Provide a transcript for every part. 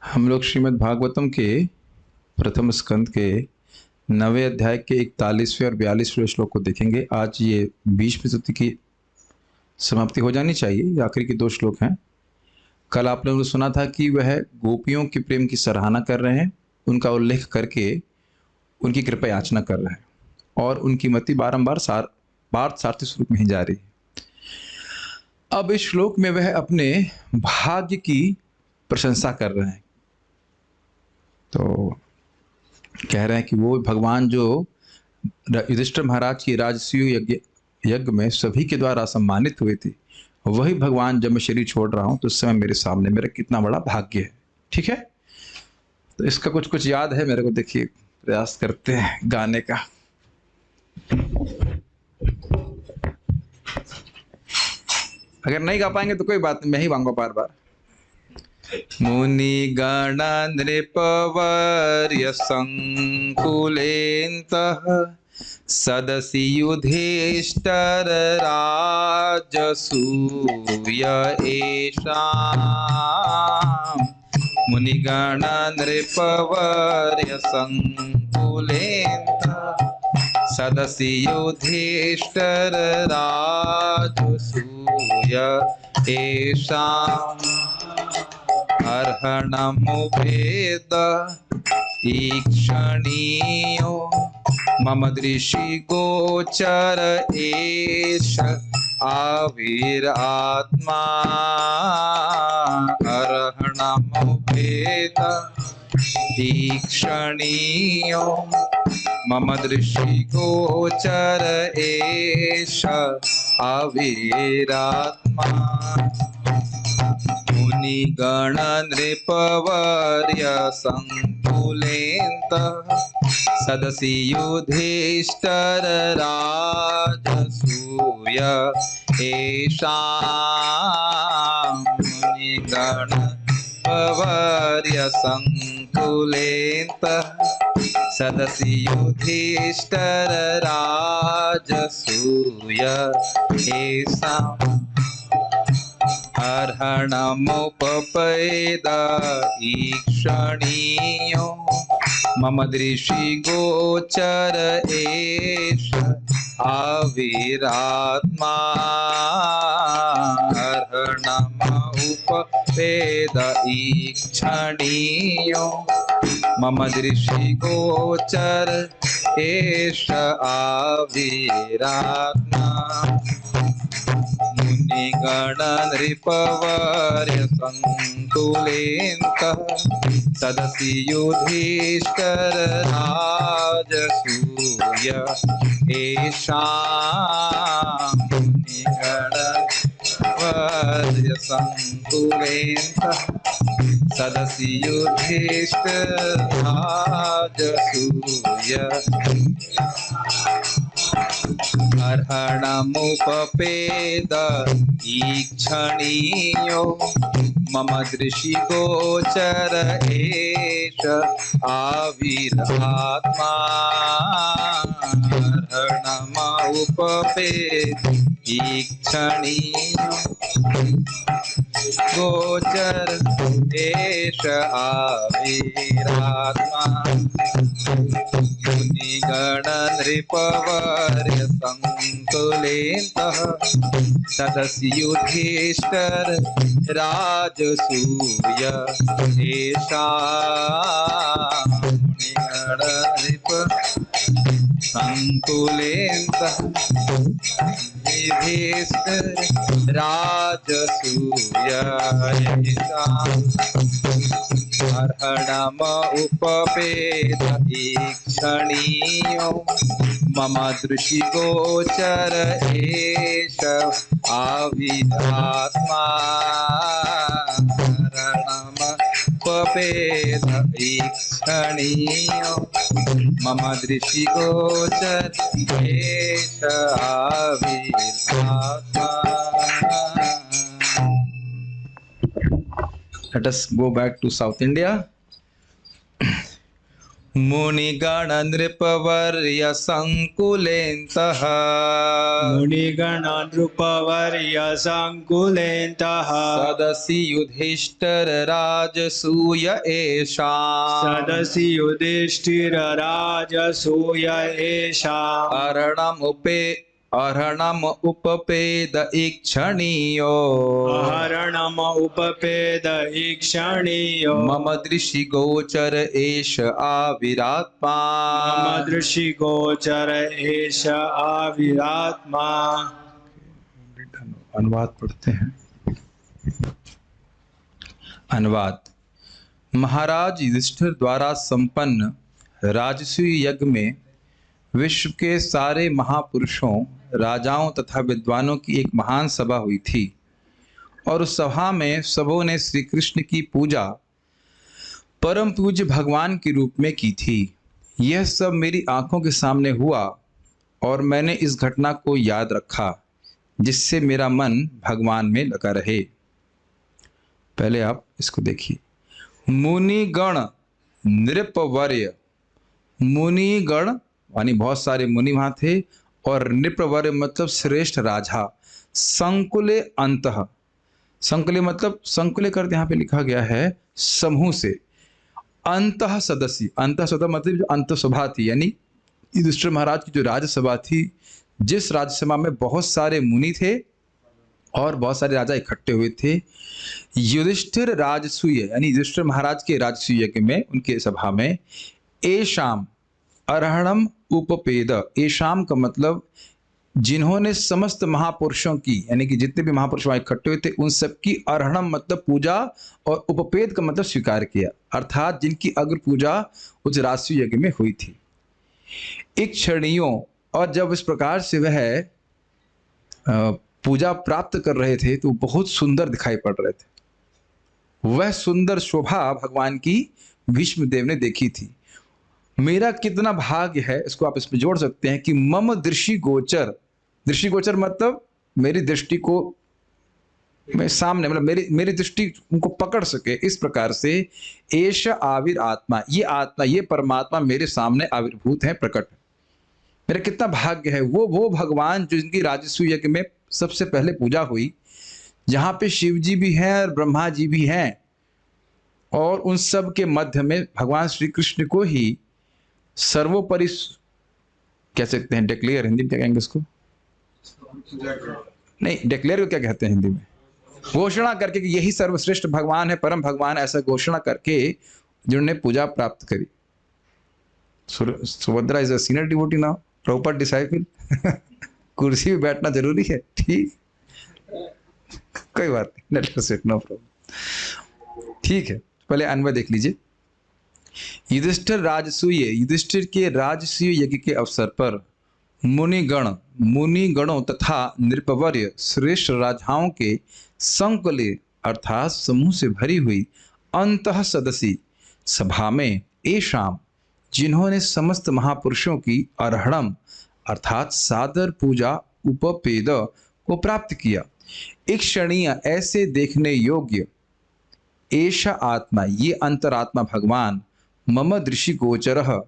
हम लोग श्रीमद् भागवतम के प्रथम स्कंद के 9वें अध्याय के 41वें और 42वें श्लोक को देखेंगे। आज ये 20वीं स्तुति की समाप्ति हो जानी चाहिए। ये आखिरी के 2 श्लोक हैं। कल आप लोगों ने सुना था कि वह गोपियों के प्रेम की सराहना कर रहे हैं, उनका उल्लेख करके उनकी कृपा याचना कर रहे हैं और उनकी मति बारंबार सार्थी स्वरूप में ही जा रही है। अब इस श्लोक में वह अपने भाग्य की प्रशंसा कर रहे हैं। तो कह रहे हैं कि वो भगवान जो युधिष्ठिर महाराज की राजसूय यज्ञ में सभी के द्वारा सम्मानित हुए थे, वही भगवान जब मैं शरीर छोड़ रहा हूं तो उस समय मेरे सामने मेरा कितना बड़ा भाग्य है। ठीक है, तो इसका कुछ कुछ याद है मेरे को। देखिए, प्रयास करते हैं गाने का। अगर नहीं गा पाएंगे तो कोई बात नहीं, मैं ही गाऊंगा बार बार। मुनि गण नृपवर्य संकुलेन्तः सदसि युधिष्ठिर राजसूय एषाम्। मुनिगण नृपवर्य संकुलेन्तः सदसि युधिष्ठिर राजसूय एषाम्। अर्हणमुपेद ईक्षणीयो मम दृशि गोचर एष आविरात्मा। अर्हणमुपेद ईक्षणीयो मम दृशि गोचर एष आविरात्मा। मुनिगण नृपवर्य संकुलेन्तः सदसि युधिष्ठिर राजसूय एषाम्। मुनिगण नृपवर्य संकुलेन्तः सदसि युधिष्ठिर राजसूय एषाम्। अर्हणमुपपेद ईक्षणीयो मम दृशि गोचर एष आविरात्मा। अर्हणमुपपेद ईक्षणीयो मम दृशि गोचर एष आविरात्मा। मुनिगण नृपवर्य संकुलेन्तः सदसि युधिष्ठिर राजसूय एषाम्। मुनिगण नृपवर्य संकुलेन्तः सदसि युधिष्ठिर राजसूय। अर्हणमुपपेद ईक्षणीयो मम दृशि गोचर एष आविरात्मा। अर्हणमुपपेद ईक्षणीयो गोचर एष आविरात्मा। मुनिगण नृपवर्य संकुलेन्तः सदसि युधिष्ठिर राजसूय एषाम्। मुनिगण नृप संकुलेन्तः युधिष्ठिर राजसूय एषाम्। अर्हणमुपपेद ईक्षणीयो मम दृशि गोचर एष आविरात्मा। अर्हणमुपपेद ईक्षणीयो मम दृशि गोचर एष आविरात्मा। Let us go back to South India. मुनिगण नृपवर्य संकुलेन्तः मुनिगण नृपवर्य संकुलेन्तः सदसि Yudhishthir राजसूय एषाम् सदसि युधिष्ठिर राजसूय एषा अर्हणम् उपपेद ईक्षणीयो अहरणम उपपेद ईक्षणीयो मम दृशि गोचर एष आविरात्मा मम दृशि गोचर एष आविरात्मा। अनुवाद पढ़ते हैं। अनुवाद। महाराज युधिष्ठिर द्वारा संपन्न राजसूय यज्ञ में विश्व के सारे महापुरुषों, राजाओं तथा विद्वानों की एक महान सभा हुई थी और उस सभा में सबों ने श्री कृष्ण की पूजा परम पूज्य भगवान के रूप में की थी। यह सब मेरी आंखों के सामने हुआ और मैंने इस घटना को याद रखा, जिससे मेरा मन भगवान में लगा रहे। पहले आप इसको देखिए। मुनिगण नृपवर्य, मुनिगण यानी बहुत सारे मुनि वहां थे, और नृपवर्य मतलब श्रेष्ठ राजा। संकुले अंतः, संकुले मतलब संकुले करते यहाँ पे लिखा गया है समूह से। अंतः सदस्य, अंतः सदस्य मतलब जो अंत सभा थी, यानी युधिष्ठिर महाराज की जो राज्यसभा थी, जिस राज्यसभा में बहुत सारे मुनि थे और बहुत सारे राजा इकट्ठे हुए थे। युधिष्ठिर राजसूय यानी युधिष्ठिर महाराज के राजसूय यज्ञ में, उनके सभा में एशाम अर्हणम उपपेद, एशाम का मतलब जिन्होंने समस्त महापुरुषों की, यानी कि जितने भी महापुरुष वहां इकट्ठे हुए थे उन सब की अर्हणम मतलब पूजा, और उपपेद का मतलब स्वीकार किया, अर्थात जिनकी अग्र पूजा उस राजसूय यज्ञ में हुई थी। इक्षणियों, और जब इस प्रकार से वह पूजा प्राप्त कर रहे थे तो बहुत सुंदर दिखाई पड़ रहे थे। वह सुंदर शोभा भगवान की भीष्म देव ने देखी थी। मेरा कितना भाग्य है, इसको आप इसमें जोड़ सकते हैं कि मम दृष्टि गोचर, दृष्टि गोचर मतलब मेरी दृष्टि को मैं सामने, मतलब मेरी दृष्टि उनको पकड़ सके, इस प्रकार से एष आविर आत्मा, ये आत्मा, ये परमात्मा मेरे सामने आविर्भूत है, प्रकट है। मेरा कितना भाग्य है। वो भगवान जो इनकी राजसूय यज्ञ में सबसे पहले पूजा हुई, जहाँ पे शिव जी भी हैं और ब्रह्मा जी भी हैं, और उन सब के मध्य में भगवान श्री कृष्ण को ही सर्वोपरि कह सकते हैं। डिक्लेयर हिंदी में क्या कहेंगे इसको? नहीं, डिक्लेयर को क्या कहते हैं हिंदी में? घोषणा करके कि यही सर्वश्रेष्ठ भगवान है, परम भगवान, ऐसा घोषणा करके जिन्होंने पूजा प्राप्त करी। Subhadra is a senior devotee now, proper disciple. कुर्सी पे बैठना जरूरी है, ठीक, कोई बात नहीं, let us sit, no problem. ठीक है, पहले अन्वय देख लीजिए। युधिष्ठिर राजसूय, युधिष्ठिर के राजसूय यज्ञ के अवसर पर मुनिगणों तथा नृपवर्य श्रेष्ठ राजाओं के संकुले अर्थात समूह से भरी हुई अंतः सदसी सभा में एशाम, जिन्होंने समस्त महापुरुषों की अर्हणम अर्थात सादर पूजा उपपेद को प्राप्त किया। इक्षणीय ऐसे देखने योग्य, एष आत्मा ये अंतरात्मा भगवान, मम दृष्टि गोचरः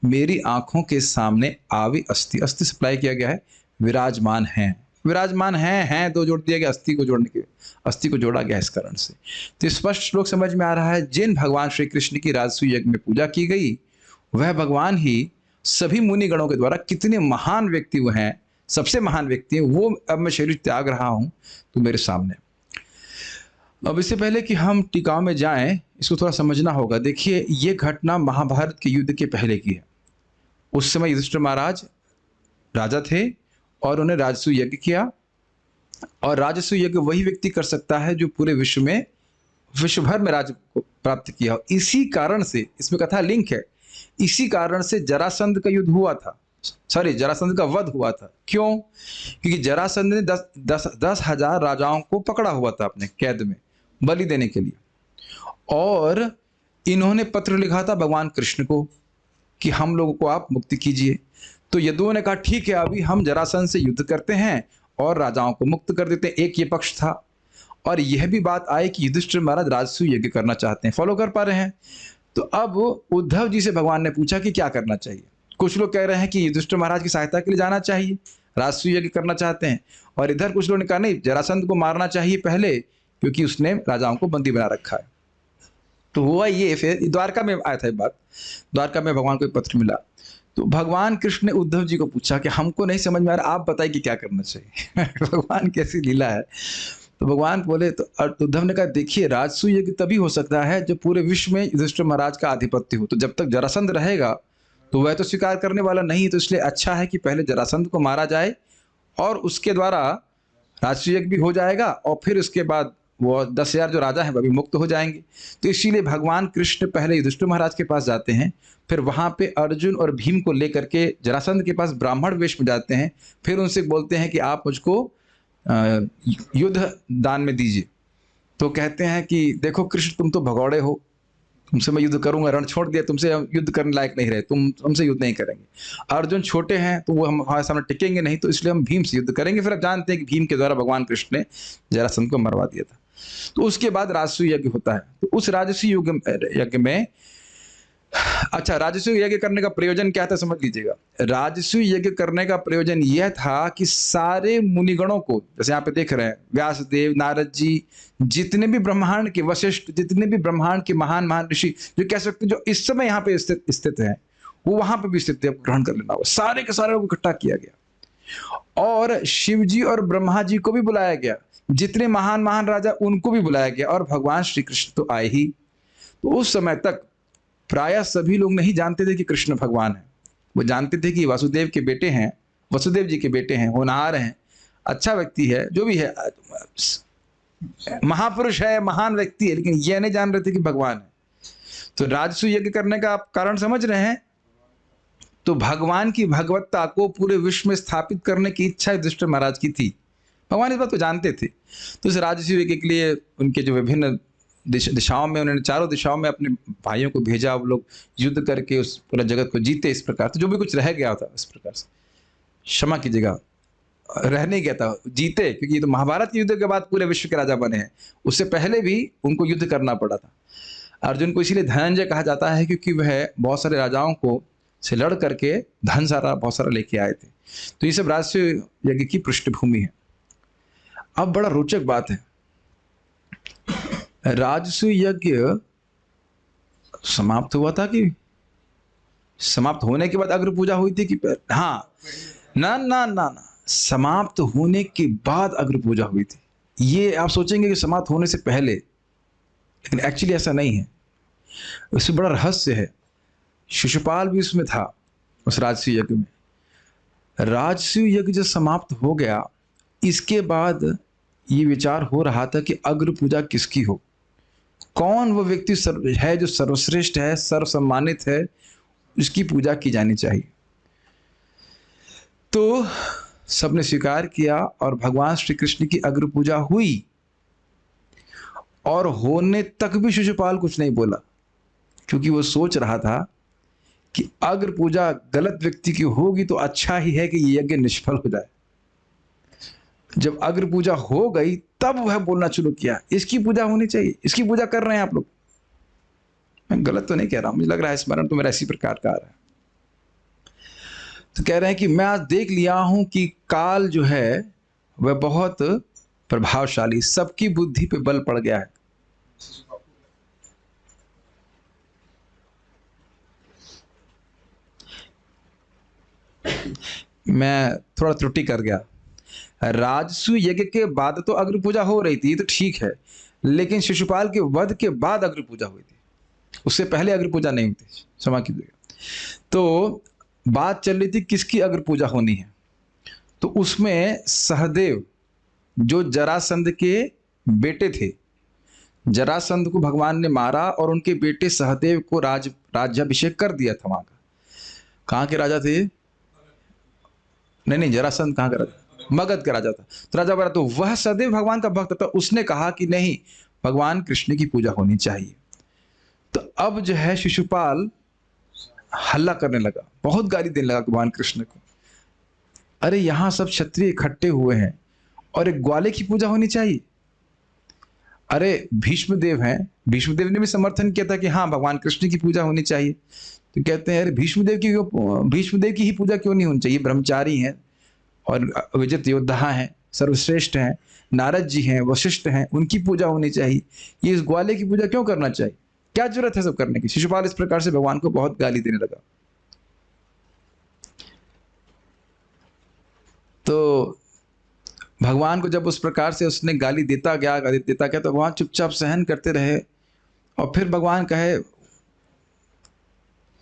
मेरी आंखों के सामने आवे अस्ति, अस्ति सप्लाई किया गया है, विराजमान हैं, विराजमान हैं दो जोड़ दिया गया, अस्थि को जोड़ने के, अस्थि को जोड़ा गया इस कारण से। तो स्पष्ट श्लोक समझ में आ रहा है, जिन भगवान श्री कृष्ण की राजसूय यज्ञ में पूजा की गई वह भगवान ही सभी मुनि गणों के द्वारा कितने महान व्यक्ति वो हैं, सबसे महान व्यक्ति हैं, वो अब मैं शरीर त्याग रहा हूं तो मेरे सामने। अब इससे पहले कि हम टीकाओं में जाएं, इसको थोड़ा समझना होगा। देखिए, ये घटना महाभारत के युद्ध के पहले की है। उस समय युधिष्ठिर महाराज राजा थे और उन्हें राजसूय यज्ञ किया, और राजसूय यज्ञ वही व्यक्ति कर सकता है जो पूरे विश्व में, विश्व भर में राज्य को प्राप्त किया। इसी कारण से इसमें कथा लिंक है, इसी कारण से जरासंध का युद्ध हुआ था, जरासंध का वध हुआ था। क्यों? क्योंकि जरासंध ने 10,000 राजाओं को पकड़ा हुआ था अपने कैद में बलि देने के लिए, और इन्होंने पत्र लिखा था भगवान कृष्ण को कि हम लोगों को आप मुक्ति कीजिए। तो यदुओं ने कहा ठीक है, अभी हम जरासंध से युद्ध करते हैं और राजाओं को मुक्त कर देते हैं। एक ये पक्ष था, और यह भी बात आई कि युधिष्ठिर महाराज राजसूय यज्ञ करना चाहते हैं, फॉलो कर पा रहे हैं। तो अब उद्धव जी से भगवान ने पूछा कि क्या करना चाहिए। कुछ लोग कह रहे हैं कि युधिष्ठिर महाराज की सहायता के लिए जाना चाहिए, राजसूय यज्ञ करना चाहते हैं, और इधर कुछ लोगों ने कहा नहीं, जरासंध को मारना चाहिए पहले, क्योंकि उसने राजाओं को बंदी बना रखा है। तो हुआ ये, फिर द्वारका में आया था ये बात, द्वारका में भगवान को एक पत्र मिला, तो भगवान कृष्ण ने उद्धव जी को पूछा कि हमको नहीं समझ में आ रहा, आप बताइए कि क्या करना चाहिए। भगवान कैसी लीला है। तो भगवान बोले, तो उद्धव ने कहा देखिए, राजसूय यज्ञ तभी हो सकता है जब पूरे विश्व में युधिष्ठिर महाराज का आधिपत्य हो। तो जब तक जरासंध रहेगा तो वह तो स्वीकार करने वाला नहीं, तो इसलिए अच्छा है कि पहले जरासंध को मारा जाए और उसके द्वारा राजसूय यज्ञ भी हो जाएगा, और फिर उसके बाद वो 10,000 जो राजा हैं वह भी मुक्त हो जाएंगे। तो इसीलिए भगवान कृष्ण पहले युधिष्ठिर महाराज के पास जाते हैं, फिर वहां पे अर्जुन और भीम को लेकर के जरासंध के पास ब्राह्मण वेश में जाते हैं, फिर उनसे बोलते हैं कि आप मुझको युद्ध दान में दीजिए। तो कहते हैं कि देखो कृष्ण, तुम तो भगौड़े हो, तुमसे मैं युद्ध करूंगा, रण छोड़ दिया, तुमसे हम युद्ध करने लायक नहीं रहे, तुमसे युद्ध नहीं करेंगे। अर्जुन छोटे हैं तो वो हमारे सामने टिकेंगे नहीं, तो इसलिए हम भीम से युद्ध करेंगे। फिर आप जानते हैं कि भीम के द्वारा भगवान कृष्ण ने जरासंध को मरवा दिया था। तो उसके बाद राजसूय यज्ञ होता है। तो उस राजसूय यज्ञ में, अच्छा, राजसूय यज्ञ करने का प्रयोजन क्या था समझ लीजिएगा। राजसूय यज्ञ करने का प्रयोजन यह था कि सारे मुनिगणों को, जैसे यहाँ पे देख रहे हैं व्यासदेव, नारद जी, जितने भी ब्रह्मांड के वशिष्ठ, जितने भी ब्रह्मांड के महान महान ऋषि, जो कह सकते जो इस समय यहाँ पे स्थित हैं, वो वहां पे भी स्थित है, ग्रहण कर लेना होगा। सारे के सारे को इकट्ठा किया गया, और शिव जी और ब्रह्मा जी को भी बुलाया गया, जितने महान महान राजा उनको भी बुलाया गया, और भगवान श्री कृष्ण तो आए ही। तो उस समय तक प्रायः सभी लोग नहीं जानते थे कि कृष्ण भगवान है। वो जानते थे कि वासुदेव के बेटे हैं, वसुदेव जी के बेटे हैं, होनहार हैं, अच्छा व्यक्ति है, जो भी है, महापुरुष है, महान व्यक्ति है, लेकिन यह नहीं जान रहे थे कि भगवान है। तो राजसूय यज्ञ करने का आप कारण समझ रहे हैं। तो भगवान की भगवत्ता को पूरे विश्व में स्थापित करने की इच्छा युधिष्ठिर महाराज की थी। भगवान इस बात को जानते थे। तो इस राजसूय यज्ञ के लिए उनके जो विभिन्न दिशाओं में, उन्होंने चारों दिशाओं में अपने भाइयों को भेजा, वो लोग युद्ध करके उस पूरा जगत को जीते। इस प्रकार से जो भी कुछ रह गया था, इस प्रकार से, क्षमा कीजिएगा, रह नहीं गया था, जीते, क्योंकि ये तो महाभारत के युद्ध के बाद पूरे विश्व के राजा बने हैं। उससे पहले भी उनको युद्ध करना पड़ा था। अर्जुन को इसीलिए धनंजय कहा जाता है, क्योंकि वह बहुत सारे राजाओं को से लड़ करके धन सारा बहुत सारा लेके आए थे। तो ये सब राजसूय यज्ञ की पृष्ठभूमि है। अब बड़ा रोचक बात है, राजसूय यज्ञ समाप्त हुआ था कि समाप्त होने के बाद अग्र पूजा हुई थी कि हाँ, ना ना ना ना, समाप्त होने के बाद अग्र पूजा हुई थी। ये आप सोचेंगे कि समाप्त होने से पहले, लेकिन एक्चुअली ऐसा नहीं है। उसमें बड़ा रहस्य है। शिशुपाल भी उसमें था, उस राजसूय यज्ञ में। राजसूय यज्ञ जब समाप्त हो गया, इसके बाद ये विचार हो रहा था कि अग्र पूजा किसकी हो, कौन वो व्यक्ति है जो सर्वश्रेष्ठ है, सर्वसम्मानित है, उसकी पूजा की जानी चाहिए। तो सबने स्वीकार किया और भगवान श्री कृष्ण की अग्र पूजा हुई, और होने तक भी शिशुपाल कुछ नहीं बोला, क्योंकि वो सोच रहा था कि अग्र पूजा गलत व्यक्ति की होगी तो अच्छा ही है कि ये यज्ञ निष्फल हो जाए। जब अग्र पूजा हो गई तब वह बोलना शुरू किया, इसकी पूजा होनी चाहिए, इसकी पूजा कर रहे हैं आप लोग। मैं गलत तो नहीं कह रहा हूं, मुझे लग रहा है स्मरण तो मेरा इसी प्रकार का आ रहा है। तो कह रहे हैं कि मैं आज देख लिया हूं कि काल जो है वह बहुत प्रभावशाली, सबकी बुद्धि पे बल पड़ गया है। मैं थोड़ा त्रुटि कर गया। राजसूय यज्ञ के बाद तो अग्र पूजा हो रही थी, तो ठीक है, लेकिन शिशुपाल के वध के बाद अग्र पूजा हुई थी, उससे पहले अग्र पूजा नहीं हुई थी, क्षमा कीजिएगा। तो बात चल रही थी किसकी अग्र पूजा होनी है। तो उसमें सहदेव, जो जरासंध के बेटे थे, जरासंध को भगवान ने मारा और उनके बेटे सहदेव को राज्याभिषेक कर दिया था वहां का। कहाँ के राजा थे? नहीं, जरासंध कहाँ का राजा? मगध का राजा था। तो राजा बना, तो वह सदैव भगवान का भक्त था। उसने कहा कि नहीं, भगवान कृष्ण की पूजा होनी चाहिए। तो अब जो है शिशुपाल हल्ला करने लगा, बहुत गाली देने लगा भगवान कृष्ण को। अरे यहां सब क्षत्रिय इकट्ठे हुए हैं और एक ग्वाले की पूजा होनी चाहिए। अरे भीष्म देव हैं, भीष्म देव ने भी समर्थन किया था कि हाँ भगवान कृष्ण की पूजा होनी चाहिए। तो कहते हैं अरे भीष्म देव की ही पूजा क्यों नहीं होनी चाहिए? ब्रह्मचारी हैं और विजित योद्धा हैं, सर्वश्रेष्ठ हैं, नारद जी हैं, वशिष्ठ हैं, उनकी पूजा होनी चाहिए। ये इस ग्वाले की पूजा क्यों करना चाहिए? क्या जरूरत है सब करने की? शिशुपाल इस प्रकार से भगवान को बहुत गाली देने लगा। तो भगवान को जब उस प्रकार से उसने गाली देता गया तो भगवान चुपचाप सहन करते रहे। और फिर भगवान कहे,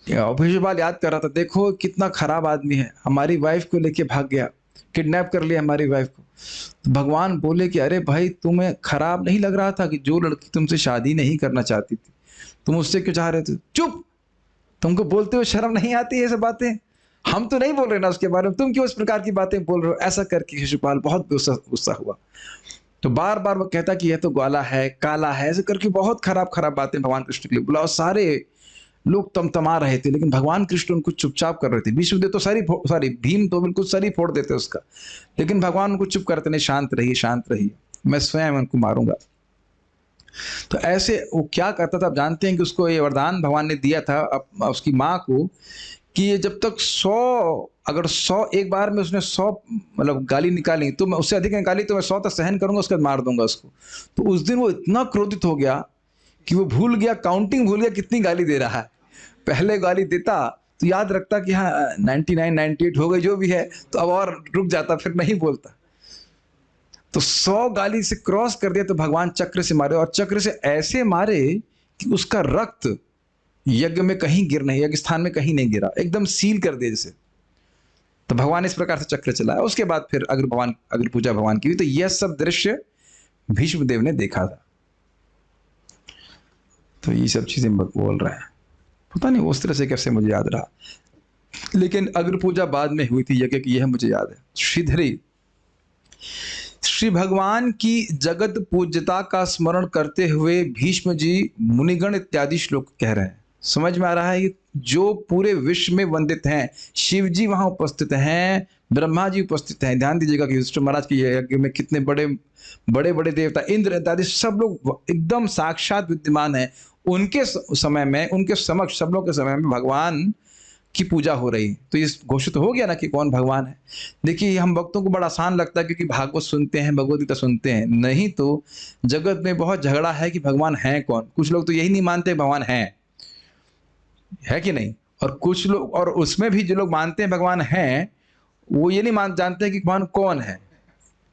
शिशुपाल याद कर रहा था, देखो कितना खराब आदमी है, हमारी वाइफ को लेके भाग गया, किडनैप कर लिया हमारी वाइफ को। तो भगवान बोले कि अरे भाई, तुम्हें खराब नहीं लग रहा था कि जो लड़की तुमसे शादी नहीं करना चाहती थी, तुम उससे क्यों चाह रहे थे? चुप, तुमको बोलते हुए शर्म नहीं आती है ये सब बातें? हम तो नहीं बोल रहे ना उसके बारे में, तुम क्यों इस प्रकार की बातें बोल रहे हो? ऐसा करके शिशुपाल बहुत गुस्सा हुआ। तो बार बार वो कहता कि यह तो ग्वाला है, काला है, ऐसे करके बहुत खराब खराब बातें भगवान कृष्ण के लिए बोला। और सारे लोग तमतमा रहे थे, लेकिन भगवान कृष्ण उनको चुपचाप कर रहे थे। भीष्मदेव तो सारी भीम तो बिल्कुल सर ही फोड़ देते उसका, लेकिन भगवान उनको चुप करते नहीं, शांत रहिए, मैं स्वयं उनको मारूंगा। तो ऐसे वो क्या करता था, आप जानते हैं कि उसको ये वरदान भगवान ने दिया था उसकी माँ को कि ये जब तक 100 एक बार में उसने 100 मतलब गाली निकाली, तो मैं उससे अधिक निकाली तो मैं 100 तक सहन करूंगा, उसके बाद मार दूंगा उसको। तो उस दिन वो इतना क्रोधित हो गया कि वो काउंटिंग भूल गया कितनी गाली दे रहा है। पहले गाली देता तो याद रखता कि हाँ 99 98 हो गई जो भी है, तो अब और रुक जाता, फिर नहीं बोलता। तो 100 गाली से क्रॉस कर दिया तो भगवान चक्र से मारे, और चक्र से ऐसे मारे कि उसका रक्त यज्ञ में कहीं यज्ञ स्थान में कहीं नहीं गिरा, एकदम सील कर दिया जैसे। तो भगवान इस प्रकार से चक्र चलाया। उसके बाद फिर अग्र पूजा भगवान की हुई। तो यह सब दृश्य भीष्मदेव ने देखा था। तो ये सब चीजें बोल रहे हैं, पता नहीं उस तरह से कैसे मुझे याद रहा, लेकिन अग्र पूजा बाद में हुई थी यज्ञ की, यह मुझे याद है। श्रीधरी, श्री भगवान की जगत पूज्यता का स्मरण करते हुए भीष्म जी मुनिगण इत्यादि श्लोक कह रहे हैं। समझ में आ रहा है कि जो पूरे विश्व में वंदित हैं, शिव जी वहां उपस्थित हैं, ब्रह्मा जी उपस्थित हैं। ध्यान दीजिएगा कि युधिष्ठिर महाराज के यज्ञ में कितने बड़े बड़े देवता, इंद्र इत्यादि सब लोग एकदम साक्षात विद्यमान हैं। उनके समय में, उनके समक्ष, सब लोग के समय में भगवान की पूजा हो रही। तो ये घोषित हो गया ना कि कौन भगवान है। देखिए हम भक्तों को बड़ा आसान लगता है क्योंकि भागवत सुनते हैं, भगवद गीता सुनते हैं, नहीं तो जगत में बहुत झगड़ा है कि भगवान है कौन। कुछ लोग तो यही नहीं मानते भगवान है कि नहीं, और कुछ लोग, और उसमें भी जो लोग मानते हैं भगवान है, वो ये नहीं जानते कि भगवान कौन है।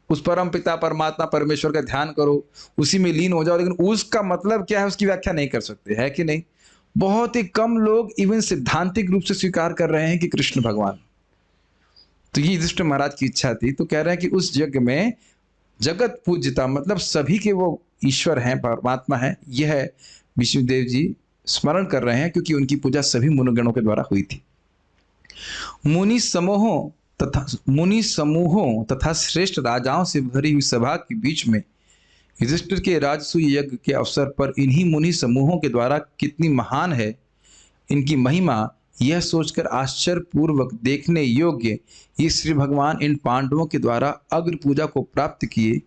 उस परम पिता परमात्मा परमेश्वर का ध्यान करो, उसी में लीन हो जाओ, लेकिन उसका मतलब क्या है उसकी व्याख्या नहीं कर सकते, है कि नहीं। बहुत ही कम लोग इवन सिद्धांतिक रूप से स्वीकार कर रहे हैं कि कृष्ण भगवान। तो ये युधिष्ठिर महाराज की इच्छा थी, तो कह रहे हैं कि उस यज्ञ में जगत पूज्यता मतलब सभी के वो ईश्वर हैं, परमात्मा है, यह विष्णुदेव जी स्मरण कर रहे हैं, क्योंकि उनकी पूजा सभी मुनिगणों के द्वारा हुई थी। मुनि समूहों तथा श्रेष्ठ राजाओं से भरी हुई सभा के बीच में युधिष्ठिर के राजसूय यज्ञ के अवसर पर इन्हीं मुनि समूहों के द्वारा कितनी महान है इनकी महिमा, यह सोचकर आश्चर्य पूर्वक देखने योग्य ये श्री भगवान इन पांडवों के द्वारा अग्र पूजा को प्राप्त किए।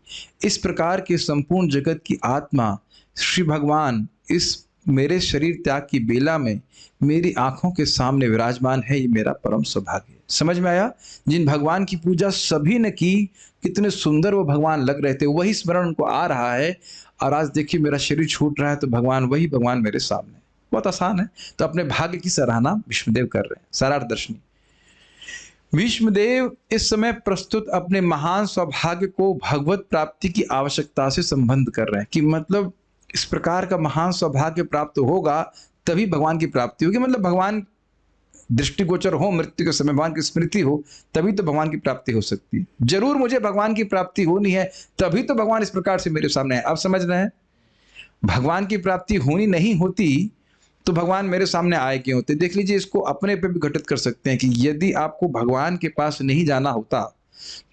इस प्रकार के संपूर्ण जगत की आत्मा श्री भगवान इस मेरे शरीर त्याग की बेला में मेरी आंखों के सामने विराजमान है, ये मेरा परम सौभाग्य है। समझ में आया? जिन भगवान की पूजा सभी ने की, कितने सुंदर वो भगवान लग रहे थे, वही स्मरण उनको आ रहा है। और आज देखिए मेरा शरीर छूट रहा है तो वही भगवान मेरे सामने। बहुत आसान है। तो अपने भाग्य की सराहना भीष्मदेव कर रहे हैं। सारार्थ दर्शनी भीष्मदेव इस समय प्रस्तुत अपने महान सौभाग्य को भगवत प्राप्ति की आवश्यकता से संबंध कर रहे हैं कि मतलब इस प्रकार का महान सौभाग्य प्राप्त होगा तभी भगवान की प्राप्ति होगी। मतलब भगवान दृष्टिगोचर हो, मृत्यु के समय भगवान की स्मृति हो, तभी तो भगवान की प्राप्ति हो सकती है। जरूर मुझे भगवान की प्राप्ति होनी है, तभी तो भगवान इस प्रकार से मेरे सामने है। अब समझ रहे हैं? भगवान की प्राप्ति होनी नहीं होती तो भगवान मेरे सामने आए क्यों होते? देख लीजिए, इसको अपने पे भी घटित कर सकते हैं कि यदि आपको भगवान के पास नहीं जाना होता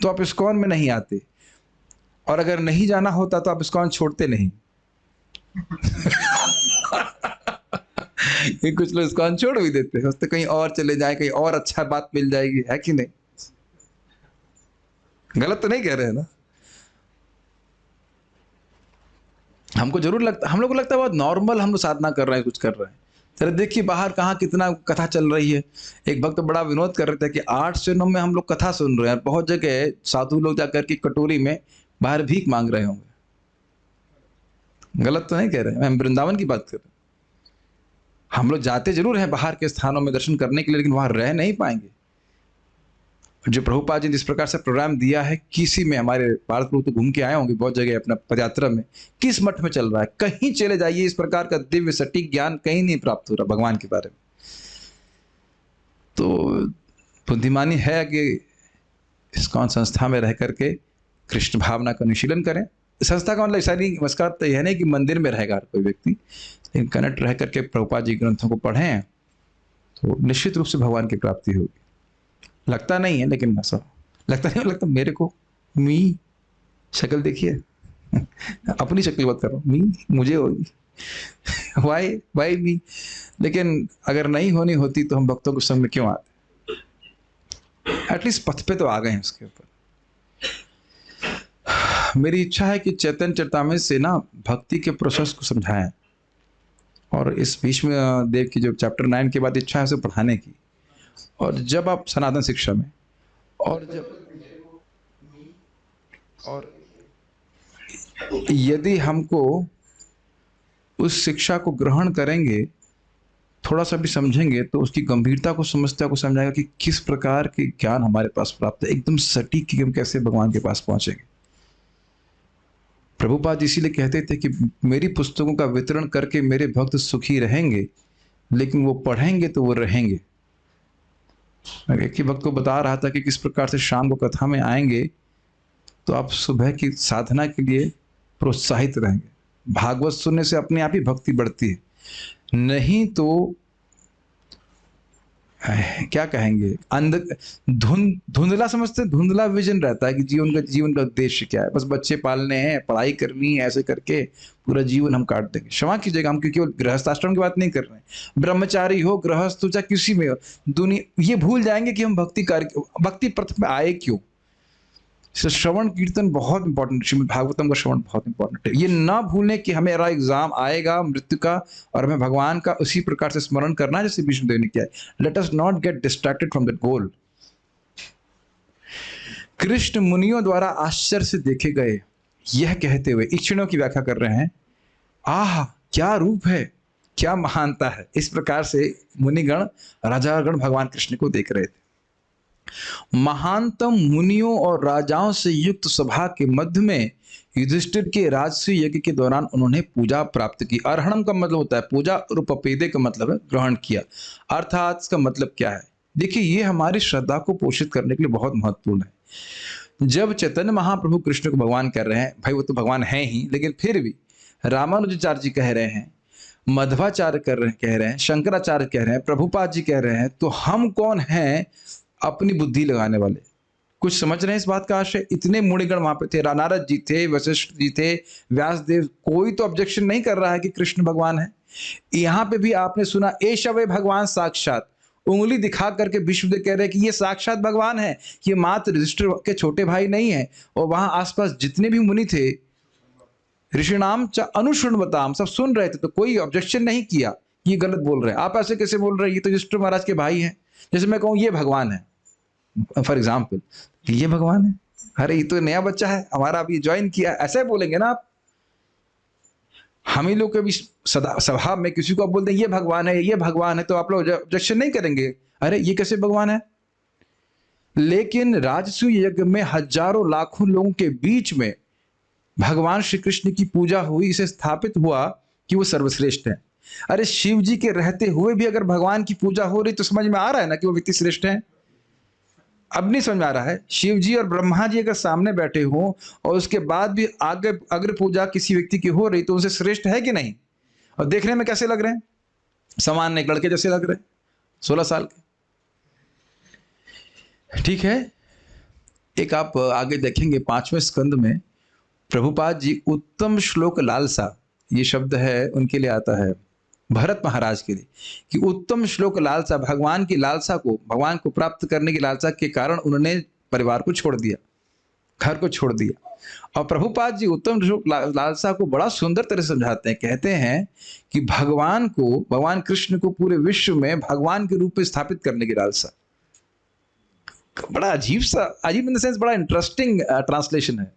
तो आप इस्कॉन में नहीं आते, और अगर नहीं जाना होता तो आप इस्कॉन छोड़ते नहीं। ये कुछ लोग इस्कॉन छोड़ भी देते हैं, कहीं और चले जाए, कहीं और अच्छा बात मिल जाएगी, है कि नहीं? गलत तो नहीं कह रहे हैं ना? हमको जरूर लगता, हम लोग को लगता है बहुत नॉर्मल, हम लोग साधना कर रहे हैं, कुछ कर रहे हैं। चलो देखिए बाहर कहाँ कितना कथा चल रही है। एक भक्त तो बड़ा विनोद कर रहे थे कि 8 शरणों में हम लोग कथा सुन रहे हैं, बहुत जगह साधु लोग जाकर के कटोरी में बाहर भीख मांग रहे होंगे। गलत तो नहीं कह रहे, मैं वृंदावन की बात कर रहे हैं। हम लोग जाते जरूर हैं बाहर के स्थानों में दर्शन करने के लिए, लेकिन वहां रह नहीं पाएंगे। जो प्रभुपाद जी ने जिस प्रकार से प्रोग्राम दिया है, किसी में हमारे भारत प्रभु तो घूम के आए होंगे बहुत जगह अपना पदयात्रा में, किस मठ में चल रहा है, कहीं चले जाइए इस प्रकार का दिव्य सटीक ज्ञान कहीं नहीं प्राप्त हो रहा भगवान के बारे में। तो बुद्धिमानी है कि इस्कॉन संस्था में रह करके कृष्ण भावना का अनुशीलन करें। संस्था का मतलब ऐसा नहीं, नमस्कार तो यह नहीं कि मंदिर में रहेगा कोई व्यक्ति, लेकिन कनेक्ट रह करके प्रभुपाद जी ग्रंथों को पढ़ें तो निश्चित रूप से भगवान की प्राप्ति होगी। लगता नहीं है लेकिन ऐसा लगता नहीं, लगता मेरे को मी शक्ल देखिए अपनी शक्ल बात कर रहा हूँ, मी मुझे होगी वाई मी। लेकिन अगर नहीं होनी होती तो हम भक्तों के संग में क्यों आते? एटलीस्ट पथ पे तो आ गए हैं उसके ऊपर। मेरी इच्छा है कि चैतन्य चरितामृत से ना भक्ति के प्रोसेस को समझाएं, और इस भीष्म देव की जो चैप्टर 9 के बाद इच्छा है उसे पढ़ाने की। और जब आप सनातन शिक्षा में और यदि हमको उस शिक्षा को ग्रहण करेंगे, थोड़ा सा भी समझेंगे, तो उसकी गंभीरता को समझता को समझाएगा कि किस प्रकार के ज्ञान हमारे पास प्राप्त है, एकदम सटीक कि हम कैसे भगवान के पास पहुंचेंगे। प्रभुपाद इसीलिए कहते थे कि मेरी पुस्तकों का वितरण करके मेरे भक्त सुखी रहेंगे, लेकिन वो पढ़ेंगे तो वो रहेंगे। एक ही भक्त को बता रहा था कि किस प्रकार से शाम को कथा में आएंगे तो आप सुबह की साधना के लिए प्रोत्साहित रहेंगे। भागवत सुनने से अपने आप ही भक्ति बढ़ती है, नहीं तो क्या कहेंगे धुंधला समझते, धुंधला विजन रहता है कि जीवन का उद्देश्य क्या है, बस बच्चे पालने हैं, पढ़ाई करनी है, ऐसे करके पूरा जीवन हम काट देंगे। क्षमा कीजिएगा, हम केवल गृहस्थाश्रम की बात नहीं कर रहे हैं, ब्रह्मचारी हो, गृहस्थ हो, चाहे किसी में हो, दुनिया ये भूल जाएंगे कि हम भक्ति पथ में आए क्यों। श्रवण कीर्तन बहुत इंपॉर्टेंट, श्रीमद् भागवतम का श्रवण बहुत इंपॉर्टेंट है। ये ना भूलें कि हमें एग्जाम आएगा मृत्यु का और हमें भगवान का उसी प्रकार से स्मरण करना है जैसे विष्णु देव ने किया है। Let us not get distracted from that goal. Krishna मुनियों द्वारा आश्चर्य से देखे गए, यह कहते हुए इक्षणों की व्याख्या कर रहे हैं, आह क्या रूप है, क्या महानता है। इस प्रकार से मुनिगण राजागण भगवान कृष्ण को देख रहे थे। महानतम मुनियों और राजाओं से युक्त सभा के मध्य में युधिष्ठिर के राजसूय यज्ञ के दौरान उन्होंने पूजा प्राप्त की। अर्हणम का मतलब होता है पूजा, और उपपेदे का मतलब है ग्रहण किया। अर्थात इसका मतलब क्या है? देखिए, ये हमारी श्रद्धा को पोषित करने के लिए बहुत महत्वपूर्ण है। जब चैतन्य महाप्रभु कृष्ण को भगवान कर रहे हैं, भाई वो तो भगवान है ही, लेकिन फिर भी रामानुजाचार्य जी कह रहे हैं, मध्वाचार्य कह रहे हैं, शंकराचार्य कह रहे हैं, प्रभुपाद जी कह रहे हैं, तो हम कौन हैं अपनी बुद्धि लगाने वाले? कुछ समझ रहे हैं इस बात का आशय? इतने मुनिगण वहां पे थे, नारद जी थे, वशिष्ठ जी थे, व्यासदेव, कोई तो ऑब्जेक्शन नहीं कर रहा है कि कृष्ण भगवान है। यहाँ पे भी आपने सुना एशवे भगवान साक्षात, उंगली दिखा करके विष्णुदेव कह रहे हैं कि ये साक्षात भगवान है, ये मात्र युधिष्ठिर के छोटे भाई नहीं है। और वहां आसपास जितने भी मुनि थे, ऋषिणाम च अनुशृण्वताम, सब सुन रहे थे, तो कोई ऑब्जेक्शन नहीं किया ये गलत बोल रहे हैं, आप ऐसे कैसे बोल रहे हैं, ये तो युधिष्ठिर महाराज के भाई हैं। जैसे मैं कहूँ ये भगवान है, फॉर एग्जाम्पल, ये भगवान है, अरे ये तो नया बच्चा है हमारा, अभी ज्वाइन किया, ऐसे बोलेंगे ना आप। हम ही लोग कभी सभा में किसी को आप बोलते हैं ये भगवान है, ये भगवान है, तो आप लोग ऑब्जेक्शन नहीं करेंगे, अरे ये कैसे भगवान है। लेकिन राजसूय यज्ञ में हजारों लाखों लोगों के बीच में भगवान श्री कृष्ण की पूजा हुई, इसे स्थापित हुआ कि वो सर्वश्रेष्ठ है। अरे शिव जी के रहते हुए भी अगर भगवान की पूजा हो रही तो समझ में आ रहा है ना कि वो व्यक्ति श्रेष्ठ है। अब नहीं समझ में आ रहा है? शिव जी और ब्रह्मा जी अगर सामने बैठे हो और उसके बाद भी आगे अग्र पूजा किसी व्यक्ति की हो रही तो उनसे श्रेष्ठ है कि नहीं? और देखने में कैसे लग रहे हैं? सामान्य एक लड़के जैसे लग रहे हैं, 16 साल के। ठीक है, एक आप आगे देखेंगे 5वें स्कंद में प्रभुपाद जी उत्तम श्लोक लालसा, ये शब्द है उनके लिए आता है भरत महाराज के लिए, कि उत्तम श्लोक लालसा, भगवान की लालसा को, भगवान को प्राप्त करने की लालसा के कारण उन्होंने परिवार को छोड़ दिया। घर को छोड़ दिया। और प्रभुपाद जी उत्तम श्लोक लालसा को बड़ा सुंदर तरह से समझाते हैं। कहते हैं कि भगवान कृष्ण को पूरे विश्व में भगवान के रूप में स्थापित करने की लालसा। बड़ा अजीब इन द सेंस, बड़ा इंटरेस्टिंग ट्रांसलेशन है।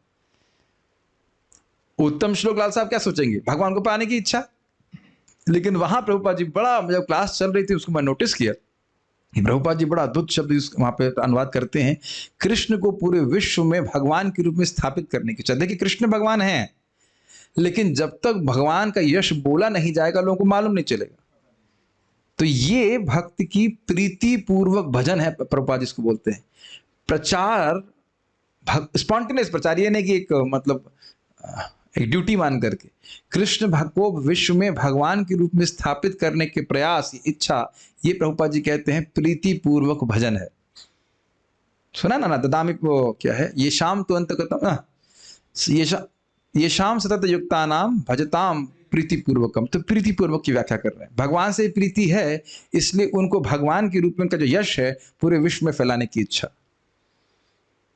उत्तम श्लोक लाल साहब क्या सोचेंगे, भगवान को पाने की इच्छा। लेकिन वहां प्रभुपाद जी बड़ा, जब क्लास चल रही थी उसको मैं नोटिस किया कि प्रभुपाद जी बड़ा अद्भुत शब्द वहां पे अनुवाद करते हैं, कृष्ण को पूरे विश्व में भगवान के रूप में स्थापित करने की इच्छा। देखिए कृष्ण भगवान है, लेकिन जब तक भगवान का यश बोला नहीं जाएगा लोगों को मालूम नहीं चलेगा। तो ये भक्ति की प्रीति पूर्वक भजन है, प्रभुपाद जिसको बोलते हैं प्रचार, स्पॉन्टेनियस प्रचार। ये नहीं कि एक मतलब एक ड्यूटी मान करके, कृष्ण भक्त को विश्व में भगवान के रूप में स्थापित करने के प्रयास, इच्छा, ये प्रभुपाद जी कहते हैं प्रीति पूर्वक भजन है। सुना ना ददामी को क्या है, ये शाम तो अंत कतम, ये शाम सतत युक्ता नाम भजताम प्रीति पूर्वकम। तो प्रीति पूर्वक की व्याख्या कर रहे हैं, भगवान से प्रीति है इसलिए उनको भगवान के रूप में उनका जो यश है पूरे विश्व में फैलाने की इच्छा।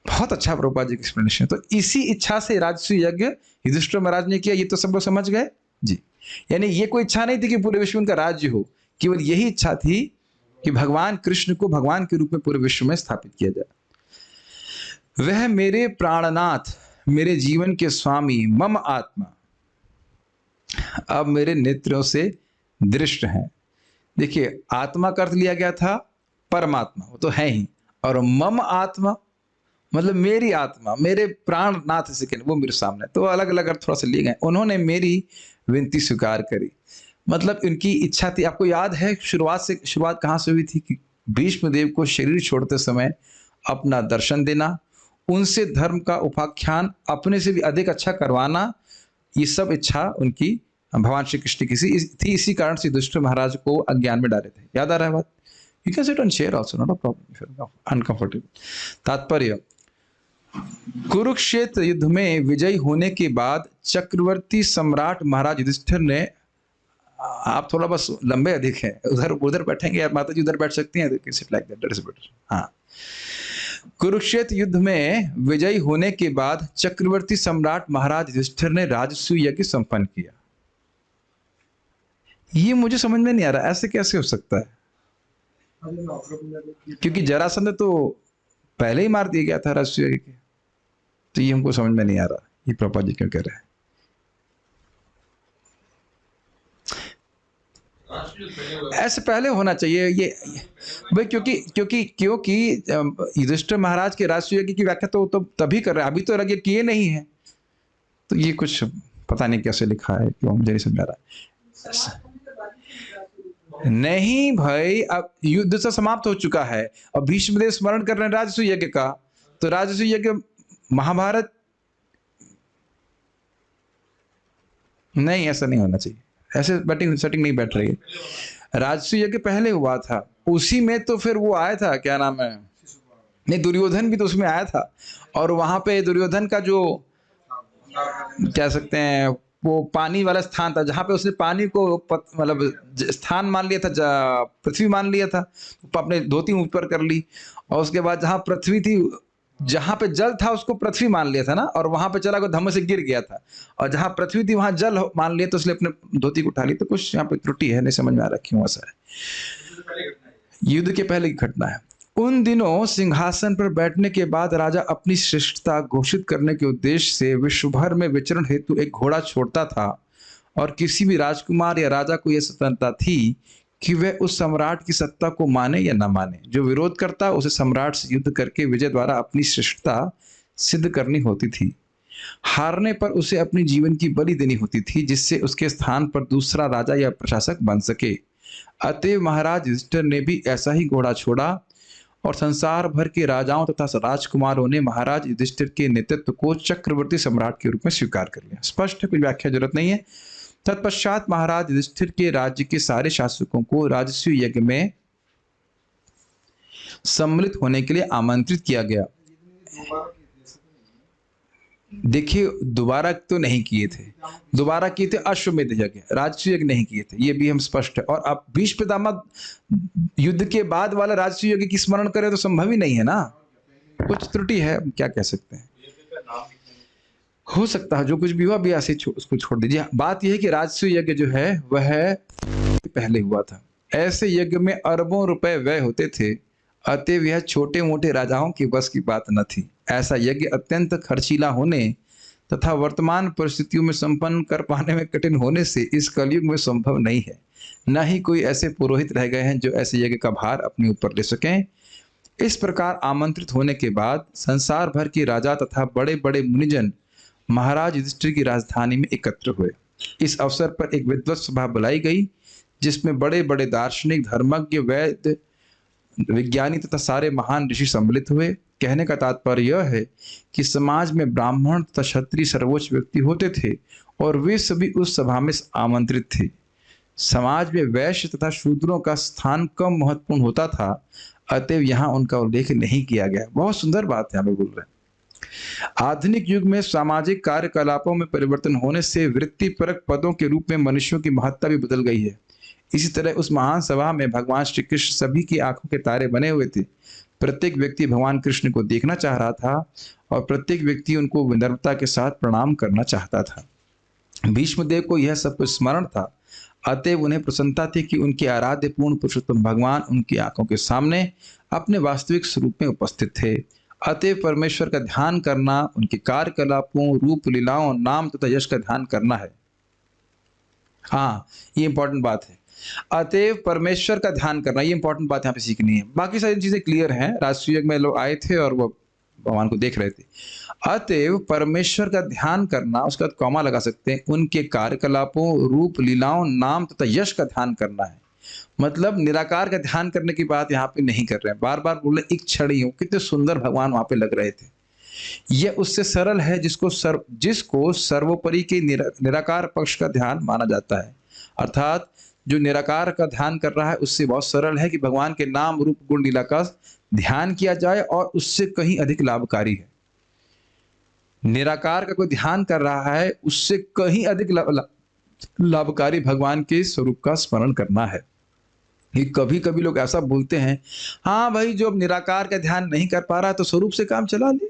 बहुत अच्छा प्रभुपाद जी की एक्सप्लेनेशन। तो इसी इच्छा से राजसूय यज्ञ युधिष्ठिर महाराज ने किया, ये तो सब लोग समझ गए जी। यानी ये कोई इच्छा नहीं थी कि पूरे विश्व में उनका राज्य हो, केवल यही इच्छा थी कि भगवान कृष्ण को भगवान के रूप में पूरे विश्व में स्थापित किया जाए। वह मेरे प्राणनाथ, मेरे जीवन के स्वामी, मम आत्मा, अब मेरे नेत्रों से दृष्ट हैं। देखिए आत्मा का अर्थ लिया गया था परमात्मा, वो तो है ही, और मम आत्मा मतलब मेरी आत्मा, मेरे प्राणनाथ से वो मेरे सामने, तो अलग अलग अर्थ थोड़ा सा लिए गए। उन्होंने मेरी विनती स्वीकार करी, मतलब उनकी इच्छा थी। आपको याद है शुरुआत कहाँ से हुई थी कि भीष्म देव को शरीर छोड़ते समय अपना दर्शन देना, उनसे धर्म का उपाख्यान अपने से भी अधिक अच्छा करवाना, ये सब इच्छा उनकी भगवान श्री कृष्ण की थी। इसी कारण से युधिष्ठिर महाराज को अज्ञान में डाले थे। याद आ रहा है बात? You can sit on chair also, not a problem, uncomfortable. तात्पर्य, कुरुक्षेत्र युद्ध में विजयी होने के बाद चक्रवर्ती सम्राट महाराज युधिष्ठिर ने, आप थोड़ा बस लंबे अधिक हैं, उधर बैठेंगे यार, माता जी उधर बैठ सकती हैं, sit like that, that is better. हाँ, कुरुक्षेत्र युद्ध में विजयी होने के बाद चक्रवर्ती सम्राट महाराज युधिष्ठिर ने राजसूय यज्ञ संपन्न किया। ये मुझे समझ में नहीं आ रहा, ऐसे कैसे हो सकता है? क्योंकि जरासंध तो पहले ही मार दिया गया था राजसूय यज्ञ के, तो ये हमको समझ में नहीं आ रहा ये प्रभुपाद जी क्यों कह रहे हैं। ऐसे पहले होना चाहिए ये भाई, क्योंकि युधिष्ठिर महाराज के राजसूय यज्ञ की व्याख्या तो तभी कर रहे हैं, अभी तो यज्ञ किए नहीं है, तो ये कुछ पता नहीं कैसे लिखा है, क्यों मुझे नहीं समझ आ रहा है। नहीं भाई, अब युद्ध से समाप्त हो चुका है, अब भीष्मदेव स्मरण कर रहे हैं राजसूय यज्ञ का, तो राजसूय यज्ञ महाभारत नहीं, ऐसा नहीं होना चाहिए, ऐसे सेटिंग नहीं बैठ रही है। राजसूय यज्ञ पहले हुआ था, उसी में तो फिर वो आया था, क्या नाम है, नहीं दुर्योधन भी तो उसमें आया था, और वहां पे दुर्योधन का जो कह सकते हैं वो पानी वाला स्थान था, जहां पे उसने पानी को मतलब स्थान मान लिया था, पृथ्वी मान लिया था, अपने धोती ऊपर कर ली, और उसके बाद जहां पृथ्वी थी, जहां पे जल था उसको पृथ्वी मान लिया था ना, और वहां पे चला को धम्म से गिर गया था, और जहां पृथ्वी थी वहां जल मान लिया, तो इसलिए अपने धोती को उठा ली। तो कुछ यहाँ पे त्रुटि है, नहीं समझ में आ रहा क्यों ऐसा है। युद्ध के पहले की घटना है। उन दिनों सिंहासन पर बैठने के बाद राजा अपनी श्रेष्ठता घोषित करने के उद्देश्य से विश्व भर में विचरण हेतु एक घोड़ा छोड़ता था, और किसी भी राजकुमार या राजा को यह स्वतंत्रता थी कि वह उस सम्राट की सत्ता को माने या न माने। जो विरोध करता उसे सम्राट से युद्ध करके विजय द्वारा अपनी श्रेष्ठता सिद्ध करनी होती थी। हारने पर उसे अपनी जीवन की बलि देनी होती थी, जिससे उसके स्थान पर दूसरा राजा या प्रशासक बन सके। अतएव महाराज युधिष्ठिर ने भी ऐसा ही घोड़ा छोड़ा, और संसार भर के राजाओं तथा राजकुमारों ने महाराज युधिष्ठिर के नेतृत्व को चक्रवर्ती सम्राट के रूप में स्वीकार कर लिया। स्पष्ट है, कोई व्याख्या जरूरत नहीं है। तत्पश्चात महाराज युधिष्ठिर के राज्य के सारे शासकों को राजसूय यज्ञ में सम्मिलित होने के लिए आमंत्रित किया गया। देखिए दोबारा तो नहीं किए थे, दोबारा किए थे अश्वमेध यज्ञ, राजसूय यज्ञ नहीं किए थे, ये भी हम स्पष्ट है। और अब भीष्म पितामह युद्ध के बाद वाला राजसूय यज्ञ की स्मरण करें तो संभव ही नहीं है ना, कुछ त्रुटि है, क्या कह सकते हैं। हो सकता है जो कुछ भी हुआ भी ऐसे उसको छोड़ दीजिए। बात यह है कि राजसूय यज्ञ जो है वह पहले हुआ था। ऐसे यज्ञ में अरबों रुपए व्यय होते थे, अतएव यह छोटे मोटे राजाओं की बस की बात न थी। ऐसा यज्ञ अत्यंत खर्चीला होने तथा वर्तमान परिस्थितियों में संपन्न कर पाने में कठिन होने से इस कलयुग में संभव नहीं है। न ही कोई ऐसे पुरोहित रह गए हैं जो ऐसे यज्ञ का भार अपने ऊपर ले सकें। इस प्रकार आमंत्रित होने के बाद संसार भर के राजा तथा बड़े बड़े मुनिजन महाराज युधिष्ठिर की राजधानी में एकत्र हुए। इस अवसर पर एक विद्वत सभा बुलाई गई जिसमें बड़े बड़े दार्शनिक, धर्मज्ञ, वैद्य, विज्ञानी तथा सारे महान ऋषि सम्मिलित हुए। कहने का तात्पर्य यह है कि समाज में ब्राह्मण तथा क्षत्रिय सर्वोच्च व्यक्ति होते थे और वे सभी उस सभा में आमंत्रित थे। समाज में वैश्य तथा शूद्रों का स्थान कम महत्वपूर्ण होता था, अतएव यहाँ उनका उल्लेख नहीं किया गया। बहुत सुंदर बात है हमें बोल रहे हैं। आधुनिक युग में सामाजिक कार्यकलापों में परिवर्तन होने से वृत्तिपरक पदों के रूप में मनुष्यों की महत्ता भी बदल गई है। इसी तरह उस महान सभा में भगवान श्री कृष्ण सभी की आंखों के तारे बने हुए थे। प्रत्येक व्यक्ति भगवान कृष्ण को देखना चाह रहा था और प्रत्येक व्यक्ति उनको विनम्रता के साथ प्रणाम करना चाहता था। भीष्मदेव को यह सब कुछ स्मरण था, अतएव उन्हें प्रसन्नता थी कि उनके आराध्य पूर्ण पुरुषोत्तम भगवान उनकी आंखों के सामने अपने वास्तविक स्वरूप में उपस्थित थे। अतएव परमेश्वर का ध्यान करना, उनके कार्यकलापों, रूप लीलाओं, नाम तथा यश का ध्यान करना है। हाँ, ये इंपॉर्टेंट बात है। अतएव परमेश्वर का ध्यान करना, ये इंपॉर्टेंट बात यहाँ पे सीखनी है। बाकी सारी चीजें क्लियर हैं। राष्ट्रीय यज्ञ में लोग आए थे और वो भगवान को देख रहे थे। अतएव परमेश्वर का ध्यान करना, उसका कॉमा लगा सकते हैं, उनके कार्यकलापों, रूप लीलाओं, नाम तथा यश का ध्यान करना है। मतलब निराकार का ध्यान करने की बात यहाँ पे नहीं कर रहे हैं। बार बार बोल रहे इक्षणीय, कितने सुंदर भगवान वहां पे लग रहे थे। यह उससे सरल है जिसको सर्वोपरि के निराकार पक्ष का ध्यान माना जाता है। अर्थात जो निराकार का ध्यान कर रहा है उससे बहुत सरल है कि भगवान के नाम, रूप, गुण, लीला का ध्यान किया जाए और उससे कहीं अधिक लाभकारी है। निराकार का कोई ध्यान कर रहा है उससे कहीं अधिक लाभकारी भगवान के स्वरूप का स्मरण करना है। ये कभी कभी लोग ऐसा बोलते हैं, हाँ भाई जो अब निराकार का ध्यान नहीं कर पा रहा तो स्वरूप से काम चला ले,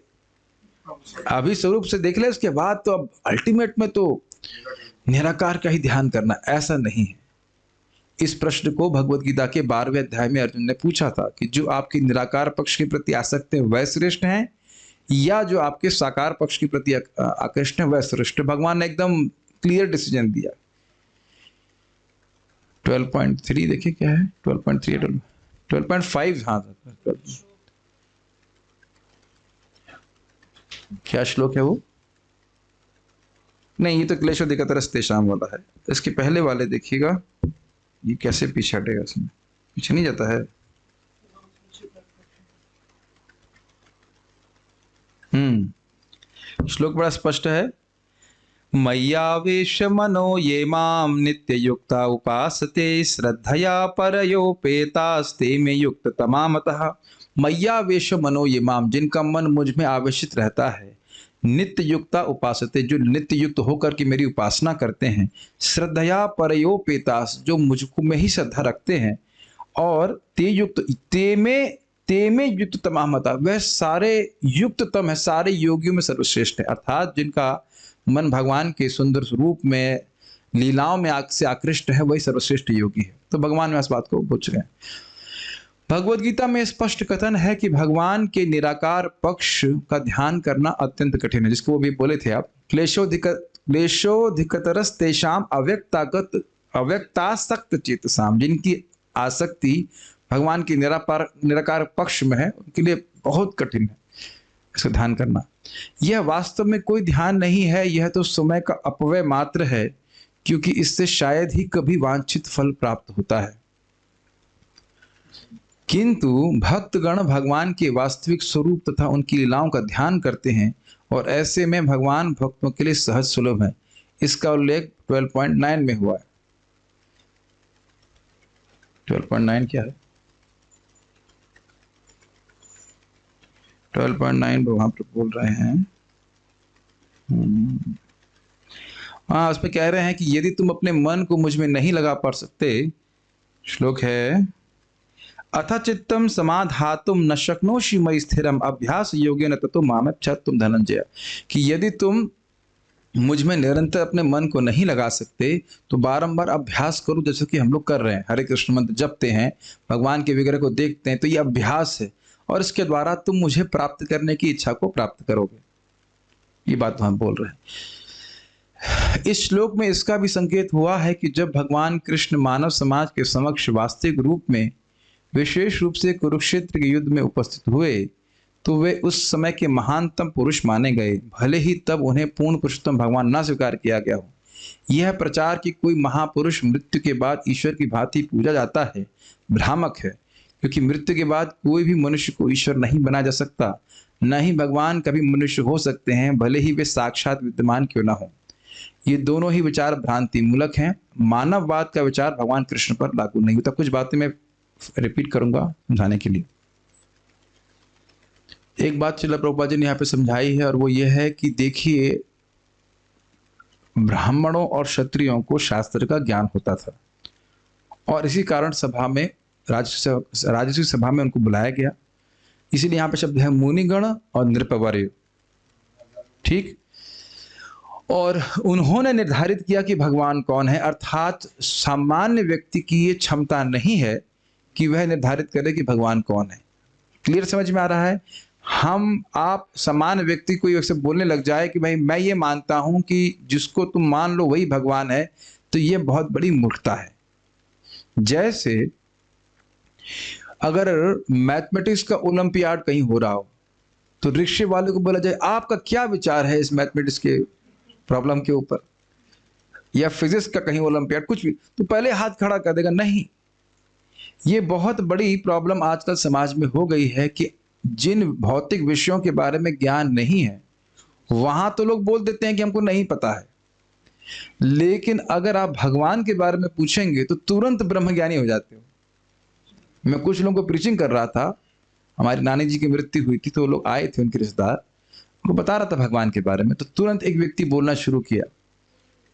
अभी स्वरूप से देख ले, उसके बाद तो अब अल्टीमेट में तो निराकार का ही ध्यान करना। ऐसा नहीं है। इस प्रश्न को भगवत गीता के 12वें अध्याय में अर्जुन ने पूछा था कि जो आपके निराकार पक्ष के प्रति आसक्त है वह श्रेष्ठ हैं या जो आपके साकार पक्ष के प्रति आकृष्ट है वह श्रेष्ठ। भगवान ने एकदम क्लियर डिसीजन दिया। 12.3 देखिए क्या है, 12.3 12.5, हाँ क्या श्लोक है वो? नहीं, ये तो क्लेशोधिकतरस्तेषां वाला है। इसके पहले वाले देखिएगा, ये कैसे पीछे हटेगा, इसमें पीछे नहीं जाता है। श्लोक बड़ा स्पष्ट है। मय्यावेश मनो ये माम नित्य युक्ता उपासते श्रद्धया परयोपेतास्ते में युक्त तमामतः। मय्यावेश मनो ये माम, जिनका मन मुझ में आवेशित रहता है, नित्य युक्ता उपासते, जो नित्य युक्त होकर के मेरी उपासना करते हैं, श्रद्धया परयोपेतास, जो मुझको में ही श्रद्धा रखते हैं, और ते में युक्त तमामता, वह सारे युक्ततम है, सारे योगियों में सर्वश्रेष्ठ है। अर्थात जिनका मन भगवान के सुंदर स्वरूप में, लीलाओं में से आकृष्ट है, वही सर्वश्रेष्ठ योगी है। तो भगवान में इस बात को पूछ रहे हैं। भगवद गीता में स्पष्ट कथन है कि भगवान के निराकार पक्ष का ध्यान करना अत्यंत कठिन है, जिसको वो भी बोले थे आप, क्लेशोधिकतरस्तेषां अव्यक्तासक्त चेतसाम, जिनकी आसक्ति भगवान के निराकार पक्ष में है, उनके लिए बहुत कठिन है इसका ध्यान करना। यह वास्तव में कोई ध्यान नहीं है, यह तो समय का अपव्यय मात्र है, क्योंकि इससे शायद ही कभी वांछित फल प्राप्त होता है। किंतु भक्तगण भगवान के वास्तविक स्वरूप तथा उनकी लीलाओं का ध्यान करते हैं और ऐसे में भगवान भक्तों के लिए सहज सुलभ है। इसका उल्लेख 12.9 में हुआ है। 12.9 क्या है? 12.9 वहां पर बोल रहे हैं, हाँ, उसमें कह रहे हैं कि यदि तुम अपने मन को मुझ में नहीं लगा पा सकते, श्लोक है, अथ चित्तम समाधातुम न शक्नोषि मयि स्थिरम अभ्यास योगेन ततो मामच्छत्तुम धनंजय, कि यदि तुम मुझ में निरंतर अपने मन को नहीं लगा सकते तो बारंबार अभ्यास करो, जैसे कि हम लोग कर रहे हैं, हरे कृष्ण मंत्र जपते हैं, भगवान के विग्रह को देखते हैं, तो ये अभ्यास है और इसके द्वारा तुम मुझे प्राप्त करने की इच्छा को प्राप्त करोगे। ये बात हम बोल रहे हैं। इस श्लोक में इसका भी संकेत हुआ है कि जब भगवान कृष्ण मानव समाज के समक्ष वास्तविक रूप में विशेष रूप से कुरुक्षेत्र के युद्ध में उपस्थित हुए तो वे उस समय के महानतम पुरुष माने गए, भले ही तब उन्हें पूर्ण पुरुषोत्तम भगवान न स्वीकार किया गया हो। यह प्रचार कि कोई महापुरुष मृत्यु के बाद ईश्वर की भांति पूजा जाता है भ्रामक है, क्योंकि मृत्यु के बाद कोई भी मनुष्य को ईश्वर नहीं बना जा सकता, न ही भगवान कभी मनुष्य हो सकते हैं, भले ही वे साक्षात विद्यमान क्यों न हो। ये दोनों ही विचार भ्रांति मूलक हैं। मानववाद का विचार भगवान कृष्ण पर लागू नहीं होता। कुछ बातें मैं रिपीट करूंगा समझाने के लिए। एक बात श्रील प्रभुपाद जी ने यहाँ पे समझाई है और वो ये है कि देखिए, ब्राह्मणों और क्षत्रियों को शास्त्र का ज्ञान होता था और इसी कारण सभा में राजसी सभा में उनको बुलाया गया। इसीलिए यहाँ पे शब्द है मुनिगण और नृपवर्य, ठीक। और उन्होंने निर्धारित किया कि भगवान कौन है, अर्थात सामान्य व्यक्ति की ये क्षमता नहीं है कि वह निर्धारित करे कि भगवान कौन है। क्लियर समझ में आ रहा है? हम आप सामान्य व्यक्ति को ऐसे बोलने लग जाए कि भाई मैं ये मानता हूं कि जिसको तुम मान लो वही भगवान है, तो ये बहुत बड़ी मूर्खता है। जैसे अगर मैथमेटिक्स का ओलंपियाड कहीं हो रहा हो तो रिक्शे वाले को बोला जाए आपका क्या विचार है इस मैथमेटिक्स के प्रॉब्लम के ऊपर, या फिजिक्स का कहीं ओलंपियाड कुछ भी, तो पहले हाथ खड़ा कर देगा। नहीं, ये बहुत बड़ी प्रॉब्लम आजकल समाज में हो गई है कि जिन भौतिक विषयों के बारे में ज्ञान नहीं है वहां तो लोग बोल देते हैं कि हमको नहीं पता है, लेकिन अगर आप भगवान के बारे में पूछेंगे तो तुरंत ब्रह्मज्ञानी हो जाते हो। मैं कुछ लोगों को प्रीचिंग कर रहा था, हमारी नानी जी की मृत्यु हुई थी तो वो लोग आए थे, उनके रिश्तेदार, उनको बता रहा था भगवान के बारे में, तो तुरंत एक व्यक्ति बोलना शुरू किया।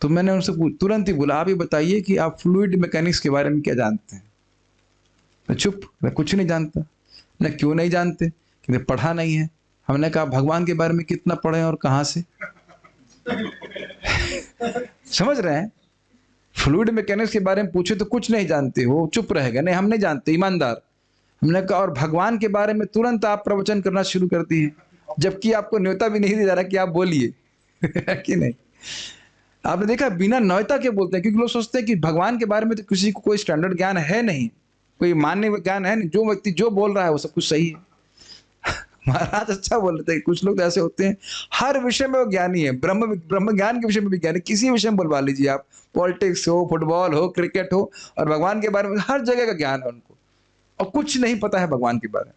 तो मैंने उनसे तुरंत ही बोला, आप ये बताइए कि आप फ्लूइड मैकेनिक्स के बारे में क्या जानते हैं? तो चुप, मैं कुछ नहीं जानता। ना क्यों नहीं जानते? क्योंकि पढ़ा नहीं है। हमने कहा भगवान के बारे में कितना पढ़े और कहां से? समझ रहे हैं? फ्लूइड मैकेनिक्स के बारे में पूछे तो कुछ नहीं जानते हो, चुप रहेगा, नहीं हम नहीं जानते, ईमानदार। हमने कहा और भगवान के बारे में तुरंत आप प्रवचन करना शुरू करती हैं, जबकि आपको न्योता भी नहीं दिया जा रहा कि आप बोलिए। कि नहीं? आपने देखा बिना न्योता के बोलते हैं, क्योंकि लोग सोचते हैं कि भगवान के बारे में तो किसी को कोई स्टैंडर्ड ज्ञान है नहीं, कोई मान्य ज्ञान है नहीं, जो व्यक्ति जो बोल रहा है वो सब कुछ सही है। महाराज अच्छा बोल रहे थे। कुछ लोग तो ऐसे होते हैं हर विषय में वो ज्ञानी है, ब्रह्म ज्ञान के विषय में भी ज्ञानी, किसी विषय में बुलवा लीजिए आप, पॉलिटिक्स हो, फुटबॉल हो, क्रिकेट हो, और भगवान के बारे में हर जगह का ज्ञान है उनको, और कुछ नहीं पता है भगवान के बारे में।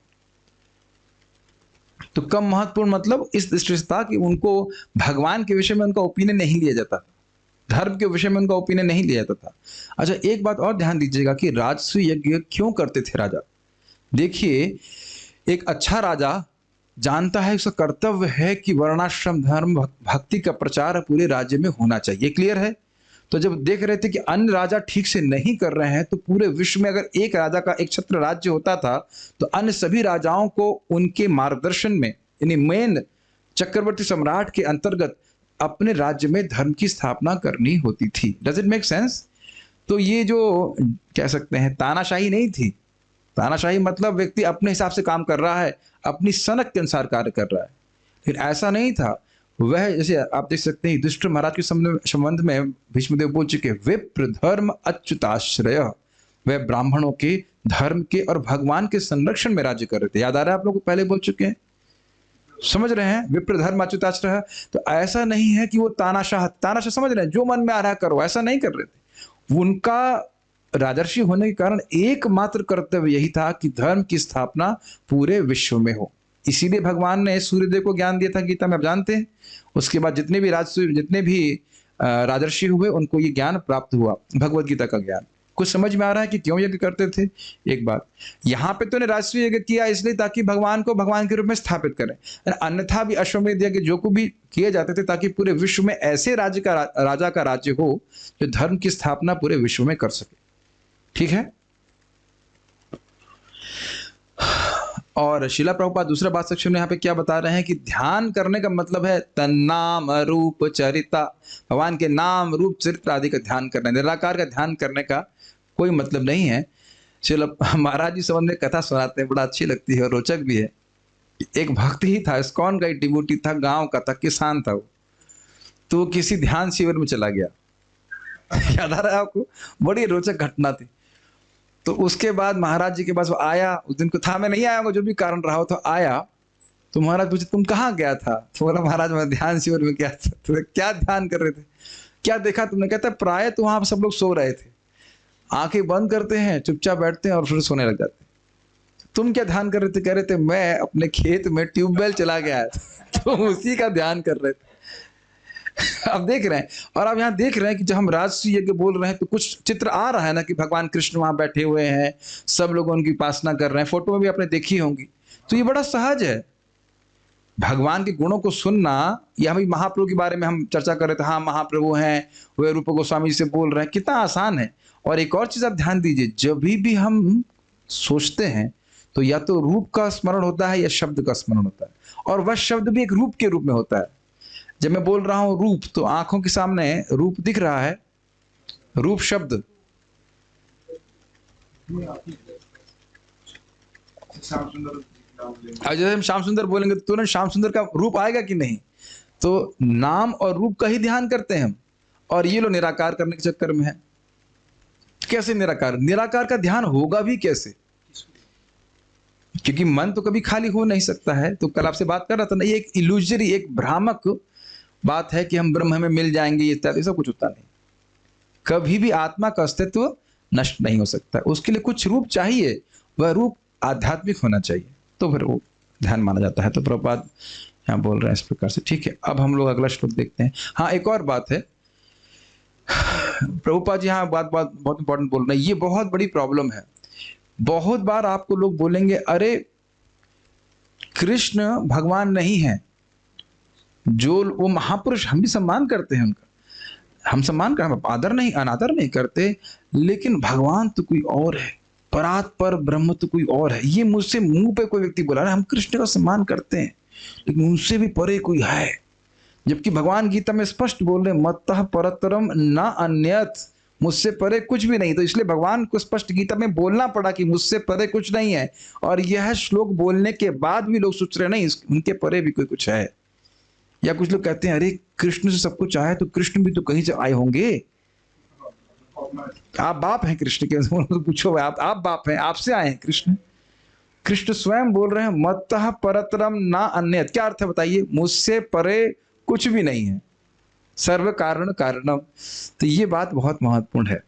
तो कम महत्वपूर्ण मतलब इस दृष्टि से था कि उनको भगवान के विषय में उनका ओपिनियन नहीं लिया जाता, धर्म के विषय में उनका ओपिनियन नहीं लिया जाता था। अच्छा, एक बात और ध्यान दीजिएगा कि राजस्व यज्ञ क्यों करते थे राजा। देखिए, एक अच्छा राजा जानता है, उसका कर्तव्य है कि वर्णाश्रम धर्म भक्ति का प्रचार पूरे राज्य में होना चाहिए। क्लियर है? तो जब देख रहे थे कि अन्य राजा ठीक से नहीं कर रहे हैं, तो पूरे विश्व में अगर एक राजा का एक छत्र राज्य होता था तो अन्य सभी राजाओं को उनके मार्गदर्शन में, यानी मेन चक्रवर्ती सम्राट के अंतर्गत अपने राज्य में धर्म की स्थापना करनी होती थी। Does it make sense? तो ये जो कह सकते हैं तानाशाही नहीं थी। तानाशाही मतलब व्यक्ति अपने हिसाब से काम कर रहा है, अपनी सनक के अनुसार कार्य कर रहा है, फिर ऐसा नहीं था। वह जैसे आप देख सकते हैं युधिष्ठिर महाराज के संबंध में भीष्मदेव बोल चुके, विप्र धर्म अच्युताश्रय, वह ब्राह्मणों के धर्म के और भगवान के संरक्षण में राज्य कर रहे थे। याद आ रहा है आप लोग को? पहले बोल चुके हैं, समझ रहे हैं? विप्र धर्म अच्युताश्रय। तो ऐसा नहीं है कि वो तानाशाह समझ रहे हैं, जो मन में आ रहा करो, ऐसा नहीं कर रहे थे। उनका राजर्षि होने के कारण एकमात्र कर्तव्य यही था कि धर्म की स्थापना पूरे विश्व में हो। इसीलिए भगवान ने सूर्यदेव को ज्ञान दिया था, गीता में आप जानते हैं। उसके बाद जितने भी राजर्षि हुए उनको ये ज्ञान प्राप्त हुआ, भगवत गीता का ज्ञान। कुछ समझ में आ रहा है कि क्यों यज्ञ करते थे? एक बात यहाँ पे तो ने राजस्व यज्ञ किया इसलिए ताकि भगवान को भगवान के रूप में स्थापित करें, अन्यथा भी अश्वमेध यज्ञ जो को भी किए जाते थे ताकि पूरे विश्व में ऐसे राजा का राज्य हो जो धर्म की स्थापना पूरे विश्व में कर सके। ठीक है? और शिला प्रभुपाद दूसरा बात सेक्शन में यहाँ पे क्या बता रहे हैं कि ध्यान करने का मतलब है तन्नाम रूप चरिता, भगवान के नाम रूप चरित्र आदि का ध्यान करना। निराकार का ध्यान करने का कोई मतलब नहीं है। शिला महाराज जी संबंध में कथा सुनाते हैं, बड़ा अच्छी लगती है और रोचक भी है। एक भक्त ही था, इस्कॉन का एक डिवोटी था, गांव का था, किसान था वो। तो वो किसी ध्यान शिविर में चला गया याद आ रहा है आपको? बड़ी रोचक घटना थी। तो उसके बाद महाराज जी के पास वो आया, उस दिन को था मैं नहीं आया, जो भी कारण रहा हो, तो आया। तो महाराज पूछे तुम कहाँ गया था? तो बोला महाराज मैं ध्यान शिविर में गया था। तो क्या ध्यान कर रहे थे, क्या देखा तुमने? कहता प्राय तो वहां सब लोग सो रहे थे, आंखें बंद करते हैं, चुपचाप बैठते हैं और फिर सोने लग जाते हैं। तुम क्या ध्यान कर रहे थे? कह रहे थे मैं अपने खेत में ट्यूबवेल चला गया था तो उसी का ध्यान कर रहे थे। अब देख रहे हैं, और अब यहाँ देख रहे हैं कि जब हम राजसूय यज्ञ बोल रहे हैं तो कुछ चित्र आ रहा है ना कि भगवान कृष्ण वहां बैठे हुए हैं, सब लोग उनकी उपासना कर रहे हैं, फोटो में भी आपने देखी होंगी। तो ये बड़ा सहज है भगवान के गुणों को सुनना। या अभी महाप्रभु के बारे में हम चर्चा कर रहे थे, हाँ महाप्रभु हैं, वे रूप गोस्वामी जी से बोल रहे हैं, कितना आसान है। और एक और चीज आप ध्यान दीजिए, जब भी हम सोचते हैं तो या तो रूप का स्मरण होता है या शब्द का स्मरण होता है, और वह शब्द भी एक रूप के रूप में होता है। जब मैं बोल रहा हूं रूप, तो आंखों के सामने रूप दिख रहा है, रूप शब्द। और जब हम श्याम सुंदर बोलेंगे तो तुरंत श्याम सुंदर का रूप आएगा कि नहीं? तो नाम और रूप का ही ध्यान करते हैं हम, और ये लोग निराकार करने के चक्कर में है। कैसे निराकार? निराकार का ध्यान होगा भी कैसे? क्योंकि मन तो कभी खाली हो नहीं सकता है। तो कल आपसे बात कर रहा था ना, ये एक इल्यूजरी, एक भ्रामक बात है कि हम ब्रह्म में मिल जाएंगे, ये ऐसा कुछ होता नहीं। कभी भी आत्मा का अस्तित्व नष्ट नहीं हो सकता, उसके लिए कुछ रूप चाहिए, वह रूप आध्यात्मिक होना चाहिए, तो फिर वो ध्यान माना जाता है। तो प्रभुपाद यहाँ बोल रहे हैं इस प्रकार से। ठीक है, अब हम लोग अगला श्लोक देखते हैं। हाँ, एक और बात है, प्रभुपाद जी यहाँ बात बहुत इंपॉर्टेंट बोल रहे हैं, ये बहुत बड़ी प्रॉब्लम है। बहुत बार आपको लोग बोलेंगे अरे कृष्ण भगवान नहीं है, जो वो महापुरुष, हम भी सम्मान करते हैं उनका, हम सम्मान कर, हम आदर नहीं अनादर नहीं करते, लेकिन भगवान तो कोई और है, परात्पर ब्रह्म तो कोई और है। ये मुझसे मुंह पे कोई व्यक्ति बोला रहा है, हम कृष्ण का सम्मान करते हैं, लेकिन उनसे भी परे कोई है। जबकि भगवान गीता में स्पष्ट बोल रहे मत्तः परतरम न अन्यत, मुझसे परे कुछ भी नहीं। तो इसलिए भगवान को स्पष्ट गीता में बोलना पड़ा कि मुझसे परे कुछ नहीं है। और यह श्लोक बोलने के बाद भी लोग सोच रहे नहीं उनके परे भी कोई कुछ है। या कुछ लोग कहते हैं अरे कृष्ण से सब कुछ आया तो कृष्ण भी तो कहीं से आए होंगे, आप बाप हैं कृष्ण के, पूछो आप बाप हैं, आपसे आए हैं कृष्ण। कृष्ण स्वयं बोल रहे हैं मत्तः परतरम ना अन्यत। क्या अर्थ है बताइए? मुझसे परे कुछ भी नहीं है, सर्व कारण कारणम। तो ये बात बहुत महत्वपूर्ण है।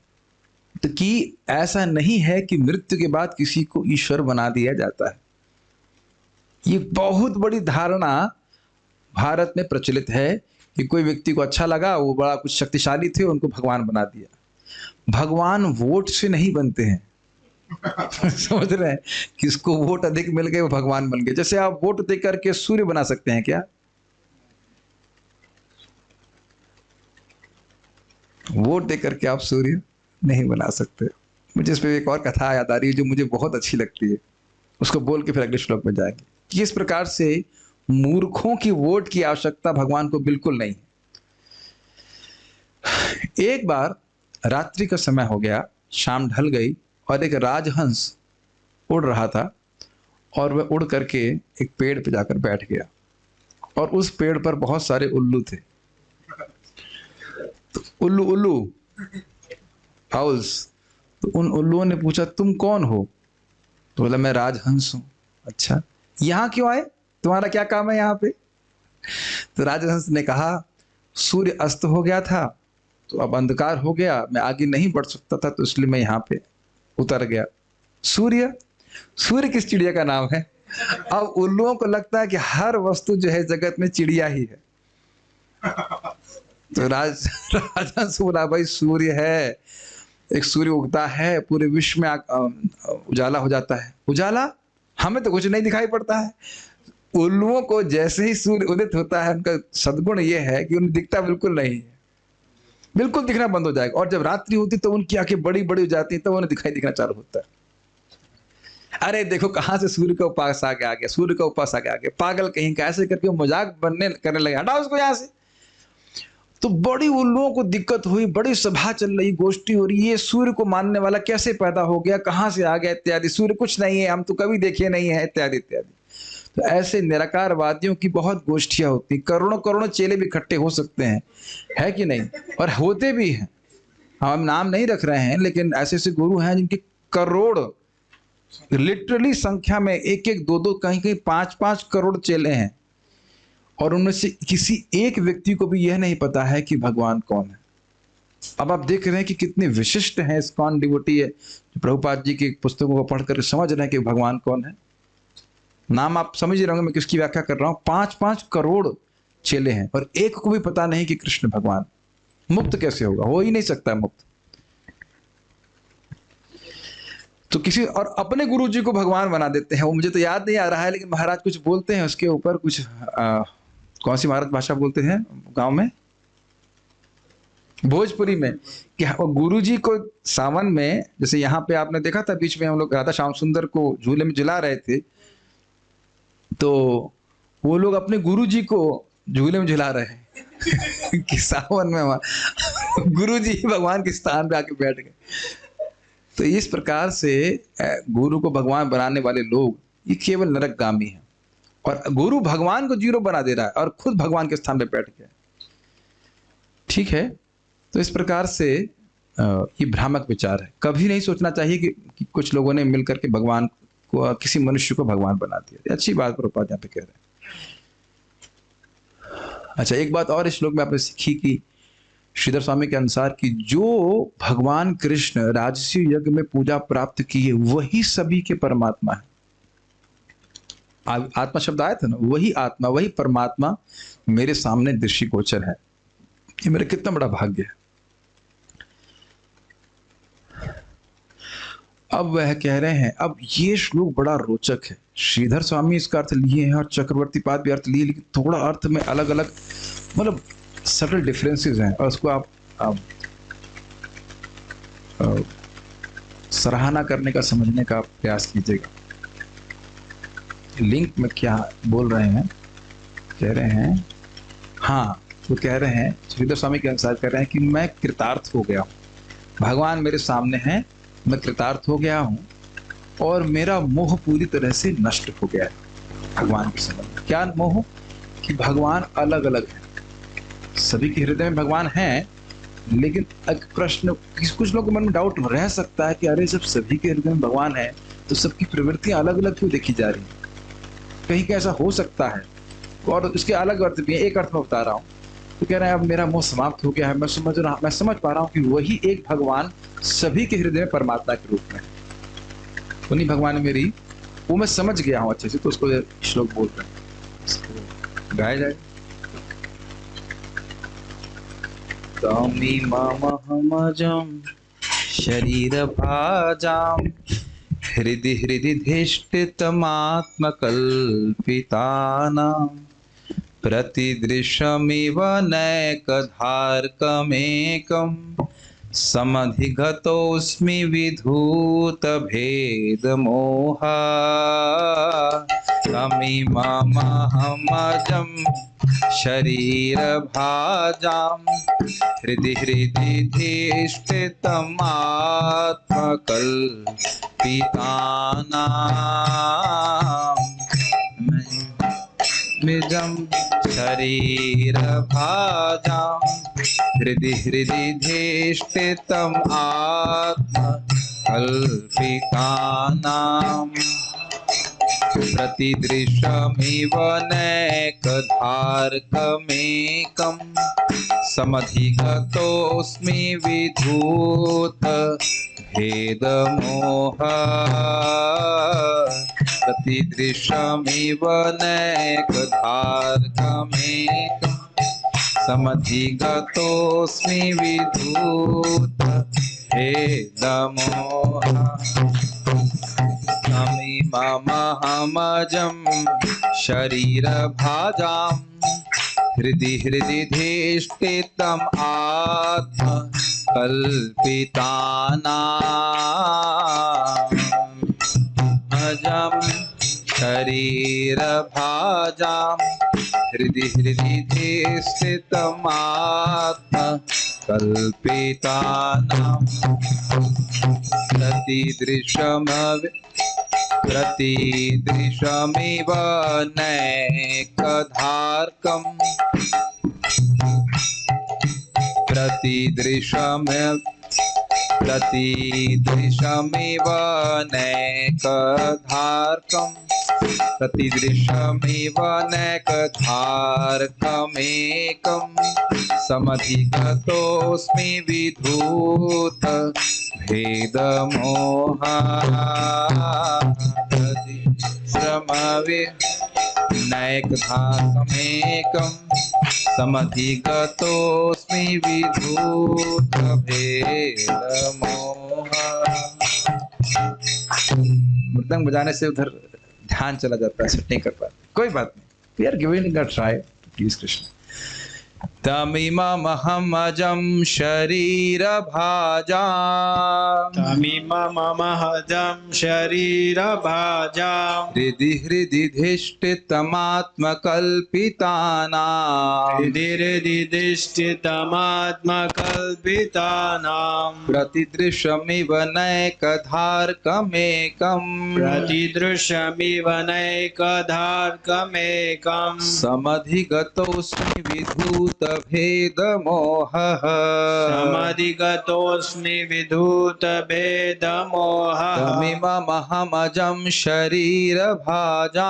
तो कि ऐसा नहीं है कि मृत्यु के बाद किसी को ईश्वर बना दिया जाता है। ये बहुत बड़ी धारणा भारत में प्रचलित है कि कोई व्यक्ति को अच्छा लगा, वो बड़ा कुछ शक्तिशाली थे, उनको भगवान बना दिया। भगवान वोट से नहीं बनते हैं समझ रहे हैं? किसको वोट अधिक मिल गए वो भगवान बन गए। जैसे आप वोट दे करके सूर्य बना सकते हैं क्या? वोट दे करके आप सूर्य नहीं बना सकते। मुझे इस पे एक और कथा याद आ रही है जो मुझे बहुत अच्छी लगती है, उसको बोल के फिर अगले श्लोक में जाएंगे। कि इस प्रकार से मूर्खों की वोट की आवश्यकता भगवान को बिल्कुल नहीं। एक बार रात्रि का समय हो गया, शाम ढल गई और एक राजहंस उड़ रहा था, और वह उड़ करके एक पेड़ पे जाकर बैठ गया, और उस पेड़ पर बहुत सारे उल्लू थे। तो उल्लू फाउल्स। तो उन उल्लुओं ने पूछा तुम कौन हो? तो बोला मैं राजहंस हूं। अच्छा, यहां क्यों आए, तुम्हारा क्या काम है यहाँ पे? तो राजहंस ने कहा सूर्य अस्त हो गया था, तो अब अंधकार हो गया, मैं आगे नहीं बढ़ सकता था, तो इसलिए मैं यहाँ पे उतर गया। सूर्य किस चिड़िया का नाम है? अब उल्लुओं को लगता है कि हर वस्तु जो है जगत में चिड़िया ही है। तो राजहंस बोला भाई सूर्य है, एक सूर्य उगता है, पूरे विश्व में उजाला हो जाता है। उजाला हमें तो कुछ नहीं दिखाई पड़ता है, उल्लुओं को जैसे ही सूर्य उदित होता है उनका सद्गुण यह है कि उन्हें दिखता बिल्कुल नहीं है, बिल्कुल दिखना बंद हो जाएगा। और जब रात्रि होती तो उनकी आंखें बड़ी बड़ी हो जाती है, तो उन्हें दिखना चालू होता है। अरे देखो कहाँ से सूर्य का उपास आगे आ गया, सूर्य का उपास आगे आ गया, पागल कहीं का, ऐसे करके वो मजाक करने लगे, हटाओ उसको यहाँ से। तो बड़ी उन लोगों को दिक्कत हुई, बड़ी सभा चल रही, गोष्ठी हो रही, ये सूर्य को मानने वाला कैसे पैदा हो गया, कहाँ से आ गया इत्यादि, सूर्य कुछ नहीं है, हम तो कभी देखे नहीं है इत्यादि इत्यादि। तो ऐसे निराकारवादियों की बहुत गोष्ठियां होती, करोड़ों करोड़ों चेले भी इकट्ठे हो सकते हैं, है कि नहीं, और होते भी हैं। हम नाम नहीं रख रहे हैं, लेकिन ऐसे ऐसे गुरु हैं जिनके करोड़, लिटरली संख्या में एक एक दो दो कहीं कहीं 5-5 करोड़ चेले हैं, और उनमें से किसी एक व्यक्ति को भी यह नहीं पता है कि भगवान कौन है। अब आप देख रहे हैं कि कितने विशिष्ट हैं इस्कॉन डिवोटी है, जो प्रभुपाद जी की पुस्तकों को पढ़कर समझ रहे हैं कि भगवान कौन है। नाम आप समझ रहे होंगे मैं किसकी व्याख्या कर रहा हूं। 5-5 करोड़ चेले हैं और एक को भी पता नहीं कि कृष्ण भगवान। मुक्त कैसे होगा, हो ही नहीं सकता मुक्त। तो किसी और अपने गुरु जी को भगवान बना देते हैं। वो मुझे तो याद नहीं आ रहा है, लेकिन महाराज कुछ बोलते हैं उसके ऊपर, कुछ कौन सी महाराज भाषा बोलते हैं गांव में, भोजपुरी में, कि गुरु जी को सावन में, जैसे यहाँ पे आपने देखा था बीच में हम लोग राधा श्याम सुंदर को झूले में झुला रहे थे, तो वो लोग अपने गुरु जी को झूले में झुला रहे हैं कि सावन में गुरु जी भगवान के स्थान पे आके बैठ गए। तो इस प्रकार से गुरु को भगवान बनाने वाले लोग ये केवल नरकगामी हैं, और गुरु भगवान को जीरो बना दे रहा है और खुद भगवान के स्थान पे बैठ गया। ठीक है, तो इस प्रकार से ये भ्रामक विचार है। कभी नहीं सोचना चाहिए कि कुछ लोगों ने मिलकर के भगवान को, किसी मनुष्य को भगवान बना दिया। अच्छी बात प्रभुपाद यहाँ पे कह रहे हैं। अच्छा, एक बात और इस श्लोक में आपने सीखी कि श्रीधर स्वामी के अनुसार कि जो भगवान कृष्ण राजसी यज्ञ में पूजा प्राप्त किए वही सभी के परमात्मा है। आत्मा शब्द आया था ना, वही आत्मा, वही परमात्मा मेरे सामने दृष्टिगोचर है। ये मेरा कितना बड़ा भाग्य है। अब वह कह रहे हैं, अब ये श्लोक बड़ा रोचक है। श्रीधर स्वामी इसका अर्थ लिए हैं और चक्रवर्ती पाद भी अर्थ लिए, लेकिन थोड़ा अर्थ में अलग अलग, मतलब सटल डिफरेंसेस हैं, और उसको आप सराहना करने का, समझने का प्रयास कीजिएगा। लिंक में क्या बोल रहे हैं, कह रहे हैं, हाँ वो कह रहे हैं, श्रीधर स्वामी के अनुसार कह रहे हैं कि मैं कृतार्थ हो गया हूँ, भगवान मेरे सामने हैं, मैं कृतार्थ हो गया हूँ, और मेरा मोह पूरी तरह से नष्ट हो गया है भगवान के संबंध में। क्या मोह? कि भगवान अलग अलग है, सभी के हृदय में भगवान हैं, लेकिन एक प्रश्न कुछ लोगों के मन में डाउट रह सकता है कि अरे जब सभी के हृदय में भगवान है तो सबकी प्रवृत्तियां अलग अलग क्यों देखी जा रही हैं? कहीं का ऐसा हो सकता है, और उसके अलग अर्थ भी है। एक अर्थ में बता रहा हूँ, तो कह रहे हैं अब मेरा मोह समाप्त हो गया है, मैं समझ पा रहा हूँ कि वही एक भगवान सभी के हृदय में परमात्मा के रूप में, उन्हीं भगवान मेरी, वो मैं समझ गया हूँ अच्छे से। तो उसको श्लोक बोल रहे हैं, गाया जाए। तमिमहमजं शरीरभाजां हृदि हृदि धिष्ठितमात्मकल्पितानां प्रतिदृशमिव नैकधार्कमेकं समधिगतोऽस्मि विधूतभेदमोहा। तमिमहमजं शरीरभाजां हृदि हृदि धिष्ठितमात्मकल्पितानां निजं शरीरभाजां हृदि हृदि धिष्ठितमात्मकल्पितानां प्रतिदृशमिव नैकधार्कमेकं समधिगतोऽस्मि विधूतभेदमोहा। प्रतिदृशमिव नैकधार्कमेकं समधिगतोऽस्मि विधूतभेदमोहा। तमिमहमजं शरीरभाजां हृदि हृदि धिष्ठितमात्मकल्पितानां शरीर भाजाम हृदि हृदि स्थितमात्म कल्पितानां प्रतिदृशमिव नैकधार्कम् प्रतिदृशमिव नैकधार्कमेकं समधिगतोऽस्मि विधूत भेदमोहादि नैकधार्कमेकं समधिगतोऽस्मि विधूत भेदमोहा। मृदंग बजाने से उधर ध्यान चला जाता है, सेट नहीं कर पाते, कोई बात नहीं, we are giving a try, please Krishna. तमिममहमजं शरीरभाजा तमिममहजं शरीरभाजां हृदि हृदि धिष्ठितमात्मकल्पितानां हृदिर्दिष्टितमात्मकल्पितानां प्रतिदृशमिव नैकधार्कमेकं प्रतिदृशमिव नैकधार्कमेकं समधिगतोऽस्मि विधूतभेदमोहः समधिगतोऽस्मि विधूतभेदमोहः तमिममहमजं शरीरभाजां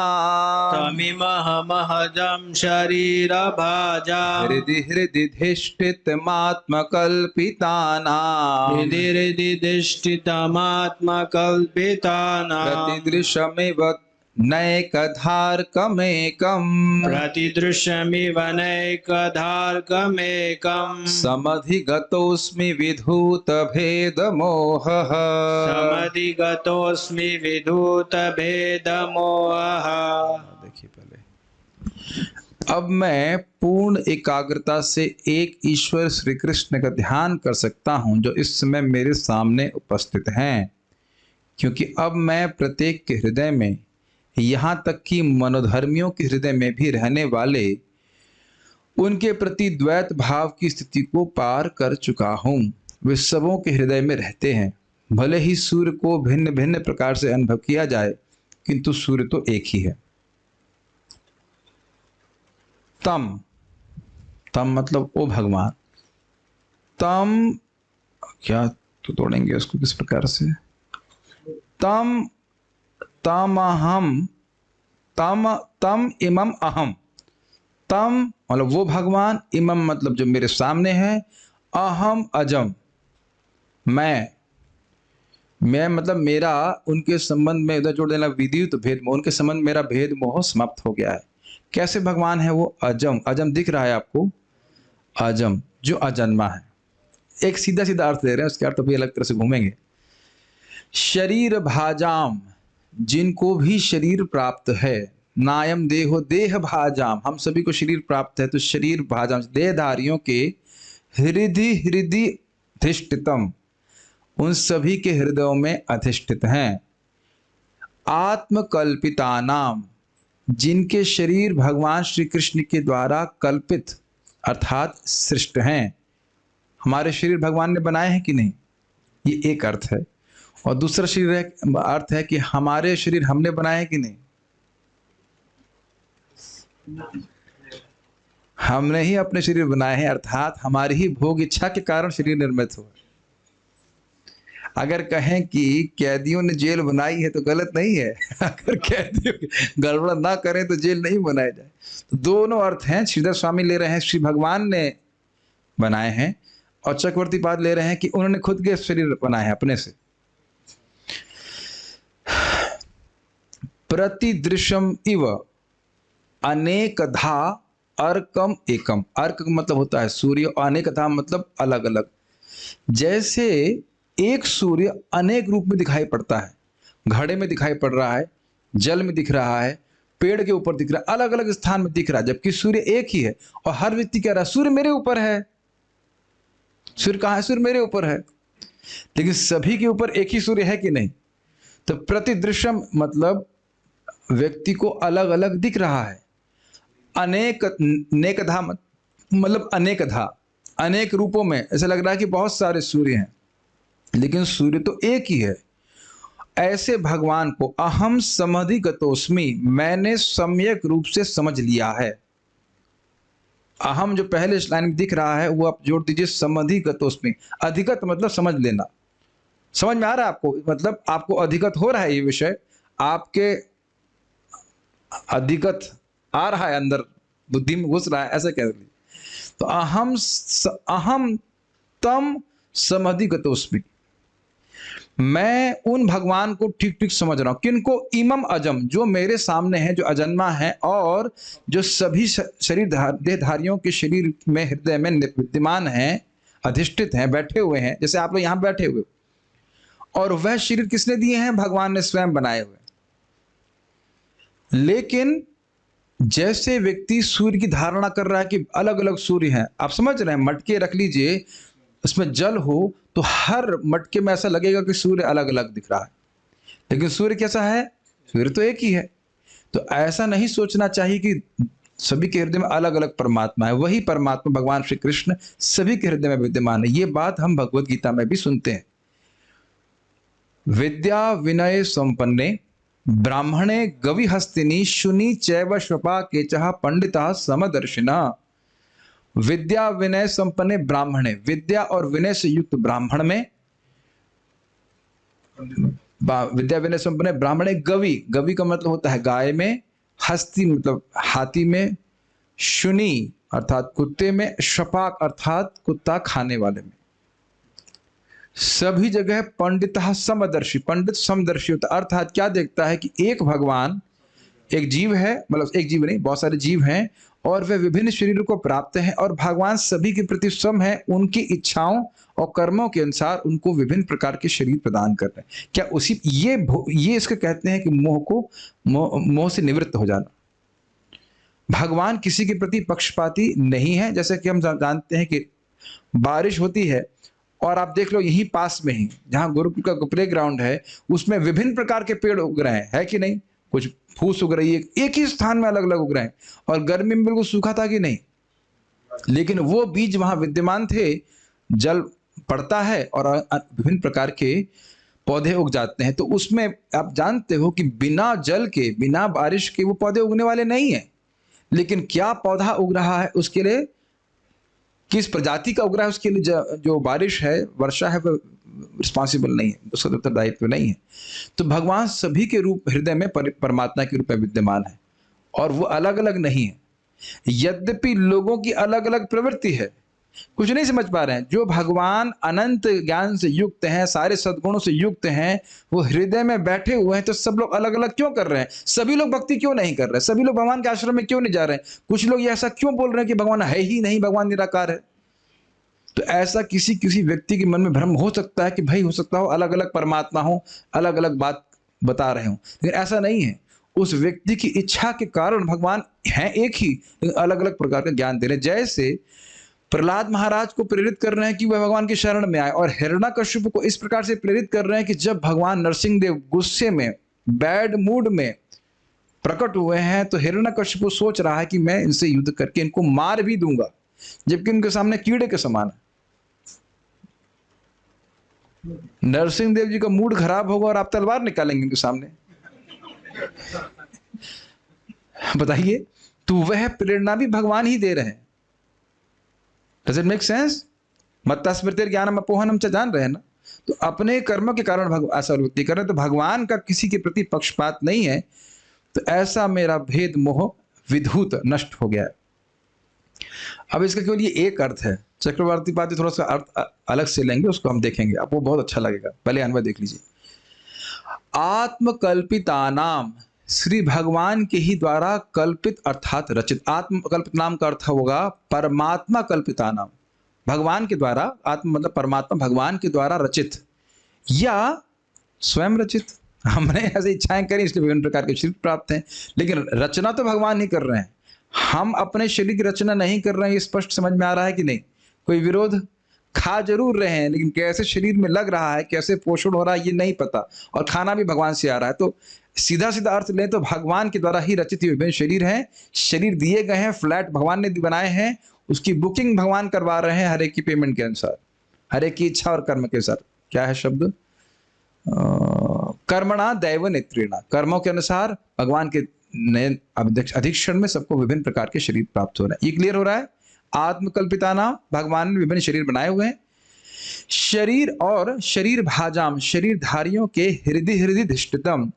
तमिमहमहजं शरीरभाजां हृदि हृदि धिष्ठितमात्मकल्पितानां हृदिर्दिष्टितमात्मकल्पितानां प्रतिदृशमिव नैकधार्कमेकं प्रतिदृशमिव नैकधार्कमेकं समधिगतोऽस्मि विधूतभेदमोहः समधिगतोऽस्मि विधूतभेदमोहः। देखिए पहले, अब मैं पूर्ण एकाग्रता से एक ईश्वर श्री कृष्ण का ध्यान कर सकता हूं जो इस समय मेरे सामने उपस्थित हैं, क्योंकि अब मैं प्रत्येक के हृदय में, यहाँ तक कि मनोधर्मियों के हृदय में भी रहने वाले उनके प्रति द्वैत भाव की स्थिति को पार कर चुका हूँ। वे सबों के हृदय में रहते हैं। भले ही सूर्य को भिन्न भिन्न प्रकार से अनुभव किया जाए, किंतु सूर्य तो एक ही है। तम, तम मतलब ओ भगवान, तम क्या तो तोड़ेंगे उसको किस प्रकार से, तम तमहम तम इमम अहम, तम मतलब वो भगवान, इमम मतलब जो मेरे सामने है, अहम अजम मैं मतलब मेरा उनके संबंध में, उधर जोड़ देना विद्युत भेद मोह, उनके संबंध मेरा भेद मोह समाप्त हो गया है। कैसे भगवान है वो? अजम, अजम दिख रहा है आपको, अजम जो अजन्मा है। एक सीधा सीधा अर्थ दे रहे हैं, उसके अर्थ भी अलग तरह से घूमेंगे। शरीर भाजाम, जिनको भी शरीर प्राप्त है, नायम देहो देह भाजाम, हम सभी को शरीर प्राप्त है, तो शरीर भाजाम देहधारियों के हृदि हृदि अधिष्ठितम, उन सभी के हृदयों में अधिष्ठित हैं। आत्मकल्पितानाम, जिनके शरीर भगवान श्री कृष्ण के द्वारा कल्पित अर्थात सृष्ट हैं। हमारे शरीर भगवान ने बनाए हैं कि नहीं, ये एक अर्थ है। और दूसरा शरीर अर्थ है कि हमारे शरीर हमने बनाए हैं कि नहीं, हमने ही अपने शरीर बनाए हैं, अर्थात हमारी ही भोग इच्छा के कारण शरीर निर्मित हुआ। अगर कहें कि कैदियों ने जेल बनाई है तो गलत नहीं है, अगर कैदियों गड़बड़ ना करें तो जेल नहीं बनाया जाए। तो दोनों अर्थ हैं। श्रीधर स्वामी ले रहे हैं श्री भगवान ने बनाए हैं, और चक्रवर्ती पाद ले रहे हैं कि उन्होंने खुद के शरीर बनाए हैं अपने से। प्रतिदृशम इव अनेकधा अर्कम एकम, अर्क मतलब होता है सूर्य, और अनेकधा मतलब अलग अलग। जैसे एक सूर्य अनेक रूप में दिखाई पड़ता है, घड़े में दिखाई पड़ रहा है, जल में दिख रहा है, पेड़ के ऊपर दिख रहा है, अलग अलग स्थान में दिख रहा है, जबकि सूर्य एक ही है। और हर व्यक्ति कह रहा है सूर्य मेरे ऊपर है, सूर्य कहाँ है, सूर्य मेरे ऊपर है, लेकिन सभी के ऊपर एक ही सूर्य है कि नहीं। तो प्रतिदृश्यम मतलब व्यक्ति को अलग अलग दिख रहा है। अनेक नेकधा मतलब अनेकधा, अनेक रूपों में ऐसा लग रहा है कि बहुत सारे सूर्य हैं, लेकिन सूर्य तो एक ही है। ऐसे भगवान को अहम समधिगतोस्मि, मैंने सम्यक रूप से समझ लिया है। अहम जो पहले लाइन में दिख रहा है वो आप जोड़ दीजिए समधिगतोस्मि। अधिगत मतलब समझ लेना। समझ में आ रहा है आपको? मतलब आपको अधिगत हो रहा है, ये विषय आपके अधिगत आ रहा है, अंदर बुद्धि में घुस रहा है, ऐसा कह लीजिए। तो अहम तम समधिगतोस्मि, मैं उन भगवान को ठीक ठीक समझ रहा हूं। किनको? इमम अजम, जो मेरे सामने है, जो अजन्मा है और जो सभी शरीर देहधारियों के शरीर में हृदय में विद्यमान है, अधिष्ठित हैं, बैठे हुए हैं, जैसे आप लोग यहां बैठे हुए। और वह शरीर किसने दिए हैं? भगवान ने स्वयं बनाए हुए। लेकिन जैसे व्यक्ति सूर्य की धारणा कर रहा है कि अलग अलग सूर्य हैं, आप समझ रहे हैं, मटके रख लीजिए, उसमें जल हो तो हर मटके में ऐसा लगेगा कि सूर्य अलग अलग दिख रहा है, लेकिन सूर्य कैसा है? सूर्य तो एक ही है। तो ऐसा नहीं सोचना चाहिए कि सभी के हृदय में अलग अलग परमात्मा है। वही परमात्मा भगवान श्री कृष्ण सभी के हृदय में विद्यमान है। ये बात हम भगवत गीता में भी सुनते हैं। विद्या विनय संपन्ने ब्राह्मणे गवि हस्तिनी शुनि चैव श्वपा केचः पंडिता समदर्शिना। विद्या विनय संपन्ने ब्राह्मणे, विद्या और विनय से युक्त ब्राह्मण में, विद्या विनय संपन्ने ब्राह्मणे गवि, गवि का मतलब होता है गाय में, हस्ती मतलब हाथी में, शुनि अर्थात कुत्ते में, शपाक अर्थात कुत्ता खाने वाले में। सभी जगह पंडितः समदर्शी, पंडित समदर्शी होता है। अर्थात क्या देखता है कि एक भगवान, एक जीव है, मतलब एक जीव नहीं, बहुत सारे जीव हैं और वे विभिन्न शरीरों को प्राप्त हैं और भगवान सभी के प्रति सम है। उनकी इच्छाओं और कर्मों के अनुसार उनको विभिन्न प्रकार के शरीर प्रदान कर रहे हैं। क्या उसी ये इसको कहते हैं कि मोह से निवृत्त हो जाना। भगवान किसी के प्रति पक्षपाती नहीं है। जैसे कि हम जानते हैं कि बारिश होती है और आप देख लो यहीं पास में ही जहां गुरुकुल का प्ले ग्राउंड है, उसमें विभिन्न प्रकार के पेड़ उग रहे हैं, है कि नहीं? कुछ फूस उग रही है, एक ही स्थान में अलग अलग उग रहे हैं। और गर्मी में बिल्कुल सूखा था कि नहीं, लेकिन वो बीज वहां विद्यमान थे। जल पड़ता है और विभिन्न प्रकार के पौधे उग जाते हैं। तो उसमें आप जानते हो कि बिना जल के, बिना बारिश के वो पौधे उगने वाले नहीं है। लेकिन क्या पौधा उग रहा है, उसके लिए किस प्रजाति का उग रहा है, उसके लिए जो बारिश है, वर्षा है, वो रिस्पॉन्सिबल नहीं है, उसका उत्तरदायित्व नहीं है। तो भगवान सभी के रूप हृदय में परमात्मा के रूप में विद्यमान है और वो अलग अलग नहीं है। यद्यपि लोगों की अलग अलग प्रवृत्ति है, कुछ नहीं समझ पा रहे हैं। जो भगवान अनंत ज्ञान से युक्त हैं, सारे सद्गुणों से युक्त हैं, वो हृदय में बैठे हुए हैं। तो सब लोग अलग अलग क्यों कर रहे हैं? सभी लोग भक्ति क्यों नहीं कर रहे? सभी लोग भगवान के आश्रम में क्यों नहीं जा रहे हैं? कुछ लोग ऐसा क्यों बोल रहे हैं कि भगवान है ही नहीं, भगवान निराकार है? तो ऐसा किसी व्यक्ति के मन में भ्रम हो सकता है कि भाई हो सकता हो अलग अलग परमात्मा हो, अलग अलग बात बता रहे हो, लेकिन ऐसा नहीं है। उस व्यक्ति की इच्छा के कारण भगवान हैं एक ही, लेकिन अलग अलग प्रकार का ज्ञान दे रहे हैं। जैसे प्रहलाद महाराज को प्रेरित कर रहे हैं कि वह भगवान की शरण में आए, और हिरण्यकश्यप को इस प्रकार से प्रेरित कर रहे हैं कि जब भगवान नरसिंहदेव गुस्से में, बैड मूड में प्रकट हुए हैं, तो हिरण्यकश्यप सोच रहा है कि मैं इनसे युद्ध करके इनको मार भी दूंगा, जबकि उनके सामने कीड़े के समान है। नरसिंहदेव जी का मूड खराब होगा और आप तलवार निकालेंगे उनके सामने, बताइए। तो वह प्रेरणा भी भगवान ही दे रहे हैं। Does it make sense? मत्ता स्मृति ज्ञानम अपोहनम च, जान रहे हैं ना। तो अपने कर्म के कारण ऐसा व्यक्ति कर रहे हैं। तो भगवान का किसी के प्रति पक्षपात नहीं है। तो ऐसा मेरा भेद मोह विधूत नष्ट हो गया है। अब इसका केवल ये एक अर्थ है। चक्रवर्ती पाद थोड़ा सा अर्थ अलग से लेंगे, उसको हम देखेंगे, आपको बहुत अच्छा लगेगा। पहले अन्वय देख लीजिए। आत्मकल्पितानाम, श्री भगवान के ही द्वारा कल्पित अर्थात रचित। आत्मकल्पित नाम का अर्थ होगा परमात्मा कल्पिता नाम, भगवान के द्वारा। आत्म मतलब परमात्मा, भगवान के द्वारा रचित या स्वयं रचित। हमने ऐसे इच्छाएं करी इसलिए विभिन्न प्रकार के शरीर प्राप्त हैं, लेकिन रचना तो भगवान ही कर रहे हैं। हम अपने शरीर की रचना नहीं कर रहे हैं। ये स्पष्ट समझ में आ रहा है कि नहीं? कोई विरोध? खा जरूर रहे हैं, लेकिन कैसे शरीर में लग रहा है, कैसे पोषण हो रहा है, ये नहीं पता। और खाना भी भगवान से आ रहा है। तो सीधा सीधा अर्थ लें तो भगवान के द्वारा ही रचित विभिन्न शरीर हैं, शरीर दिए गए हैं, फ्लैट भगवान ने बनाए हैं, उसकी बुकिंग भगवान करवा रहे हैं हर एक की पेमेंट के अनुसार, हर एक की इच्छा और कर्म के अनुसार। क्या है शब्द? कर्मणा दैव नेत्रेणा, कर्मों के अनुसार भगवान के नए अधीक्षण में सबको विभिन्न प्रकार के शरीर प्राप्त हो रहे हैं। ये क्लियर हो रहा है? आत्मकल्पिता नाम, भगवान ने विभिन्न शरीर बनाए हुए हैं। शरीर और शरीर भाजाम, शरीरधारियों के हृदय धिष्ठितम,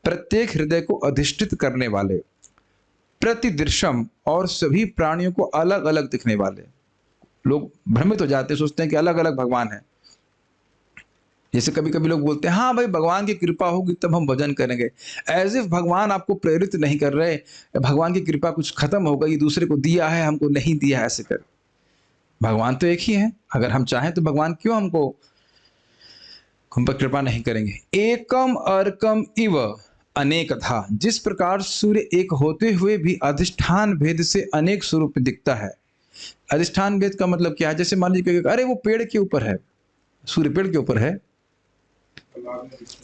प्रत्येक हृदय को अधिष्ठित करने वाले, प्रतिदृशम, और सभी प्राणियों को अलग अलग दिखने वाले। लोग भ्रमित हो जाते हैं, सोचते हैं कि अलग अलग भगवान है। जैसे कभी कभी लोग बोलते हैं हाँ भाई भगवान की कृपा होगी तब हम भजन करेंगे, एज इफ भगवान आपको प्रेरित नहीं कर रहे, भगवान की कृपा कुछ खत्म हो गई, दूसरे को दिया है हमको नहीं दिया है, ऐसे कर। भगवान तो एक ही है, अगर हम चाहें तो भगवान क्यों हमको हम पर कृपा नहीं करेंगे। एकम अर्कम इव अनेकथा, जिस प्रकार सूर्य एक होते हुए भी अधिष्ठान भेद से अनेक स्वरूप में दिखता है। अधिष्ठान भेद का मतलब क्या है? जैसे मान लीजिए अरे वो पेड़ के ऊपर है, सूर्य पेड़ के ऊपर है,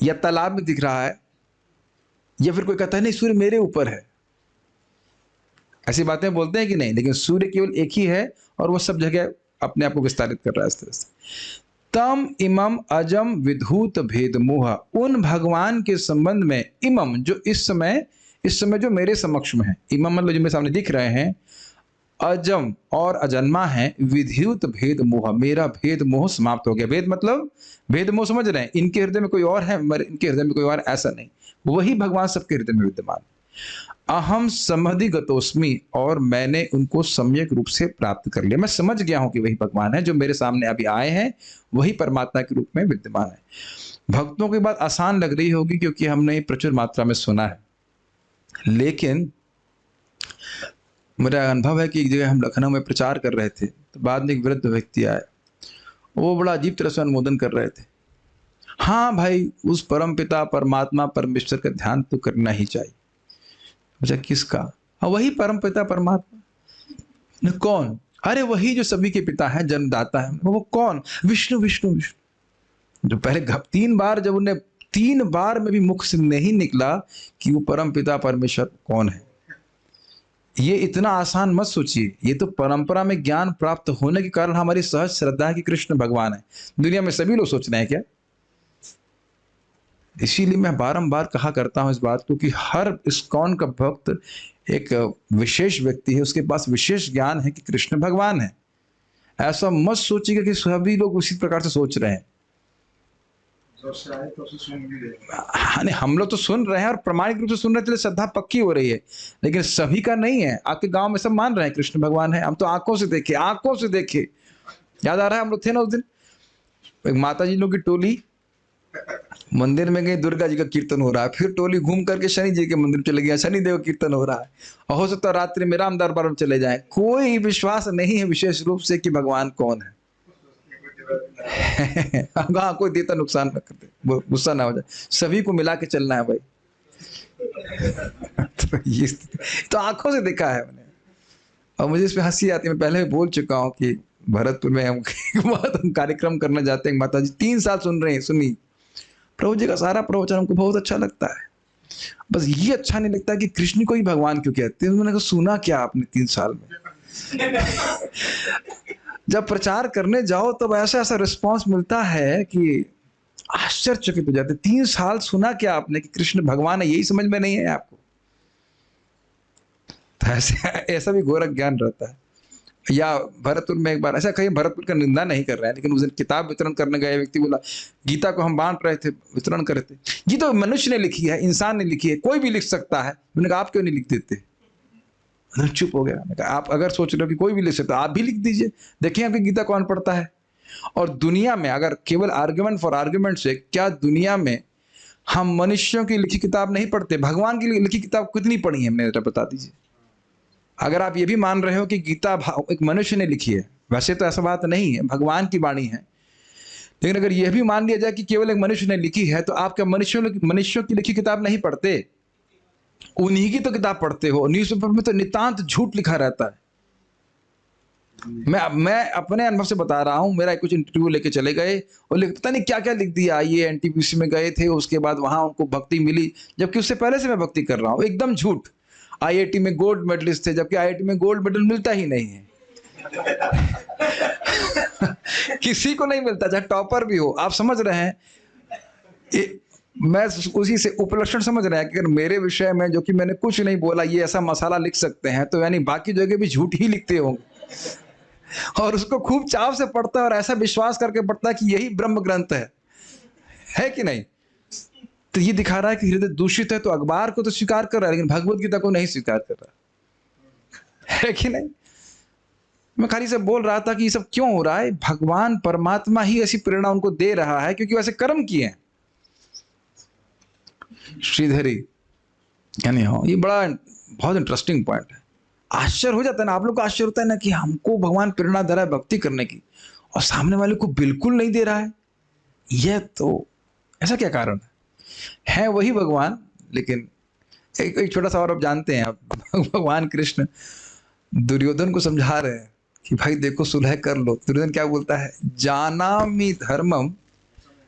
या तालाब में दिख रहा है, या फिर कोई कहता है नहीं सूर्य मेरे ऊपर है। ऐसी बातें बोलते हैं कि नहीं? लेकिन सूर्य केवल एक ही है और वो सब जगह अपने आप को विस्तारित कर रहा है इस तरह से। तम इमम अजम विधूत भेद मोह, उन भगवान के संबंध में इमम, जो इस समय जो मेरे समक्ष में है, इमम मतलब जो मेरे सामने दिख रहे हैं, अजम और अजन्मा है, विद्युत भेद मोह, मेरा भेद मोह समाप्त हो गया। भेद मतलब भेद मोह समझ रहे हैं, इनके हृदय में कोई और है, इनके हृदय में कोई और, ऐसा नहीं, वही भगवान सबके हृदय में विद्यमान। अहम समधिगतोस्मि, और मैंने उनको सम्यक रूप से प्राप्त कर लिया, मैं समझ गया हूं कि वही भगवान है जो मेरे सामने अभी आए हैं, वही परमात्मा के रूप में विद्यमान है। भक्तों की बात आसान लग रही होगी क्योंकि हमने प्रचुर मात्रा में सुना है, लेकिन मेरा अनुभव है कि एक जगह हम लखनऊ में प्रचार कर रहे थे, तो बाद में एक वृद्ध व्यक्ति आए, वो बड़ा अजीब तरह से अनुमोदन कर रहे थे। हाँ भाई, उस परम पिता परमात्मा परमेश्वर का ध्यान तो करना ही चाहिए। मुझे किसका? हाँ वही परम पिता परमात्मा। कौन? अरे वही जो सभी के पिता है, जन्मदाता है। वो कौन? विष्णु विष्णु विष्णु। जो पहले 3 बार, जब उन्हें 3 बार में भी मुख से नहीं निकला कि वो परम पिता परमेश्वर कौन है। ये इतना आसान मत सोचिए, ये तो परंपरा में ज्ञान प्राप्त होने के कारण हमारी सहज श्रद्धा है कि कृष्ण भगवान है। दुनिया में सभी लोग सोच रहे हैं क्या? इसीलिए मैं बारंबार कहा करता हूं इस बात को कि हर इस्कॉन का भक्त एक विशेष व्यक्ति है, उसके पास विशेष ज्ञान है कि कृष्ण भगवान है। ऐसा मत सोचिएगा कि सभी लोग उसी प्रकार से सोच रहे हैं। हाँ, हम लोग तो सुन रहे हैं और प्रामाणिक रूप से सुन रहे थे, श्रद्धा पक्की हो रही है, लेकिन सभी का नहीं है। आपके गांव में सब मान रहे हैं कृष्ण भगवान है, हम तो आंखों से देखे। याद आ रहा है हम लोग थे ना उस दिन, एक माता जी लोग की टोली मंदिर में गई, दुर्गा जी का कीर्तन हो रहा है, फिर टोली घूम करके शनि जी के मंदिर चले गया, शनि देव कीर्तन हो रहा है, और हो सकता है रात्रि में राम दरबार में चले जाए। कोई विश्वास नहीं है विशेष रूप से कि भगवान कौन है। हाँ, कोई देता नुकसान न कर दे, गुस्सा ना हो जाए, सभी को मिला के चलना है भाई। तो ये तो आंखों से देखा है मैंने, और मुझे इस पे हंसी आती है। मैं पहले भी बोल चुका हूँ कि भरतपुर में हम कार्यक्रम करने जाते हैं, माता जी 3 साल सुन रहे हैं, सुनी प्रभु जी का सारा प्रवचन, हमको बहुत अच्छा लगता है। बस ये अच्छा नहीं लगता कि कृष्ण को ही भगवान क्यों कहते हैं। उन्होंने कहा सुना क्या आपने 3 साल में? जब प्रचार करने जाओ तब ऐसा ऐसा रिस्पांस मिलता है कि आश्चर्यचकित हो जाते। 3 साल सुना क्या आपने कि कृष्ण भगवान है, यही समझ में नहीं है आपको? तो ऐसा भी गोरख ज्ञान रहता है। या भरतपुर में एक बार ऐसा, कहीं भरतपुर का निंदा नहीं कर रहा है, लेकिन उस दिन किताब वितरण करने गए व्यक्ति बोला, गीता को हम बांट रहे थे, वितरण कर रहे थे, ये तो मनुष्य ने लिखी है, इंसान ने लिखी है, कोई भी लिख सकता है। मैंने कहा आप क्यों नहीं लिख देते? चुप हो गया। मैंने कहा आप अगर सोच रहे हो कि कोई भी लिख सकता है, आप भी लिख दीजिए, देखिए आपकी गीता कौन पढ़ता है। और दुनिया में अगर केवल आर्ग्यूमेंट फॉर आर्ग्यूमेंट से, क्या दुनिया में हम मनुष्यों की लिखी किताब नहीं पढ़ते? भगवान की लिखी किताब कितनी पढ़ी है हमने, बता दीजिए। अगर आप ये भी मान रहे हो कि गीता एक मनुष्य ने लिखी है, वैसे तो ऐसा बात नहीं है, भगवान की वाणी है, लेकिन अगर यह भी मान लिया जाए कि केवल एक मनुष्य ने लिखी है, तो आप क्या मनुष्यों की लिखी किताब नहीं पढ़ते? उन्हीं की तो किताब पढ़ते हो। न्यूज़पेपर में तो नितांत झूठ लिखा रहता है। मैं अपने अनुभव से बता रहा हूँ। मेरा कुछ इंटरव्यू लेके चले गए और पता नहीं क्या क्या लिख दिया, ये एनटीपीसी में गए थे, उसके बाद वहां उनको भक्ति मिली, जबकि उससे पहले से मैं भक्ति कर रहा हूँ। एकदम झूठ। आईआईटी में गोल्ड मेडलिस्ट थे, जबकि आईआईटी में गोल्ड मेडल मिलता ही नहीं है। किसी को नहीं मिलता, चाहे टॉपर भी हो। आप समझ रहे हैं, मैं उसी से उपलक्षण समझ रहे हैं कि अगर मेरे विषय में, जो कि मैंने कुछ नहीं बोला, ये ऐसा मसाला लिख सकते हैं, तो यानी बाकी जगह भी झूठ ही लिखते होंगे। और उसको खूब चाव से पढ़ता है और ऐसा विश्वास करके पढ़ता है कि यही ब्रह्म ग्रंथ है कि नहीं? तो ये दिखा रहा है कि हृदय दूषित है। तो अखबार को तो स्वीकार कर रहा है, लेकिन भगवत गीता को नहीं स्वीकार कर रहा है कि नहीं? मैं खाली से बोल रहा था कि ये सब क्यों हो रहा है। भगवान परमात्मा ही ऐसी प्रेरणा उनको दे रहा है, क्योंकि वैसे कर्म किए हैं। श्रीधरी यानी हो, ये बड़ा बहुत इंटरेस्टिंग पॉइंट है। आश्चर्य हो जाता है ना, आप लोग को आश्चर्य होता है ना कि हमको भगवान प्रेरणा दे रहा है भक्ति करने की, और सामने वाले को बिल्कुल नहीं दे रहा है। यह तो ऐसा क्या कारण है वही भगवान। लेकिन एक छोटा सा और आप जानते हैं, भगवान कृष्ण दुर्योधन को समझा रहे हैं कि भाई देखो, सुलह कर लो। दुर्योधन क्या बोलता है? जानामि धर्मम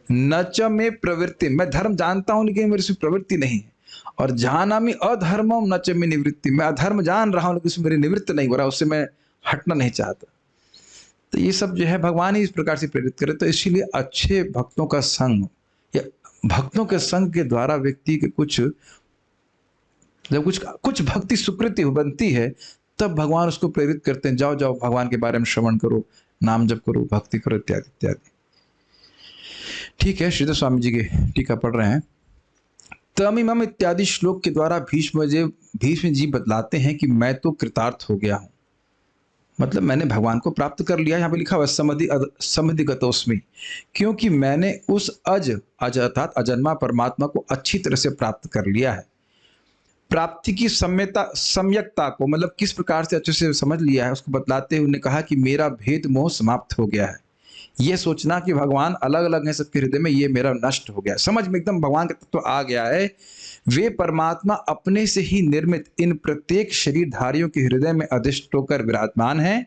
न च में प्रवृत्ति, मैं धर्म जानता हूं लेकिन मेरी प्रवृत्ति नहीं है। और जानामि अधर्मम न च में निवृत्ति, मैं अधर्म जान रहा हूं लेकिन उसमें मेरी निवृत्त नहीं हो रहा, उससे मैं हटना नहीं चाहता। तो ये सब जो है भगवान ही इस प्रकार से प्रेरित करे। तो इसीलिए अच्छे भक्तों का संग, या भक्तों के संग के द्वारा व्यक्ति के जब कुछ भक्ति सुकृति बनती है, तब भगवान उसको प्रेरित करते हैं, जाओ जाओ भगवान के बारे में श्रवण करो, नाम जप करो, भक्ति करो, इत्यादि इत्यादि। ठीक है, श्रीधर स्वामी जी की टीका पढ़ रहे हैं। तमिमम इत्यादि श्लोक के द्वारा भीष्म जी बतलाते हैं कि मैं तो कृतार्थ हो गया हूं, मतलब मैंने भगवान को प्राप्त कर लिया। यहाँ पे लिखा हुआ समधिगतोस्मि, क्योंकि मैंने उस अज अर्थात अजन्मा परमात्मा को अच्छी तरह से प्राप्त कर लिया है। प्राप्ति की सम्यकता को, मतलब किस प्रकार से अच्छे से समझ लिया है, उसको बतलाते हुए उन्होंने कहा कि मेरा भेद मोह समाप्त हो गया है। यह सोचना कि भगवान अलग अलग हैं सबके हृदय में, ये मेरा नष्ट हो गया। समझ में एकदम भगवान का तत्व आ गया है। वे परमात्मा अपने से ही निर्मित इन प्रत्येक शरीरधारियों के हृदय में अधिष्ठ होकर विराजमान हैं,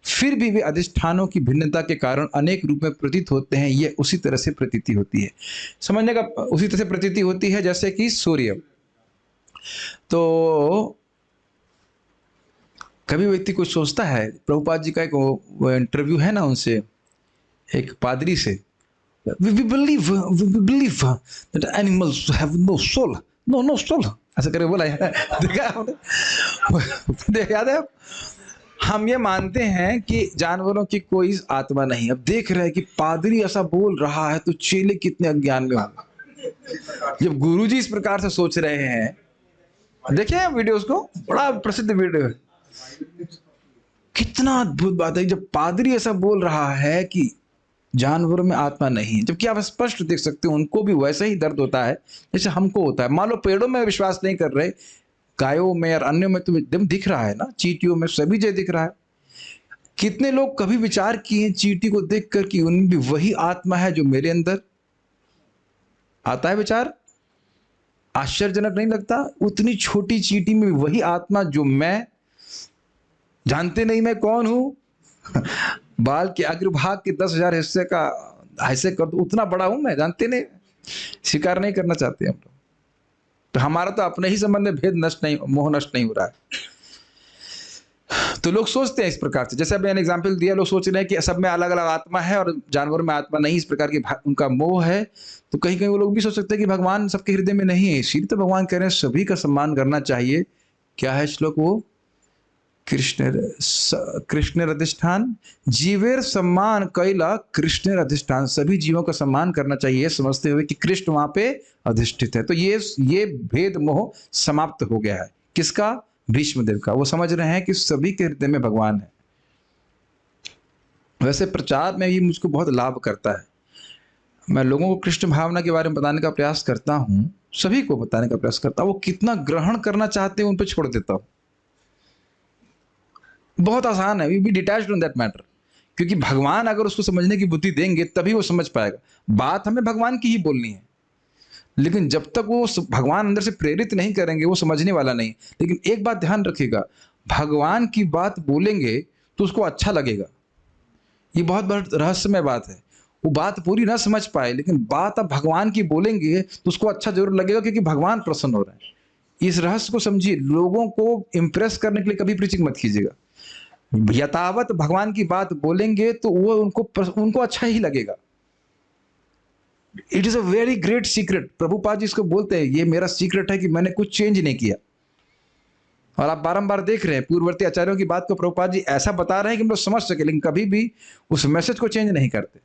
फिर भी वे अधिष्ठानों की भिन्नता के कारण अनेक रूप में प्रतीत होते हैं। यह उसी तरह से प्रतीति होती है, समझने का उसी तरह से प्रतीति होती है जैसे कि सूर्य। तो कभी व्यक्ति कुछ सोचता है, प्रभुपाद जी का एक इंटरव्यू है ना उनसे, एक पादरी से, we believe that animals have no soul, no soul, ऐसा करके बोला है। देखा याद है? हम ये मानते हैं कि जानवरों की कोई आत्मा नहीं। अब देख रहे हैं कि पादरी ऐसा बोल रहा है, तो चेले कितने अज्ञान में होंगे जब गुरुजी इस प्रकार से सोच रहे हैं। देखिए वीडियोस को, बड़ा प्रसिद्ध वीडियो है। कितना अद्भुत बात है जब पादरी ऐसा बोल रहा है कि जानवरों में आत्मा नहीं है, जबकि आप स्पष्ट देख सकते हो उनको भी वैसा ही दर्द होता है जैसे हमको होता है। मान लो पेड़ों में विश्वास नहीं कर रहे, गायों में और अन्यों में तो एकदम दिख रहा है ना, चींटियों में, सभी जगह दिख रहा है। कितने लोग कभी विचार किए चींटी को देखकर कि उनमें भी वही आत्मा है जो मेरे अंदर? आता है विचार? आश्चर्यजनक नहीं लगता? उतनी छोटी चींटी में वही आत्मा जो मैं, जानते नहीं मैं कौन हूं। बाल के अग्रभाग के 10,000 हिस्से का ऐसे कर दो, उतना बड़ा हूं मैं, जानते नहीं, स्वीकार नहीं करना चाहते हम लोग। तो हमारा तो अपने ही संबंध में भेद नष्ट नहीं, मोह नष्ट नहीं हो रहा है। तो लोग सोचते हैं इस प्रकार से, जैसे मैंने एग्जाम्पल दिया, लोग सोच रहे हैं कि सब में अलग अलग आत्मा है और जानवरों में आत्मा नहीं, इस प्रकार की उनका मोह है। तो कहीं कहीं वो लोग भी सोच सकते हैं कि भगवान सबके हृदय में नहीं है। इसीलिए तो भगवान कह रहे हैं सभी का सम्मान करना चाहिए। क्या है श्लोक वो? कृष्ण अधिष्ठान जीवेर सम्मान कैला, कृष्ण अधिष्ठान, सभी जीवों का सम्मान करना चाहिए समझते हुए कि कृष्ण वहां पे अधिष्ठित है। तो ये भेद मोह समाप्त हो गया है। किसका? भीष्मदेव का। वो समझ रहे हैं कि सभी के हृदय में भगवान है। वैसे प्रचार में भी मुझको बहुत लाभ करता है। मैं लोगों को कृष्ण भावना के बारे में बताने का प्रयास करता हूँ, सभी को बताने का प्रयास करता हूँ। वो कितना ग्रहण करना चाहते हैं उन पर छोड़ देता हूँ। बहुत आसान है, we be detached on that matter, क्योंकि भगवान अगर उसको समझने की बुद्धि देंगे तभी वो समझ पाएगा। बात हमें भगवान की ही बोलनी है, लेकिन जब तक वो भगवान अंदर से प्रेरित नहीं करेंगे वो समझने वाला नहीं। लेकिन एक बात ध्यान रखिएगा, भगवान की बात बोलेंगे तो उसको अच्छा लगेगा। ये बहुत बड़ा रहस्यमय बात है। वो बात पूरी ना समझ पाए, लेकिन बात आप भगवान की बोलेंगे तो उसको अच्छा जरूर लगेगा, क्योंकि भगवान प्रसन्न हो रहे हैं। इस रहस्य को समझिए। लोगों को इंप्रेस करने के लिए कभी प्रीचिंग मत कीजिएगा। यथावत भगवान की बात बोलेंगे तो वो उनको अच्छा ही लगेगा। It is a very great secret. Prabhupada ji इसको बोलते हैं, ये मेरा सीक्रेट है कि मैंने कुछ चेंज नहीं किया। और आप बारंबार देख रहे हैं पूर्ववर्ती आचार्यों की बात को प्रभुपाद जी ऐसा बता रहे हैं कि हम लोग समझ सके, लेकिन कभी भी उस मैसेज को चेंज नहीं करते।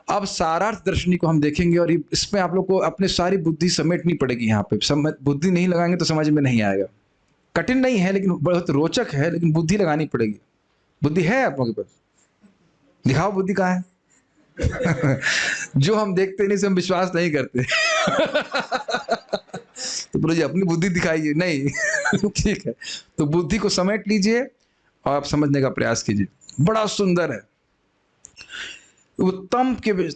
अब सारार्थ दर्शनी को हम देखेंगे, और इसमें आप लोग को अपने सारी बुद्धि समेटनी पड़ेगी। यहाँ पे बुद्धि नहीं लगाएंगे तो समझ में नहीं आएगा। कठिन नहीं है, लेकिन बहुत रोचक है, लेकिन बुद्धि लगानी पड़ेगी। बुद्धि है आप लोगों के पास? दिखाओ बुद्धि कहाँ है। जो हम देखते नहीं से हम विश्वास नहीं करते। तो बोलो जी अपनी बुद्धि दिखाइए। नहीं। ठीक है, तो बुद्धि को समेट लीजिए और आप समझने का प्रयास कीजिए। बड़ा सुंदर है। वो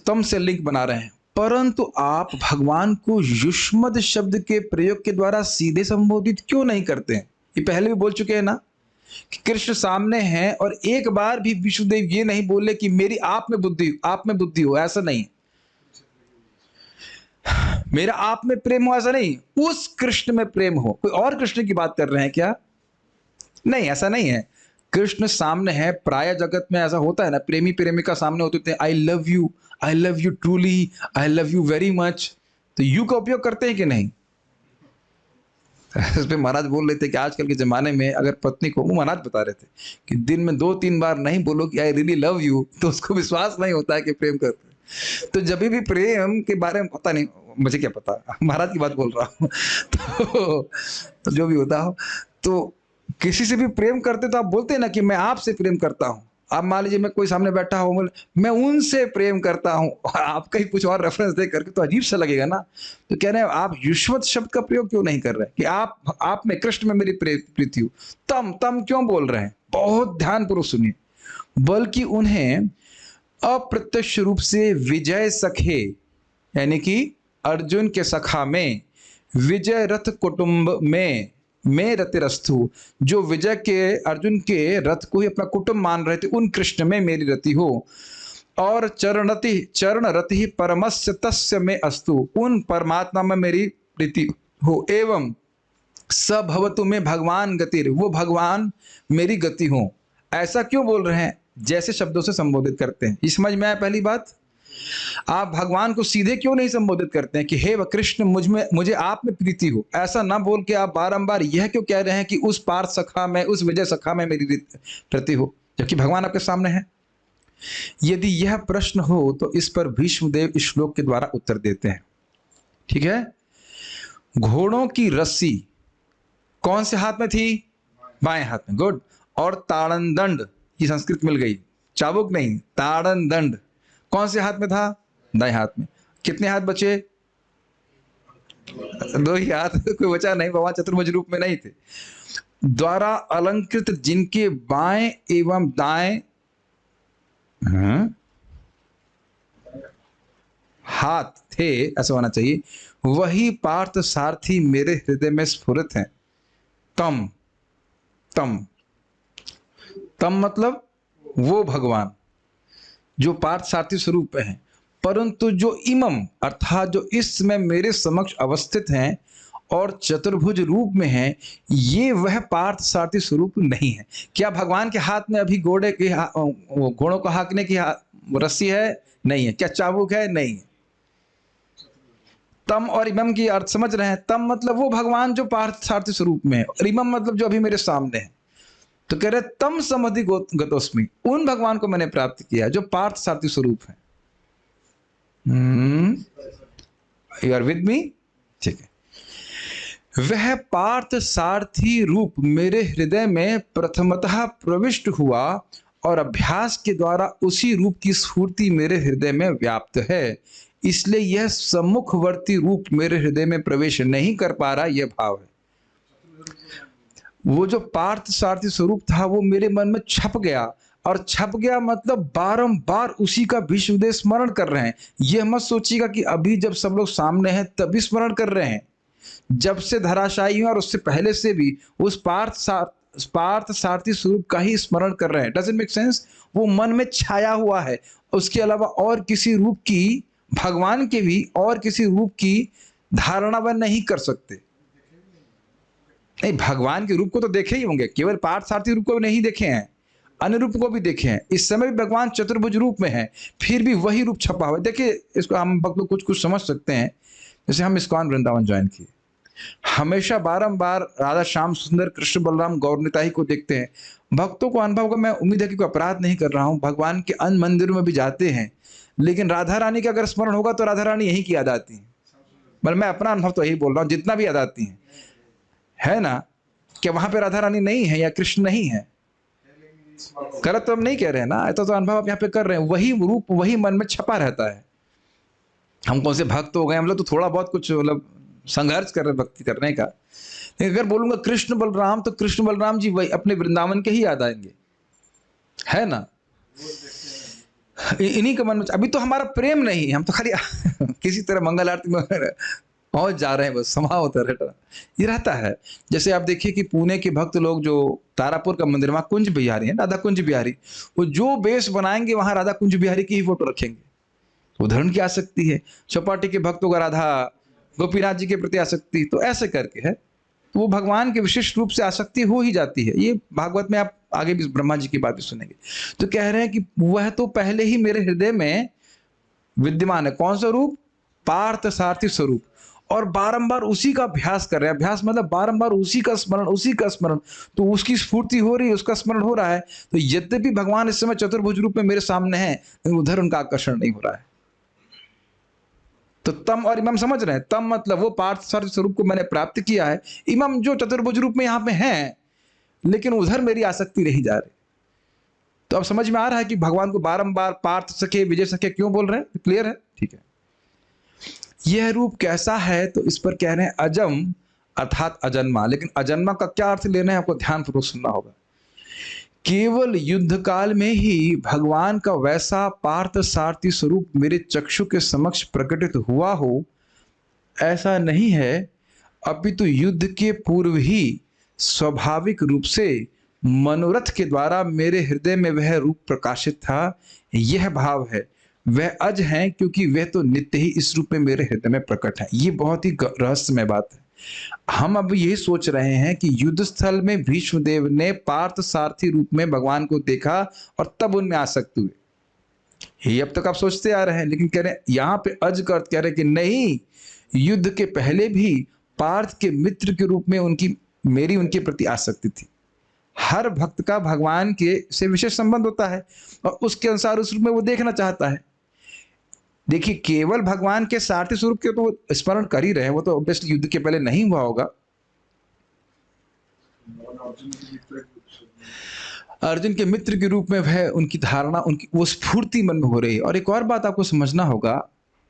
तम से लिंक बना रहे हैं, परंतु आप भगवान को युष्मद शब्द के प्रयोग के द्वारा सीधे संबोधित क्यों नहीं करते हैं? ये पहले भी बोल चुके हैं ना कि कृष्ण सामने हैं, और एक बार भी विष्णुदेव ये नहीं बोले कि मेरी आप में बुद्धि हो। ऐसा नहीं। मेरा आप में प्रेम हो, ऐसा नहीं। उस कृष्ण में प्रेम हो। कोई और कृष्ण की बात कर रहे हैं क्या? नहीं, ऐसा नहीं है। कृष्ण सामने है। प्राय जगत में ऐसा होता है ना, प्रेमी प्रेमिका सामने होते थे, I love you truly, I love you very much. तो यू का उपयोग करते हैं कि नहीं? इस पे महाराज बोल रहे थे कि आजकल के जमाने में अगर पत्नी को, वो महाराज बता रहे थे कि दिन में 2-3 बार नहीं बोलो कि आई रियली लव यू, तो उसको विश्वास नहीं होता है कि प्रेम करते हैं। तो जब भी प्रेम के बारे में पता नहीं, मुझे क्या पता, महाराज की बात बोल रहा हूँ। तो जो भी होता हो, तो किसी से भी प्रेम करते तो आप बोलते हैं ना कि मैं आपसे प्रेम करता हूँ। आप मान लीजिए मैं कोई सामने बैठा हूँ, बोले मैं उनसे प्रेम करता हूँ, और आप कहीं कुछ और रेफरेंस दे करके, तो अजीब सा लगेगा ना। तो कह रहे हैं आप युष्मत शब्द का प्रयोग क्यों नहीं कर रहे कि आप में, कृष्ण में मेरी प्रीति हो। तम क्यों बोल रहे हैं? बहुत ध्यानपूर्वक सुनिए। बल्कि उन्हें अप्रत्यक्ष रूप से विजय सखे, यानी कि अर्जुन के सखा में, विजय रथ कुटुंब में रतिरस्तु, जो विजय के अर्जुन के रथ को ही अपना कुटुंब मान रहे थे, उन कृष्ण में मेरी रति हो। और चरण रति परमस्य तस्य में अस्तु, उन परमात्मा में मेरी प्रीति हो। एवं स भवतु में भगवान गतिर, वो भगवान मेरी गति हो। ऐसा क्यों बोल रहे हैं? जैसे शब्दों से संबोधित करते हैं। ये समझ में आया पहली बात? आप भगवान को सीधे क्यों नहीं संबोधित करते हैं कि हे कृष्ण मुझे आप में प्रीति हो? ऐसा ना बोल के आप बारंबार यह क्यों कह रहे हैं कि उस पार्थ सखा में, उस विजय सखा में मेरी प्रीति हो, जबकि भगवान आपके सामने है? यदि यह प्रश्न हो तो इस पर भीष्मदेव इस श्लोक के द्वारा उत्तर देते हैं। ठीक है। घोड़ों की रस्सी कौन से हाथ में थी? बाएं हाथ में। गुड। और ताड़न दंड, ये संस्कृत मिल गई, चाबुक नहीं, ताड़न दंड कौन से हाथ में था? दाएं हाथ में। कितने हाथ बचे? 2 ही हाथ, कोई बचा नहीं। भगवान चतुर्भुज रूप में नहीं थे। द्वारा अलंकृत जिनके बाएं एवं दाएं हाथ थे, ऐसा होना चाहिए, वही पार्थ सारथी मेरे हृदय में स्फुरित हैं। तम मतलब वो भगवान जो पार्थ सारथी स्वरूप है, परंतु जो इमम अर्थात जो इस समय मेरे समक्ष अवस्थित हैं और चतुर्भुज रूप में हैं, ये वह पार्थ सारथी स्वरूप नहीं है। क्या भगवान के हाथ में अभी घोड़ों को हाँकने की रस्सी है? नहीं है। क्या चाबुक है? नहीं है। तम और इमम की अर्थ समझ रहे हैं? तम मतलब वो भगवान जो पार्थ सारथी स्वरूप में है, और इमम मतलब जो अभी मेरे सामने है। तो कह रहे तम समधि गतोस्मि, उन भगवान को मैंने प्राप्त किया जो पार्थ सारथी स्वरूप है। You are with me? ठीक है। वह पार्थ सारथी रूप मेरे हृदय में प्रथमतः प्रविष्ट हुआ, और अभ्यास के द्वारा उसी रूप की स्फूर्ति मेरे हृदय में व्याप्त है। इसलिए यह सम्मुखवर्ती रूप मेरे हृदय में प्रवेश नहीं कर पा रहा, यह भाव है। वो जो पार्थ सारथी स्वरूप था वो मेरे मन में छप गया, और छप गया मतलब बारंबार उसी का भीष्मदेव स्मरण कर रहे हैं। यह मत सोचिएगा कि अभी जब सब लोग सामने हैं तभी स्मरण कर रहे हैं। जब से धराशायी हुआ और उससे पहले से भी उस पार्थ पार्थ सारथी स्वरूप का ही स्मरण कर रहे हैं। Doesn't make sense? वो मन में छाया हुआ है, उसके अलावा और किसी रूप की, भगवान के भी और किसी रूप की धारणा वह नहीं कर सकते। नहीं, भगवान के रूप को तो देखे ही होंगे, केवल पार्थ सारथी रूप को नहीं देखे हैं, अन्य रूप को भी देखे हैं। इस समय भी भगवान चतुर्भुज रूप में है, फिर भी वही रूप छपा हुआ है। देखिए, इसको हम भक्त लोग कुछ कुछ समझ सकते हैं। जैसे हम इस्कॉन वृंदावन ज्वाइन किए, हमेशा बारंबार राधा श्याम सुंदर कृष्ण बलराम गौर निताई को देखते हैं। भक्तों को अनुभव का, मैं उम्मीद है कि कोई अपराध नहीं कर रहा हूँ, भगवान के अन्य मंदिरों में भी जाते हैं, लेकिन राधा रानी का अगर स्मरण होगा तो राधा रानी यही की याद आती है। मतलब मैं अपना अनुभव तो यही बोल रहा हूँ, जितना भी याद आती है ना, कि वहां पे राधा रानी नहीं है या कृष्ण नहीं है। गलत तो हम नहीं कह रहे हैं ना, तो अनुभव आप यहाँ पे कर रहे हैं, वही रूप वही मन में छपा रहता है। हम कौन से भक्त हो गए, हम लोग तो थोड़ा बहुत कुछ मतलब संघर्ष कर रहे हैं भक्ति करने का। लेकिन अगर बोलूंगा कृष्ण बलराम, तो कृष्ण बलराम जी वही अपने वृंदावन के ही याद आएंगे, है ना। इन्हीं का मन में, अभी तो हमारा प्रेम नहीं, हम तो खाली किसी तरह मंगल आरती में पहुंच जा रहे हैं, बस समा होता रहता ये रहता है। जैसे आप देखिए कि पुणे के भक्त लोग जो तारापुर का मंदिर, वहाँ कुंज बिहारी है, राधा कुंज बिहारी, वो जो बेस बनाएंगे वहां राधा कुंज बिहारी की ही फोटो रखेंगे। उदाहरण की आसक्ति है। चौपाटी के भक्तों का राधा गोपीनाथ जी के प्रति आसक्ति, तो ऐसे करके है, तो वो भगवान के विशिष्ट रूप से आसक्ति हो ही जाती है। ये भागवत में आप आगे भी ब्रह्मा जी की बात भी सुनेंगे। तो कह रहे हैं कि वह तो पहले ही मेरे हृदय में विद्यमान है। कौन सा रूप? पार्थ सारथी स्वरूप। और बारंबार उसी का अभ्यास कर रहे हैं। अभ्यास मतलब बारंबार उसी का स्मरण, उसी का स्मरण, तो उसकी स्फूर्ति हो रही है, उसका स्मरण हो रहा है। तो यद्यपि भगवान इस समय चतुर्भुज रूप में मेरे सामने है, लेकिन उधर उनका आकर्षण नहीं हो रहा है। तो तम और इमम समझ रहे हैं? तम मतलब वो पार्थ सारथी स्वरूप को मैंने प्राप्त किया है, इमम जो चतुर्भुज रूप में यहाँ पे हैं, लेकिन उधर मेरी आसक्ति नहीं जा रही। तो अब समझ में आ रहा है कि भगवान को बारंबार पार्थ सखे विजय सखे क्यों बोल रहे हैं? क्लियर है? ठीक है। यह रूप कैसा है? तो इस पर कह रहे हैं अजम अर्थात अजन्मा। लेकिन अजन्मा का क्या अर्थ लेना है, आपको ध्यानपूर्वक सुनना होगा। केवल युद्ध काल में ही भगवान का वैसा पार्थ सारथी स्वरूप मेरे चक्षु के समक्ष प्रकटित हुआ हो, ऐसा नहीं है। अपितु युद्ध के पूर्व ही स्वाभाविक रूप से मनोरथ के द्वारा मेरे हृदय में वह रूप प्रकाशित था। यह भाव है, वह अज हैं, क्योंकि वह तो नित्य ही इस रूप में मेरे हृदय में प्रकट है। ये बहुत ही रहस्यमय बात है। हम अब यही सोच रहे हैं कि युद्ध स्थल में भीष्मदेव ने पार्थ सारथी रूप में भगवान को देखा और तब उनमें आसक्त हुए। ये अब तक आप सोचते आ रहे हैं, लेकिन कह रहे हैं यहाँ पे अज का अर्थ कह रहे हैं कि नहीं, युद्ध के पहले भी पार्थ के मित्र के रूप में मेरी उनके प्रति आसक्ति थी। हर भक्त का भगवान के से विशेष संबंध होता है और उसके अनुसार उस रूप में वो देखना चाहता है। देखिए, केवल भगवान के सारथी स्वरूप के तो स्मरण कर ही रहे हैं, वो तो ऑब्वियसली युद्ध के पहले नहीं हुआ होगा। अर्जुन के मित्र के रूप में वह उनकी धारणा, उनकी वो स्फूर्ति मन में हो रही है। और एक और बात आपको समझना होगा,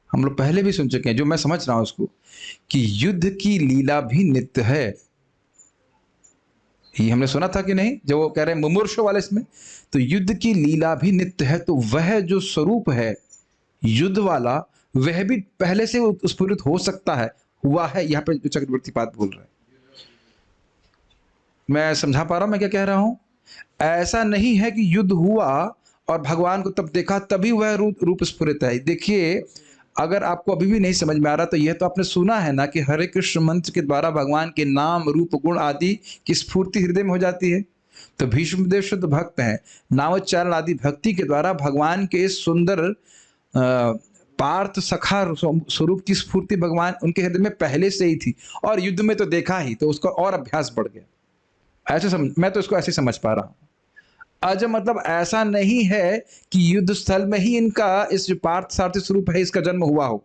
हम लोग पहले भी सुन चुके हैं, जो मैं समझ रहा हूं उसको, कि युद्ध की लीला भी नित्य है। ये हमने सुना था कि नहीं, जो वो कह रहे हैं मुमूर्षु वाले इसमें, तो युद्ध की लीला भी नित्य है। तो वह जो स्वरूप है युद्ध वाला, वह भी पहले से स्फुरित हो सकता है, हुआ है। यहाँ पे जो चक्रवर्ती बात बोल रहे हैं, मैं समझा पा रहा हूं मैं क्या कह रहा हूं? ऐसा नहीं है कि युद्ध हुआ और भगवान को तब देखा तभी वह रूप स्फुरित है। देखिए, अगर आपको अभी भी नहीं समझ में आ रहा, तो यह तो आपने सुना है ना कि हरे कृष्ण मंत्र के द्वारा भगवान के नाम रूप गुण आदि की स्फूर्ति हृदय में हो जाती है। तो भीष्मदेव शुद्ध भक्त हैं, नामोच्चारण आदि भक्ति के द्वारा भगवान के सुंदर पार्थ सखा स्वरूप की स्फूर्ति भगवान उनके हृदय में पहले से ही थी, और युद्ध में तो देखा ही, तो उसका और अभ्यास बढ़ गया। ऐसे मैं तो इसको ऐसे समझ पा रहा हूं। अज मतलब ऐसा नहीं है कि युद्ध स्थल में ही इनका इस जो पार्थ सारथी स्वरूप है इसका जन्म हुआ हो,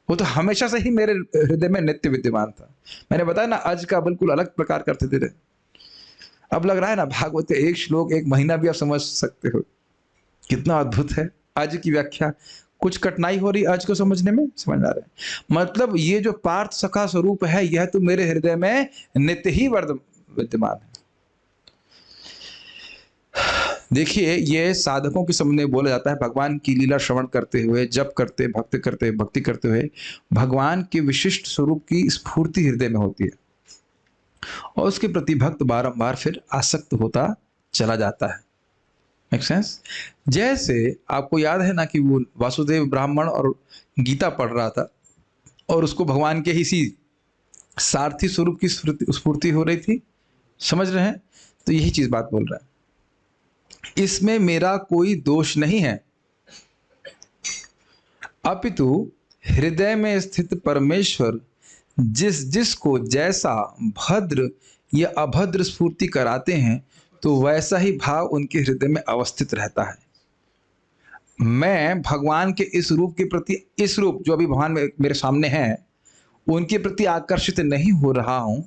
वो तो हमेशा से ही मेरे हृदय में नित्य विद्यमान था। मैंने बताया ना, अज का बिल्कुल अलग प्रकार करते थे। अब लग रहा है ना, भागवत एक श्लोक एक महीना भी आप समझ सकते हो, कितना अद्भुत है। अज की व्याख्या, कुछ कठिनाई हो रही अज को समझने में? समझ आ रहा है? मतलब ये जो पार्थ सखा स्वरूप है, यह तो मेरे हृदय में नित्य ही विद्यमान है। देखिए, ये साधकों के सामने बोला जाता है, भगवान की लीला श्रवण करते हुए, जप करते, भक्ति करते हुए भगवान के विशिष्ट स्वरूप की स्फूर्ति हृदय में होती है। और उसके प्रति भक्त बारंबार फिर आसक्त होता चला जाता है। Make sense? जैसे आपको याद है ना कि वो वासुदेव ब्राह्मण और गीता पढ़ रहा था और उसको भगवान के इसी सारथी स्वरूप की स्फूर्ति हो रही थी। समझ रहे हैं? तो यही चीज बात बोल रहा है, इसमें मेरा कोई दोष नहीं है, अपितु हृदय में स्थित परमेश्वर जिस जिसको जैसा भद्र या अभद्र स्फूर्ति कराते हैं तो वैसा ही भाव उनके हृदय में अवस्थित रहता है। मैं भगवान के इस रूप के प्रति, इस रूप जो अभी भगवान मेरे सामने है, उनके प्रति आकर्षित नहीं हो रहा हूं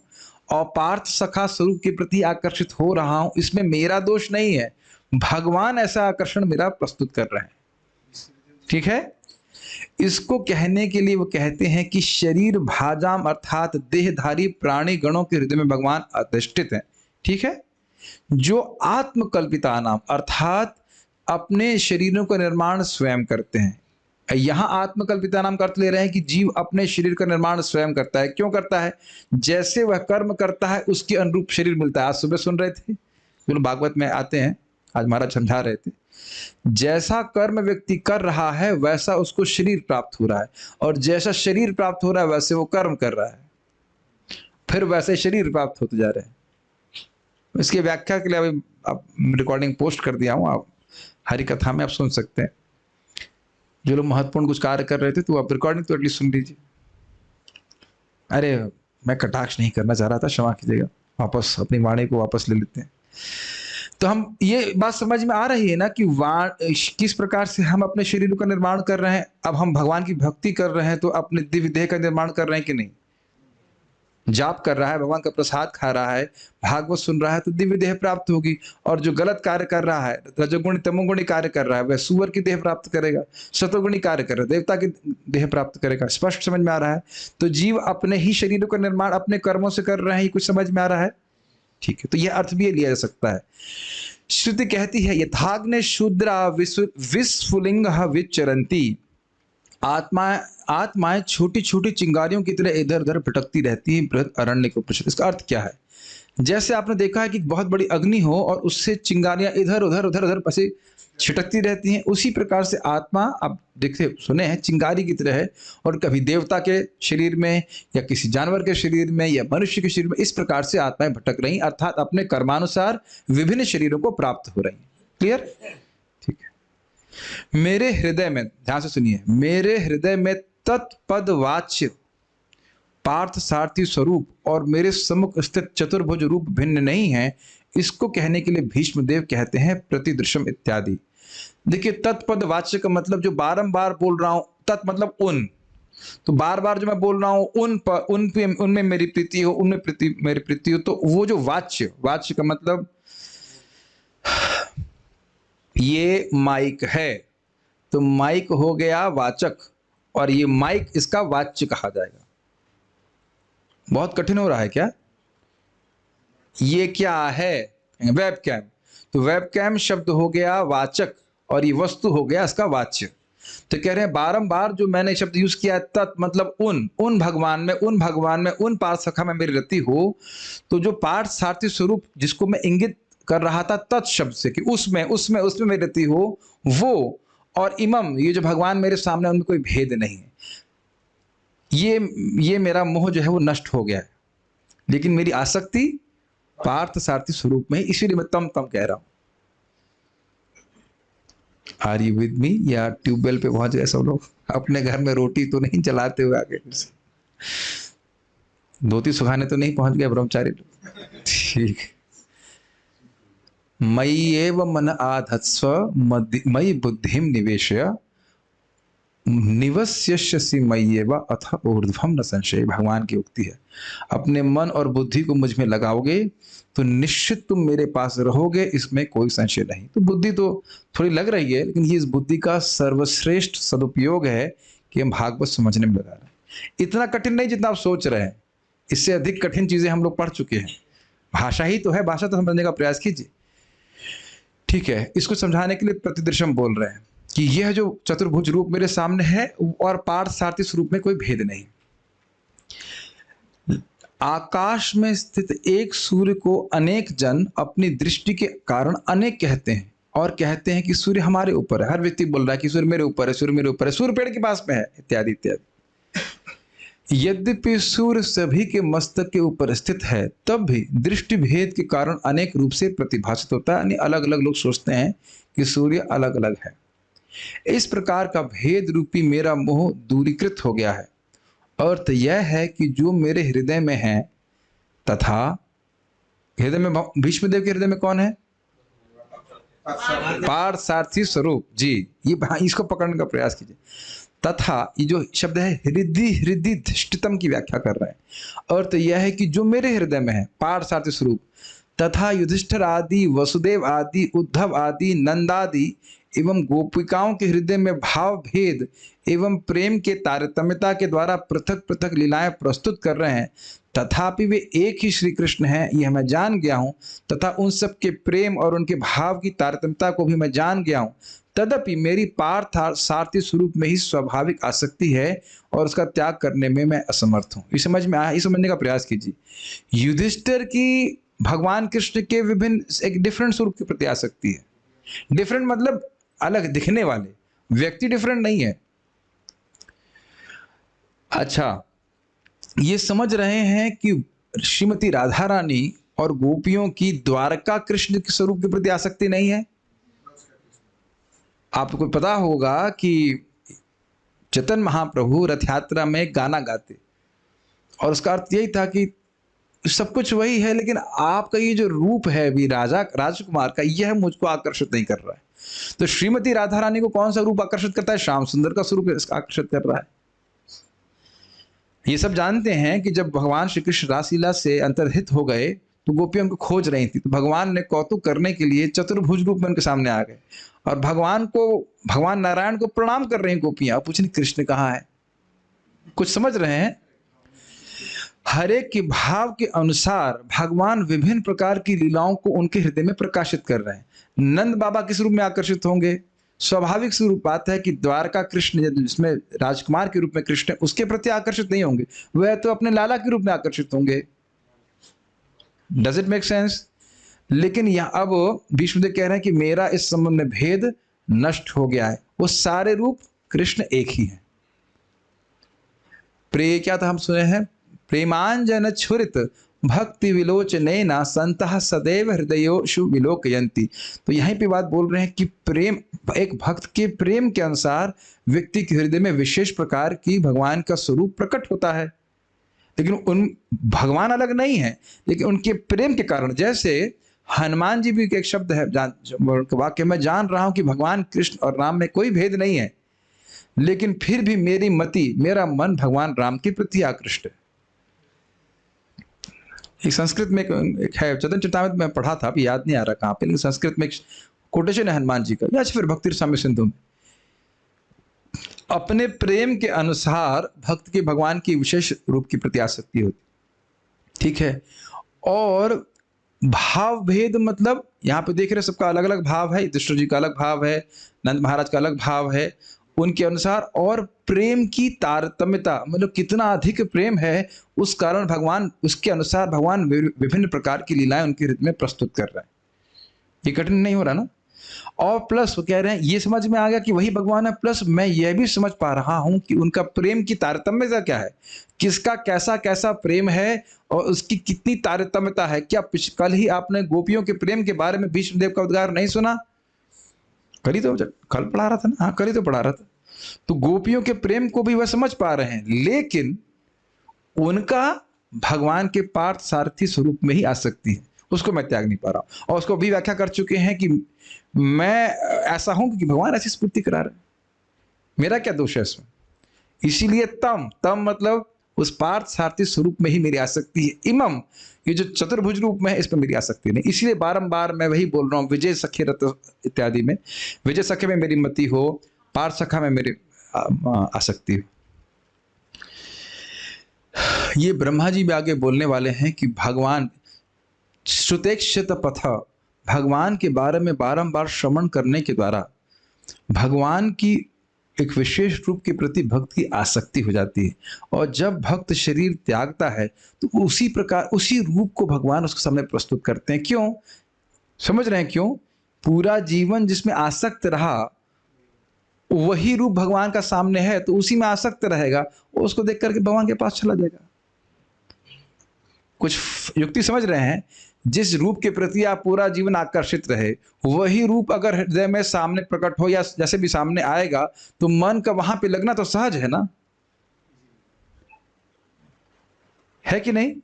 और पार्थ सखा स्वरूप के प्रति आकर्षित हो रहा हूं, इसमें मेरा दोष नहीं है। भगवान ऐसा आकर्षण मेरा प्रस्तुत कर रहे हैं। ठीक है? इसको कहने के लिए वो कहते हैं कि शरीर भाजाम अर्थात देहधारी प्राणी गणों के हृदय में भगवान अधिष्ठित हैं। ठीक है? जो आत्मकल्पिता नाम अर्थात अपने शरीरों का निर्माण स्वयं करते हैं। यहां आत्मकल्पिता नाम का अर्थ ले रहे हैं कि जीव अपने शरीर का निर्माण स्वयं करता है। क्यों करता है? जैसे वह कर्म करता है उसके अनुरूप शरीर मिलता है। आज सुबह सुन रहे थे, जो लोग भागवत में आते हैं, आज महाराज समझा रहे थे, जैसा कर्म व्यक्ति कर रहा है वैसा उसको शरीर प्राप्त हो रहा है, और जैसा शरीर प्राप्त हो रहा है वैसे वो कर्म कर रहा है, फिर वैसे शरीर प्राप्त होते जा रहे हैं। इसकी व्याख्या के लिए अभी आप रिकॉर्डिंग पोस्ट कर दिया हूं, आप हरि कथा में आप सुन सकते हैं। जो लोग महत्वपूर्ण कुछ कार्य कर रहे थे तो आप रिकॉर्डिंग तो एटलीस्ट सुन लीजिए। अरे मैं कटाक्ष नहीं करना चाह रहा था, क्षमा कीजिएगा, वापस अपनी वाणी को वापस ले लेते हैं। तो हम ये बात समझ में आ रही है ना कि किस प्रकार से हम अपने शरीर का निर्माण कर रहे हैं। अब हम भगवान की भक्ति कर रहे हैं तो अपने दिव्य देह का निर्माण कर रहे हैं कि नहीं? जाप कर रहा है, भगवान का प्रसाद खा रहा है, भागवत सुन रहा है तो दिव्य देह प्राप्त होगी। और जो गलत कार्य कर रहा है, रजोगुणी तमोगुणी कार्य कर रहा है, वह सुअर की देह प्राप्त करेगा। सतोगुणी कार्य कर रहा है, देवता की देह प्राप्त करेगा। स्पष्ट समझ में आ रहा है? तो जीव अपने ही शरीरों का निर्माण अपने कर्मों से कर रहे हैं, ये कुछ समझ में आ रहा है? ठीक है, तो यह अर्थ भी लिया जा सकता है। श्रुति कहती है यथाग्ने शूद्रा विस्फुलिंग विचरंती, आत्माएं छोटी छोटी चिंगारियों की तरह इधर उधर भटकती रहती है बृहद अरण्य के ऊपर। इसका अर्थ क्या है? जैसे आपने देखा है कि बहुत बड़ी अग्नि हो और उससे चिंगारियां इधर उधर पसे छिटकती रहती हैं, उसी प्रकार से आत्मा, आप देखते सुने हैं, चिंगारी की तरह है। और कभी देवता के शरीर में या किसी जानवर के शरीर में या मनुष्य के शरीर में, इस प्रकार से आत्माएं भटक रही, अर्थात अपने कर्मानुसार विभिन्न शरीरों को प्राप्त हो रही। क्लियर? ठीक है। मेरे हृदय में, ध्यान से सुनिए, मेरे हृदय में तत्पद वाच्य पार्थ सारथी स्वरूप और मेरे सम्मुख स्थित चतुर्भुज रूप भिन्न नहीं है। इसको कहने के लिए भीष्मदेव कहते हैं प्रतिदृश्यम इत्यादि। देखिए, तत्पद वाच्य का मतलब जो बारंबार बोल रहा हूं, तत् मतलब उन, तो बार बार जो मैं बोल रहा हूं उनमें मेरी प्रीति हो, उनमें मेरी प्रीति हो, तो वो जो वाच्य का मतलब ये माइक है, तो माइक हो गया वाचक और ये माइक इसका वाच्य कहा जाएगा। बहुत कठिन हो रहा है क्या? ये क्या है? वेबकैम, तो वेबकैम शब्द हो गया वाचक और ये वस्तु हो गया इसका वाच्य। तो कह रहे हैं बारंबार जो मैंने शब्द यूज किया है, तत् मतलब उन भगवान में उन पार्थ सखा में मेरी रति हो, तो जो पार्थ सारथी स्वरूप जिसको मैं इंगित कर रहा था तत् शब्द से कि उसमें मेरी रति हो, वो और इमम, ये जो भगवान मेरे सामने, उनमें कोई भेद नहीं है। ये मेरा मोह जो है वो नष्ट हो गया है, लेकिन मेरी आसक्ति पार्थ सारथी स्वरूप में, इसीलिए मैं तम कह रहा हूं। Are you with me? या ट्यूबवेल पे पहुंच गए सब लोग? अपने घर में रोटी तो नहीं जलाते हुए आगे धोती सुखाने तो नहीं पहुंच गए ब्रह्मचारी लोग? ठीक। मयि एव मन आधत्स्व मयि बुद्धिम निवेशय निवस्यसि मय्येव अथ ऊर्ध्वम न संशय। भगवान की उक्ति है, अपने मन और बुद्धि को मुझ में लगाओगे तो निश्चित तुम मेरे पास रहोगे, इसमें कोई संशय नहीं। तो बुद्धि तो थोड़ी लग रही है, लेकिन ये इस बुद्धि का सर्वश्रेष्ठ सदुपयोग है कि हम भागवत समझने में लगा रहे हैं। इतना कठिन नहीं जितना आप सोच रहे हैं, इससे अधिक कठिन चीजें हम लोग पढ़ चुके हैं। भाषा ही तो है, भाषा तो समझने का प्रयास कीजिए। ठीक है, इसको समझाने के लिए प्रतिदृश्यम बोल रहे हैं कि यह जो चतुर्भुज रूप मेरे सामने है और पार्थ सारथी स्वरूप में कोई भेद नहीं। आकाश में स्थित एक सूर्य को अनेक जन अपनी दृष्टि के कारण अनेक कहते हैं और कहते हैं कि सूर्य हमारे ऊपर है। हर व्यक्ति बोल रहा है कि सूर्य मेरे ऊपर है, सूर्य मेरे ऊपर है, सूर्य पेड़ के पास में है, इत्यादि इत्यादि। यद्यपि सूर्य सभी के मस्तक के ऊपर स्थित है, तब भी दृष्टि भेद के कारण अनेक रूप से प्रतिभाषित होता है, यानी अलग अलग लोग सोचते हैं कि सूर्य अलग अलग है। इस प्रकार का भेद रूपी मेरा मोह दूरीकृत हो गया है। अर्थ यह है कि जो मेरे हृदय में है तथा हृदय में, भीष्मदेव के हृदय में कौन है? पार्थसारथी स्वरूप जी, ये इसको पकड़ने का प्रयास कीजिए। तथा ये जो शब्द है हृदय, हृदय धिष्ठितम की व्याख्या कर रहे हैं। अर्थ यह है कि जो मेरे हृदय में है, पार्थसारथी स्वरूप, तथा युधिष्ठिर आदि, वसुदेव आदि, उद्धव आदि, नंदादि एवं गोपिकाओं के हृदय में भाव भेद एवं प्रेम के तारतम्यता के द्वारा पृथक पृथक लीलाएं प्रस्तुत कर रहे हैं, तथापि वे एक ही श्री कृष्ण हैं, यह मैं जान गया हूं, तथा उन सब के प्रेम और उनके भाव की तारतम्यता को भी मैं जान गया हूं। तदपि मेरी पार्थ सारथी स्वरूप में ही स्वाभाविक आसक्ति है और उसका त्याग करने में मैं असमर्थ हूं। ये समझ में आया? ये समझने का प्रयास कीजिए। युधिष्ठिर की भगवान कृष्ण के विभिन्न एक डिफरेंट स्वरूप के प्रति आसक्ति है। डिफरेंट मतलब अलग दिखने वाले, व्यक्ति डिफरेंट नहीं है। अच्छा, ये समझ रहे हैं कि श्रीमती राधा रानी और गोपियों की द्वारका कृष्ण के स्वरूप के प्रति आसक्ति नहीं है। आपको पता होगा कि चैतन्य महाप्रभु रथ यात्रा में गाना गाते और उसका अर्थ यही था कि सब कुछ वही है, लेकिन आपका ये जो रूप है भी राजकुमार का, यह मुझको आकर्षित नहीं कर रहा है। तो श्रीमती राधा रानी को कौन सा रूप आकर्षित करता है? श्याम सुंदर का स्वरूप आकर्षित कर रहा है। ये सब जानते हैं कि जब भगवान श्री कृष्ण रासलीला से अंतर्हित हो गए तो गोपियां उनको खोज रही थी, तो भगवान ने कौतुक करने के लिए चतुर्भुज रूप में उनके सामने आ गए और भगवान नारायण को प्रणाम कर रही हैं गोपियां। पूछ रही कृष्ण कहाँ है? कुछ समझ रहे हैं? हर एक के भाव के अनुसार भगवान विभिन्न प्रकार की लीलाओं को उनके हृदय में प्रकाशित कर रहे हैं। नंद बाबा किस रूप में आकर्षित होंगे? स्वाभाविक स्वरूप बात है कि द्वारका कृष्ण जिसमें राजकुमार के रूप में कृष्ण, उसके प्रति आकर्षित नहीं होंगे, वह तो अपने लाला के रूप में आकर्षित होंगे। Does it make sense? लेकिन यह अब भीष्मदेव कह रहे हैं कि मेरा इस संबंध में भेद नष्ट हो गया है। वो सारे रूप कृष्ण एक ही है। क्या था हम सुने हैं? प्रेमांजन छुरित भक्ति विलोचनेना संतः सदैव हृदयोषु विलोकयन्ति। तो यहीं पे बात बोल रहे हैं कि प्रेम, एक भक्त के प्रेम के अनुसार व्यक्ति के हृदय में विशेष प्रकार की भगवान का स्वरूप प्रकट होता है। लेकिन उन भगवान अलग नहीं है, लेकिन उनके प्रेम के कारण, जैसे हनुमान जी भी एक शब्द है वाक्य में, जान रहा हूं कि भगवान कृष्ण और राम में कोई भेद नहीं है, लेकिन फिर भी मेरी मति, मेरा मन भगवान राम के प्रति आकृष्ट है। एक संस्कृत में एक है, चैतन्य चरितामृत में पढ़ा था, अभी याद नहीं आ रहा कहाँ पे, लेकिन संस्कृत में एक कोटेशन है हनुमान जी का, या फिर भक्ति रसामृत सिंधु में। अपने प्रेम के अनुसार भक्त के भगवान की विशेष रूप की प्रति आसक्ति होती, ठीक है। और भाव भेद मतलब यहाँ पे देख रहे सबका अलग अलग भाव है। युधिष्ठिर जी का अलग भाव है, नंद महाराज का अलग भाव है, उनके अनुसार। और प्रेम की तारतम्यता मतलब कितना अधिक प्रेम है, उस कारण भगवान, उसके अनुसार भगवान विभिन्न प्रकार की लीलाएं उनके हृदय में प्रस्तुत कर रहे हैं। ये कठिन नहीं हो रहा ना? और प्लस वो कह रहे हैं, ये समझ में आ गया कि वही भगवान है, प्लस मैं यह भी समझ पा रहा हूं कि उनका प्रेम की तारतम्यता क्या है, किसका कैसा कैसा प्रेम है और उसकी कितनी तारतम्यता है। क्या कल ही आपने गोपियों के प्रेम के बारे में भीष्मदेव का उद्गार नहीं सुना? कल ही तो पढ़ा रहा था ना, हाँ कल ही तो पढ़ा रहा था। तो गोपियों के प्रेम को भी वह समझ पा रहे हैं, लेकिन उनका भगवान के पार्थ सारथी स्वरूप में ही आसक्ति है, उसको मैं त्याग नहीं पा रहा हूं। और उसको भी व्याख्या कर चुके हैं कि मैं ऐसा हूं क्योंकि भगवान ऐसी स्फूर्ति करा रहे हैं, मेरा क्या दोष है इसमें। इसीलिए तम मतलब उस पार्थ सारथी स्वरूप में ही मेरी आसक्ति है। इमम, ये जो चतुर्भुज रूप में है, इस पर मेरी आसक्ति नहीं। इसीलिए बारंबार मैं वही बोल रहा हूं, विजय सखे रत इत्यादि में, विजय सखे में मेरी मति हो, पार्थ सखा में मेरी आसक्ति हो। ये ब्रह्मा जी भी आगे बोलने वाले हैं कि भगवान श्रुतेक्षित पथ, भगवान के बारे में बारंबार श्रवण करने के द्वारा भगवान की एक विशेष रूप के प्रति भक्त की आसक्ति हो जाती है, और जब भक्त शरीर त्यागता है तो उसी प्रकार उसी रूप को भगवान उसके सामने प्रस्तुत करते हैं। क्यों? समझ रहे हैं क्यों? पूरा जीवन जिसमें आसक्त रहा वही रूप भगवान का सामने है, तो उसी में आसक्त रहेगा, उसको देख करके भगवान के पास चला जाएगा। कुछ युक्ति समझ रहे हैं? जिस रूप के प्रति आप पूरा जीवन आकर्षित रहे, वही रूप अगर हृदय में सामने प्रकट हो या जैसे भी सामने आएगा, तो मन का वहां पे लगना तो सहज है ना, है कि नहीं?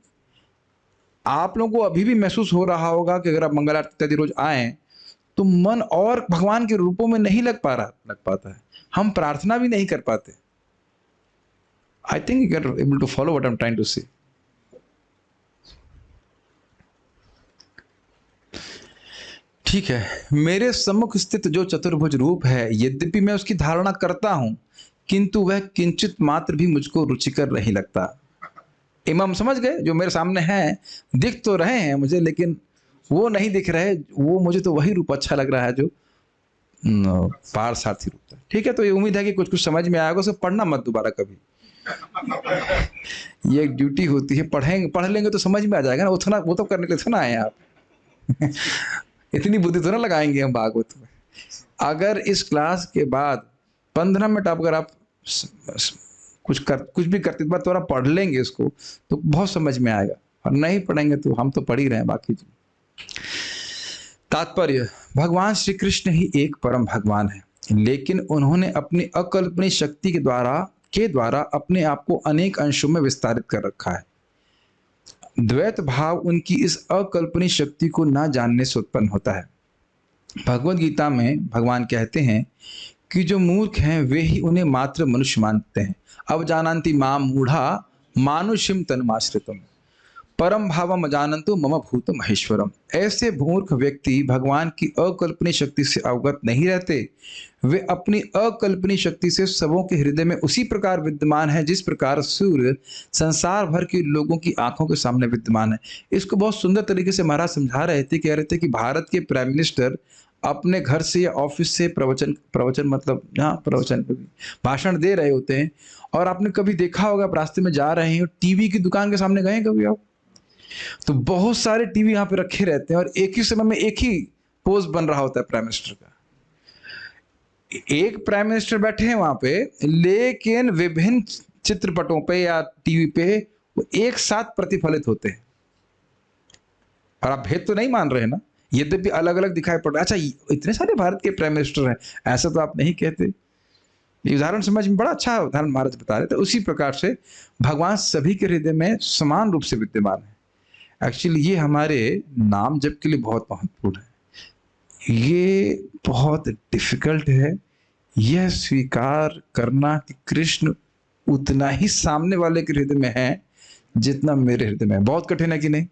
आप लोगों को अभी भी महसूस हो रहा होगा कि अगर आप मंगल आरती इत्यादि रोज आए तो मन और भगवान के रूपों में नहीं लग पाता है। हम प्रार्थना भी नहीं कर पाते। I think you are able to follow what I am trying to say. ठीक है, मेरे सम्मुख स्थित जो चतुर्भुज रूप है, यद्यपि मैं उसकी धारणा करता हूं, किंतु वह किंचित मात्र भी मुझको रुचिकर नहीं लगता। इमाम समझ गए? जो मेरे सामने हैं, दिख तो रहे हैं मुझे, लेकिन वो नहीं दिख रहे। वो मुझे तो वही रूप अच्छा लग रहा है जो पारसार्थी रूप था। ठीक है, तो ये उम्मीद है कि कुछ कुछ समझ में आएगा। उसे पढ़ना मत दोबारा कभी। ये एक ड्यूटी होती है, पढ़ लेंगे तो समझ में आ जाएगा ना। वो तो करने के लिए थोड़ा आए आप। इतनी बुद्धि थोड़ा लगाएंगे हम भागवत में। अगर इस क्लास के बाद 15 मिनट अगर आप कुछ भी करते बाद थोड़ा पढ़ लेंगे इसको, तो बहुत समझ में आएगा। और नहीं पढ़ेंगे तो हम तो पढ़ ही रहे हैं बाकी जी। तात्पर्य, भगवान श्री कृष्ण ही एक परम भगवान है, लेकिन उन्होंने अपनी अकल्पनीय शक्ति के द्वारा अपने आप को अनेक अंशों में विस्तारित कर रखा है। द्वैत भाव उनकी इस अकल्पनीय शक्ति को ना जानने से उत्पन्न होता है। भगवद गीता में भगवान कहते हैं कि जो मूर्ख हैं वे ही उन्हें मात्र मनुष्य मानते हैं। अब जानन्ति माम मूढ़ा मानुष्यम तन्माश्रितम परम भावम जानन्तु मम भूत महेश्वरम। ऐसे मूर्ख व्यक्ति भगवान की अकल्पनीय शक्ति से अवगत नहीं रहते। वे अपनी अकल्पनीय शक्ति से सबों के हृदय में उसी प्रकार विद्यमान है जिस प्रकार सूर्य संसार भर के लोगों की आंखों के सामने विद्यमान है। इसको बहुत सुंदर तरीके से महाराज समझा रहे थे। कह रहे थे कि भारत के प्राइम मिनिस्टर अपने घर से या ऑफिस से प्रवचन मतलब प्रवचन भाषण दे रहे होते हैं, और आपने कभी देखा होगा आप रास्ते में जा रहे हैं और टीवी की दुकान के सामने गए कभी आप, तो बहुत सारे टीवी यहाँ पे रखे रहते हैं और एक ही समय में एक ही पोस्ट बन रहा होता है प्राइम मिनिस्टर का। एक प्राइम मिनिस्टर बैठे हैं वहां पे, लेकिन विभिन्न चित्रपटों पे या टीवी पे वो एक साथ प्रतिफलित होते हैं। और आप भेद तो नहीं मान रहे ना, यद्यपि अलग अलग दिखाई पड़ रहा है। अच्छा, इतने सारे भारत के प्राइम मिनिस्टर हैं, ऐसा तो आप नहीं कहते। ये उदाहरण समझ में बड़ा अच्छा उदाहरण महाराज बता रहे थे। उसी प्रकार से भगवान सभी के हृदय में समान रूप से विद्यमान है। एक्चुअली ये हमारे नाम जप के लिए बहुत महत्वपूर्ण है। ये बहुत डिफिकल्ट है यह स्वीकार करना कि कृष्ण उतना ही सामने वाले के हृदय में है जितना मेरे हृदय में है। बहुत कठिन है कि नहीं?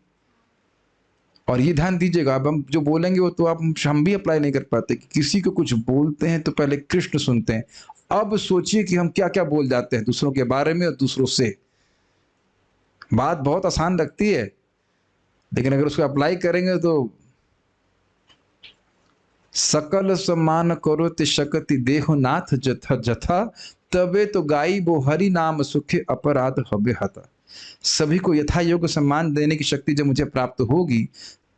और ये ध्यान दीजिएगा, अब हम जो बोलेंगे वो तो आप हम भी अप्लाई नहीं कर पाते कि किसी को कुछ बोलते हैं तो पहले कृष्ण सुनते हैं। अब सोचिए कि हम क्या क्या बोल जाते हैं दूसरों के बारे में और दूसरों से। बात बहुत आसान लगती है, लेकिन अगर उसको अप्लाई करेंगे तो सकल सम्मान करो ते शकति देहो नाथ जथा तबे तो गाई वो हरि नाम सुखे अपराध हबे हता। सभी को यथा योग्य सम्मान देने की शक्ति जब मुझे प्राप्त होगी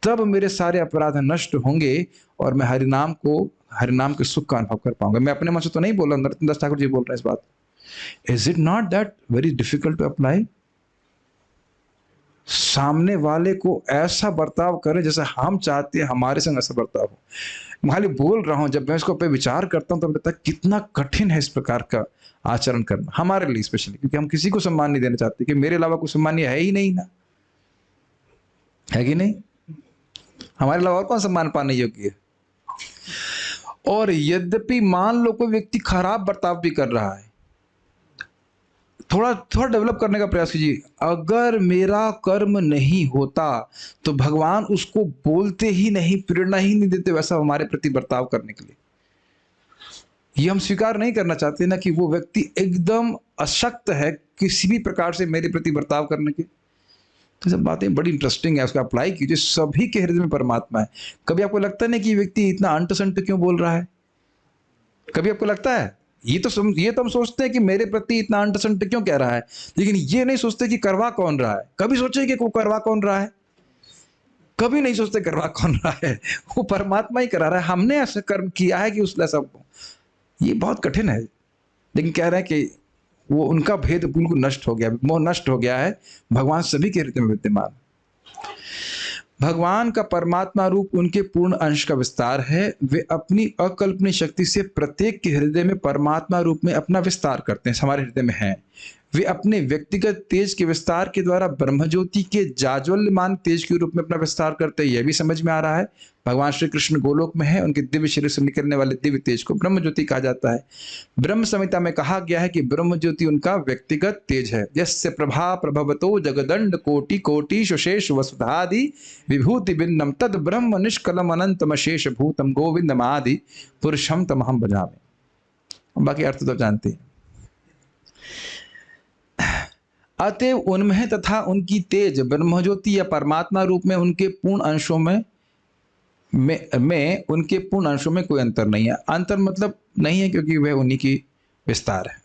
तब मेरे सारे अपराध नष्ट होंगे और मैं हरिनाम के सुख का अनुभव कर पाऊंगा। मैं अपने मन से तो नहीं बोल रहा, नरोत्तम दास ठाकुर जी बोल रहे हैं इस बात। Is it not that very difficult to apply? सामने वाले को ऐसा बर्ताव करें जैसे हम चाहते हैं हमारे संग ऐसा बर्ताव हो। मैं खाली बोल रहा हूं, जब मैं इसको पे विचार करता हूं तब लगता है कितना कठिन है इस प्रकार का आचरण करना हमारे लिए स्पेशली, क्योंकि हम किसी को सम्मान नहीं देना चाहते कि मेरे अलावा कोई सम्मानीय है ही नहीं ना, है कि नहीं? हमारे अलावा और कौन सम्मान पाने योग्य है? और यद्यपि मान लो कोई व्यक्ति खराब बर्ताव भी कर रहा है, थोड़ा डेवलप करने का प्रयास कीजिए। अगर मेरा कर्म नहीं होता तो भगवान उसको बोलते ही नहीं, प्रेरणा ही नहीं देते वैसा हमारे प्रति बर्ताव करने के लिए। ये हम स्वीकार नहीं करना चाहते ना कि वो व्यक्ति एकदम अशक्त है किसी भी प्रकार से मेरे प्रति बर्ताव करने के। तो सब बातें बड़ी इंटरेस्टिंग है, उसका अप्लाई कीजिए। सभी के हृदय में परमात्मा है। कभी आपको लगता नहीं कि ये व्यक्ति इतना अंट संट क्यों बोल रहा है? कभी आपको लगता है ये तो हम सोचते हैं कि मेरे प्रति इतना अंटसंट क्यों कह रहा है, लेकिन ये नहीं सोचते कि करवा कौन रहा है। कभी सोचे कि वो करवा कौन रहा है? कभी नहीं सोचते करवा कौन रहा है। वो परमात्मा ही करा रहा है। हमने ऐसा कर्म किया है कि उस सब, ये बहुत कठिन है। लेकिन कह रहे हैं कि वो उनका भेद बिल्कुल नष्ट हो गया, मोह नष्ट हो गया है। भगवान सभी के हृदय में विद्यमान। भगवान का परमात्मा रूप उनके पूर्ण अंश का विस्तार है। वे अपनी अकल्पनीय शक्ति से प्रत्येक के हृदय में परमात्मा रूप में अपना विस्तार करते हैं। हमारे हृदय में है। वे अपने व्यक्तिगत तेज के विस्तार के द्वारा ब्रह्मज्योति के जाज्वल्यमान तेज के रूप में अपना विस्तार करते हैं। यह भी समझ में आ रहा है। भगवान श्री कृष्ण गोलोक में है। उनके दिव्य शरीर से निकलने वाले दिव्य तेज को ब्रह्मज्योति कहा जाता है। ब्रह्म संहिता में कहा गया है कि ब्रह्मज्योति उनका व्यक्तिगत तेज है। यस्य प्रभा प्रभवतो जगदंड कोटि कोटि शेष वसुधादि विभूति भिन्नम तद ब्रह्म निष्कलम अनंतम शेष भूतम गोविंदम आदि पुरुषम तमहम भजामि। बाकी अर्थ तो जानते हैं। अतएव उनमें तथा उनकी तेज ब्रह्मज्योति या परमात्मा रूप में उनके पूर्ण अंशों में उनके पूर्ण अंशों में कोई अंतर नहीं है। अंतर मतलब नहीं है, क्योंकि वह उन्हीं की विस्तार है।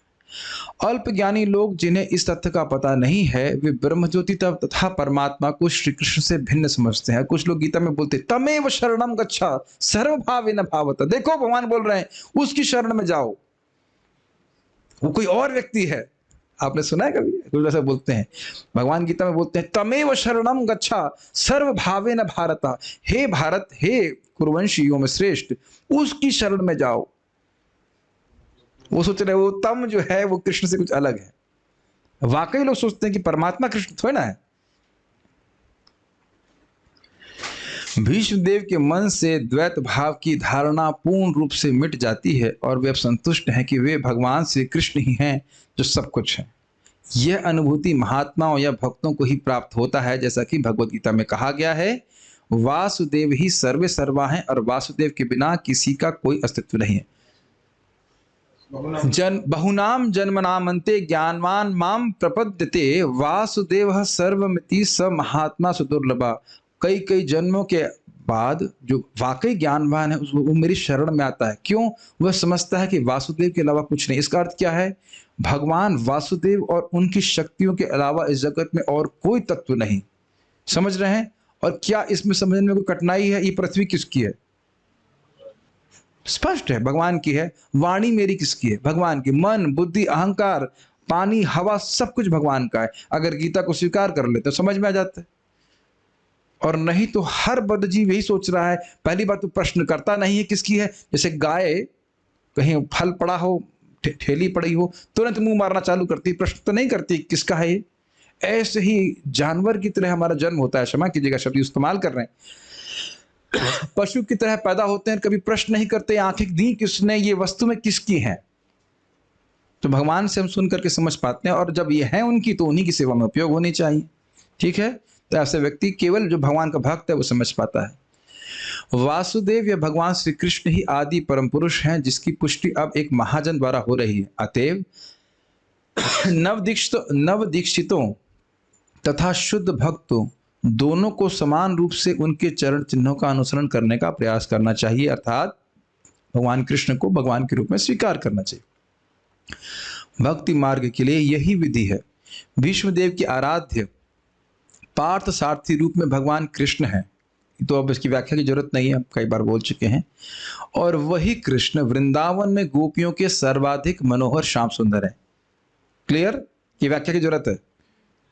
अल्प ज्ञानी लोग जिन्हें इस तथ्य का पता नहीं है, वे ब्रह्मज्योति तथा परमात्मा को श्री कृष्ण से भिन्न समझते हैं। कुछ लोग गीता में बोलते तमेव शरणम गच्छा सर्वभावेन भावत। देखो भगवान बोल रहे हैं उसकी शरण में जाओ, वो कोई और व्यक्ति है। आपने सुना है कभी? कुछ ऐसा बोलते हैं। भगवान गीता में बोलते हैं तमेव शरणम गच्छा सर्वभावेन भारत। हे भारत, हे कुरुवंशियों में श्रेष्ठ, उसकी शरण में जाओ। वो सोच रहे वो तम जो है वो कृष्ण से कुछ अलग है। वाकई लोग सोचते हैं कि परमात्मा कृष्ण थोड़ा ना है। भीष्मदेव के मन से द्वैत भाव की धारणा पूर्ण रूप से मिट जाती है और वे अब संतुष्ट हैं कि वे भगवान श्री कृष्ण ही हैं जो सब कुछ है। यह अनुभूति महात्माओं या भक्तों को ही प्राप्त होता है, जैसा कि भगवद गीता में कहा गया है वासुदेव ही सर्वे सर्वा हैं और वासुदेव के बिना किसी का कोई अस्तित्व नहीं है। बहुनाम जन्मनामन्ते ज्ञानवान माम प्रपद्यते वासुदेव सर्वमिति स महात्मा सुदुर्लभा। कई कई जन्मों के बाद जो वाकई ज्ञानवान है वो मेरी शरण में आता है। क्यों? वह समझता है कि वासुदेव के अलावा कुछ नहीं। इसका अर्थ क्या है? भगवान वासुदेव और उनकी शक्तियों के अलावा इस जगत में और कोई तत्व नहीं। समझ रहे हैं? और क्या इसमें समझने में कोई कठिनाई है? ये पृथ्वी किसकी है? स्पष्ट है, भगवान की है। वाणी मेरी किसकी है? भगवान की। मन, बुद्धि, अहंकार, पानी, हवा, सब कुछ भगवान का है। अगर गीता को स्वीकार कर ले तो समझ में आ जाता है, और नहीं तो हर बद्धजीव यही सोच रहा है। पहली बात तो प्रश्न करता नहीं है किसकी है। जैसे गाय कहीं फल पड़ा हो, ठेली पड़ी हो, तुरंत मुंह मारना चालू करती, प्रश्न तो नहीं करती किसका है ये। ऐसे ही जानवर की तरह हमारा जन्म होता है। क्षमा कीजिएगा शब्द इस्तेमाल कर रहे हैं। पशु की तरह पैदा होते हैं, कभी प्रश्न नहीं करते आंखें दी किसने, ये वस्तु में किसकी है। तो भगवान से हम सुन करके समझ पाते हैं, और जब ये है उनकी तो उन्हीं की सेवा में उपयोग होनी चाहिए। ठीक है? तो ऐसे व्यक्ति केवल जो भगवान का भक्त है वो समझ पाता है। वासुदेव या भगवान श्री कृष्ण ही आदि परम पुरुष हैं, जिसकी पुष्टि अब एक महाजन द्वारा हो रही है। अतएव नवदीक्षितों तथा शुद्ध भक्तों दोनों को समान रूप से उनके चरण चिन्हों का अनुसरण करने का प्रयास करना चाहिए, अर्थात भगवान कृष्ण को भगवान के रूप में स्वीकार करना चाहिए। भक्ति मार्ग के लिए यही विधि है। भीष्मदेव की आराध्य पार्थ सारथी रूप में भगवान कृष्ण है, तो अब इसकी व्याख्या की जरूरत नहीं है, हम कई बार बोल चुके हैं। और वही कृष्ण वृंदावन में गोपियों के सर्वाधिक मनोहर श्याम सुंदर है। क्लियर? की व्याख्या की जरूरत है।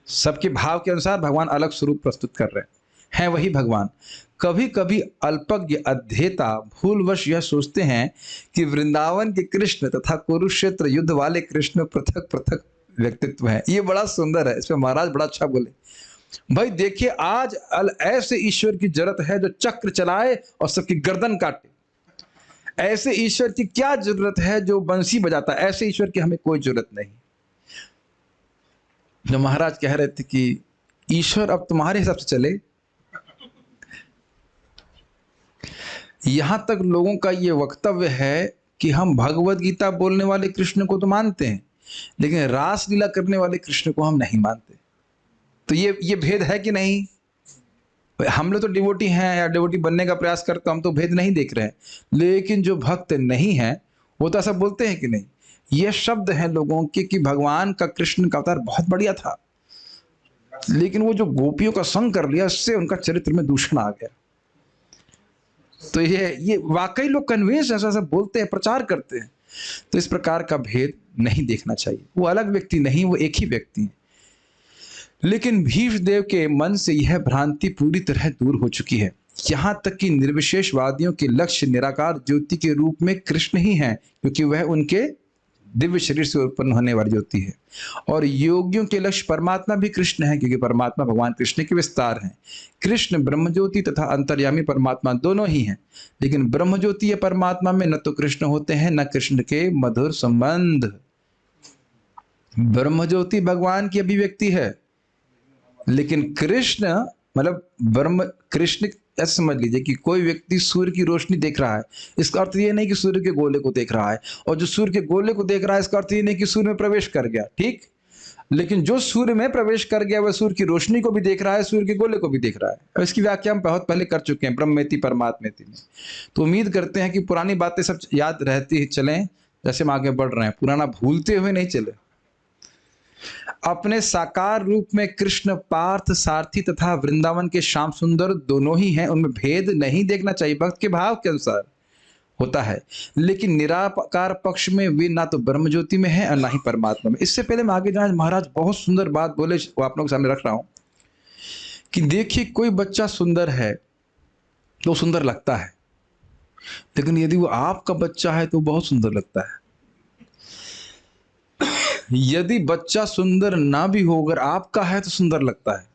सबके भाव के अनुसार भगवान अलग स्वरूप प्रस्तुत कर रहे हैं वही भगवान। कभी कभी अल्पज्ञ अध्येता भूलवश यह सोचते हैं कि वृंदावन के कृष्ण तथा कुरुक्षेत्र युद्ध वाले कृष्ण पृथक पृथक व्यक्तित्व है। ये बड़ा सुंदर है, इसमें महाराज बड़ा अच्छा बोले। भाई देखिए, आज ऐसे ईश्वर की जरूरत है जो चक्र चलाए और सबकी गर्दन काटे। ऐसे ईश्वर की क्या जरूरत है जो बंसी बजाता है? ऐसे ईश्वर की हमें कोई जरूरत नहीं। जो महाराज कह रहे थे कि ईश्वर अब तुम्हारे हिसाब से चले, यहां तक लोगों का ये वक्तव्य है कि हम भगवद गीता बोलने वाले कृष्ण को तो मानते हैं, लेकिन रासलीला करने वाले कृष्ण को हम नहीं मानते। तो ये भेद है कि नहीं? हम लोग तो डिवोटी हैं या डिवोटी बनने का प्रयास करते, हम तो भेद नहीं देख रहे हैं। लेकिन जो भक्त नहीं है वो तो ऐसा बोलते हैं कि नहीं। ये शब्द हैं लोगों के कि भगवान का कृष्ण का अवतार बहुत बढ़िया था, लेकिन वो जो गोपियों का संग कर लिया उससे उनका चरित्र में दूषण आ गया। तो ये वाकई लोग कन्विंस ऐसा सब बोलते हैं, प्रचार करते हैं। तो इस प्रकार का भेद नहीं देखना चाहिए। वो अलग व्यक्ति नहीं, वो एक ही व्यक्ति है। लेकिन भीष्मदेव के मन से यह भ्रांति पूरी तरह दूर हो चुकी है। यहां तक कि निर्विशेषवादियों के लक्ष्य निराकार ज्योति के रूप में कृष्ण ही हैं, क्योंकि वह उनके दिव्य शरीर से उत्पन्न होने वाली ज्योति है। और योगियों के लक्ष्य परमात्मा भी कृष्ण है, क्योंकि परमात्मा भगवान कृष्ण के विस्तार हैं। कृष्ण ब्रह्मज्योति तथा अंतर्यामी परमात्मा दोनों ही हैं, लेकिन ब्रह्मज्योति या परमात्मा में न तो कृष्ण होते हैं न कृष्ण के मधुर संबंध। ब्रह्मज्योति भगवान की अभिव्यक्ति है, लेकिन कृष्ण मतलब ब्रह्म कृष्ण ऐसे समझ लीजिए कि कोई व्यक्ति सूर्य की रोशनी देख रहा है, इसका अर्थ ये नहीं कि सूर्य के गोले को देख रहा है, और जो सूर्य के गोले को देख रहा है इसका अर्थ ये नहीं कि सूर्य में प्रवेश कर गया, ठीक। लेकिन जो सूर्य में प्रवेश कर गया वह सूर्य की रोशनी को भी देख रहा है, सूर्य के गोले को भी देख रहा है। और इसकी व्याख्या हम बहुत पहले कर चुके हैं ब्रह्मेति परमात्मेति में। तो उम्मीद करते हैं कि पुरानी बातें सब याद रहती चलें जैसे हम आगे बढ़ रहे हैं, पुराना भूलते हुए नहीं चले। अपने साकार रूप में कृष्ण पार्थ सारथी तथा वृंदावन के श्याम सुंदर दोनों ही हैं, उनमें भेद नहीं देखना चाहिए। भक्त के भाव के अनुसार होता है, लेकिन निराकार पक्ष में वे ना तो ब्रह्म ज्योति में है और ना ही परमात्मा में। इससे पहले मैं आगे जाए, महाराज बहुत सुंदर बात बोले, वो आप लोगों के सामने रख रहा हूं कि देखिए कोई बच्चा सुंदर है तो सुंदर लगता है, लेकिन यदि वो आपका बच्चा है तो बहुत सुंदर लगता है। यदि बच्चा सुंदर ना भी हो, अगर आपका है तो सुंदर लगता है।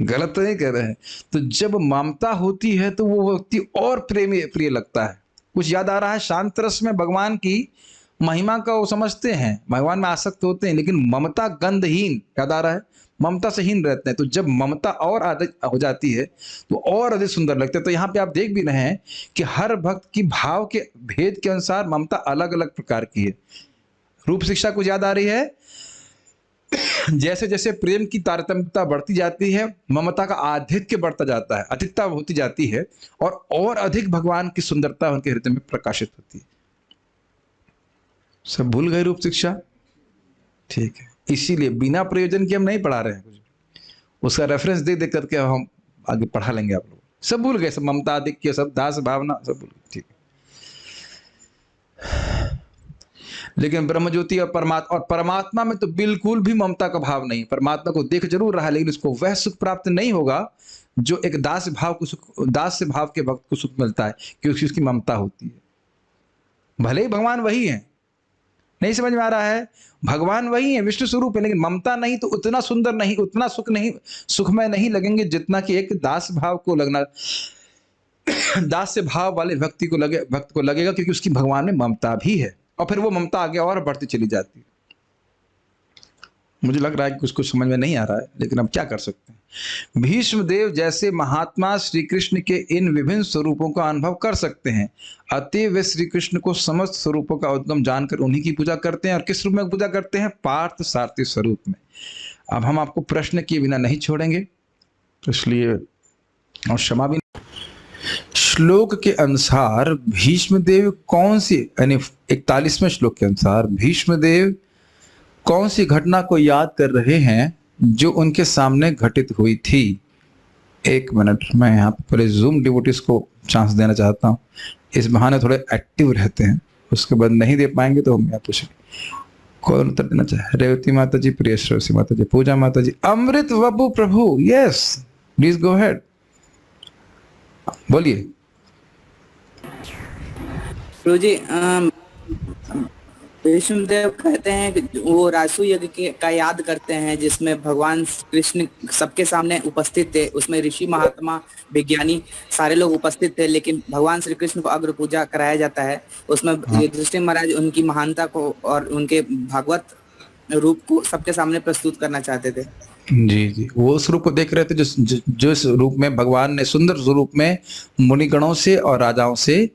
गलत तो नहीं कह रहे हैं। तो जब ममता होती है तो वो व्यक्ति और प्रिय लगता है। कुछ याद आ रहा है? शांत रस में भगवान की महिमा का वो समझते हैं, भगवान में आसक्त होते हैं, लेकिन ममता गंधहीन, याद आ रहा है, ममता से हीन रहते हैं। तो जब ममता और अधिक हो जाती है तो और अधिक सुंदर लगते हैं। तो यहाँ पे आप देख भी रहे हैं कि हर भक्त की भाव के भेद के अनुसार ममता अलग अलग प्रकार की है। रूप शिक्षा कुछ याद आ रही है? जैसे जैसे प्रेम की तारतम्यता बढ़ती जाती है, ममता का आधिक्य बढ़ता जाता है, अधिकता होती जाती है, और अधिक भगवान की सुंदरता उनके हृदय में प्रकाशित होती है। सब भूल गए रूप शिक्षा? ठीक है, इसीलिए बिना प्रयोजन के हम नहीं पढ़ा रहे हैं कुछ, उसका रेफरेंस दे दे करके हम आगे पढ़ा लेंगे। आप लोग सब भूल गए, सब ममता आधिक्य, सब दास भावना, सब भूल गए, ठीक है। लेकिन ब्रह्मज्योति और परमात्मा में तो बिल्कुल भी ममता का भाव नहीं। परमात्मा को देख जरूर रहा है, लेकिन उसको वह सुख प्राप्त नहीं होगा जो एक दास भाव को सुख, दास भाव के भक्त को सुख मिलता है, क्योंकि उसकी ममता होती है। भले ही भगवान वही है, नहीं समझ में आ रहा है? भगवान वही है, विष्णु स्वरूप है, लेकिन ममता नहीं तो उतना सुंदर नहीं, उतना सुख नहीं, सुखमय नहीं लगेंगे जितना कि एक दास भाव को लगना, दास से भाव वाले भक्त को लगेगा, क्योंकि उसकी भगवान में ममता भी है, और फिर वो ममता आगे और बढ़ती चली जाती है। मुझे लग रहा है कि कुछ समझ में नहीं आ रहा है, लेकिन अब क्या कर सकते हैं। भीष्मदेव जैसे महात्मा श्री कृष्ण के इन विभिन्न स्वरूपों का अनुभव कर सकते हैं, अतएव वे श्री कृष्ण को समस्त स्वरूपों का उद्गम जानकर उन्हीं की पूजा करते हैं। और किस रूप में पूजा करते हैं? पार्थ सारथी स्वरूप में। अब हम आपको प्रश्न किए बिना नहीं छोड़ेंगे, तो इसलिए और क्षमा भी। श्लोक के अनुसार भीष्मदेव कौन सी, यानी 41वें श्लोक के अनुसार भीष्मदेव कौन सी घटना को याद कर रहे हैं जो उनके सामने घटित हुई थी? एक मिनट, मैं यहाँ पर पहले जूम डिवोटीज को चांस देना चाहता हूँ, इस बहाने थोड़े एक्टिव रहते हैं, उसके बाद नहीं दे पाएंगे तो हम यहाँ पूछेंगे। कौन उत्तर देना चाहे? रेवती माता जी, प्रिय श्रेयसी माता जी, पूजा माता जी, अमृत वबु प्रभु, यस प्लीज गो हेड, बोलिए। प्रभु जी, भीष्मदेव कहते हैं कि वो रासु यज्ञ का याद करते हैं जिसमें भगवान कृष्ण सबके सामने उपस्थित थे। उसमें ऋषि, महात्मा, विज्ञानी सारे लोग उपस्थित थे, लेकिन भगवान श्री कृष्ण को अग्र पूजा कराया जाता है। उसमें युधिष्ठिर महाराज उनकी महानता को और उनके भागवत रूप को सबके सामने प्रस्तुत करना चाहते थे। जी जी, वो उस रूप को देख रहे थे जो इस रूप में भगवान ने सुंदर स्वरूप में मुनिगणों से और राजाओं से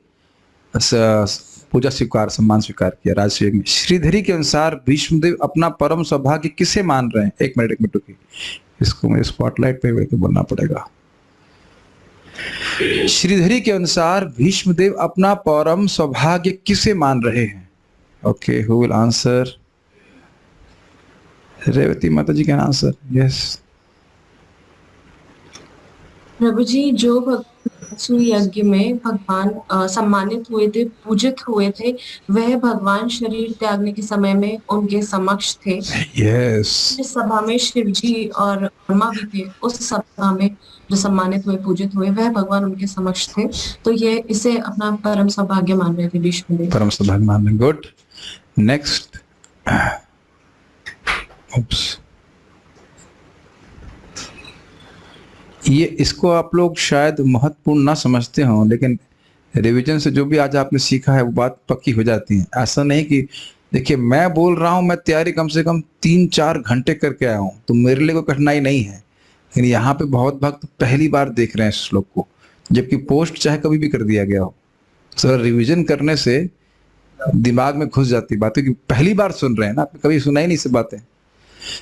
पूजा स्वीकार, सम्मान स्वीकार किया। राजसूय में श्रीधरी के अनुसार भीष्मदेव अपना परम सौभाग्य किसे मान रहे हैं? एक मिनट रुकिए, इसको मेरे स्पॉटलाइट पे बैठ के बोलना पड़ेगा। श्रीधरी के अनुसार भीष्मदेव अपना परम सौभाग्य किसे मान रहे हैं? Okay, who will answer? Revati Mataji can answer. Yes. प्रभु जी, जो भगवान यज्ञ में भगवान सम्मानित हुए थे, पूजित हुए थे, वह भगवान शरीर त्यागने के समय में उनके समक्ष थे। Yes. जिस सभा में शिव जी और ब्रह्मा भी थे, उस सभा में जो सम्मानित हुए, पूजित हुए, वह भगवान उनके समक्ष थे। तो ये इसे अपना परम सौभाग्य मान रहे थे भीष्मदेव। परम सौभाग्य मान रहे। Good. Next. Oops. ये इसको आप लोग शायद महत्वपूर्ण ना समझते हो, लेकिन रिवीजन से जो भी आज आपने सीखा है वो बात पक्की हो जाती है। ऐसा नहीं कि देखिए मैं बोल रहा हूँ, मैं तैयारी कम से कम 3-4 घंटे करके आया हूँ, तो मेरे लिए कोई कठिनाई नहीं है। लेकिन यहाँ पे बहुत भक्त पहली बार देख रहे हैं इस श्लोक को, जबकि पोस्ट चाहे कभी भी कर दिया गया हो। सर रिवीजन करने से दिमाग में घुस जाती बातें, कि पहली बार सुन रहे हैं ना, आपने कभी सुना ही नहीं से बातें।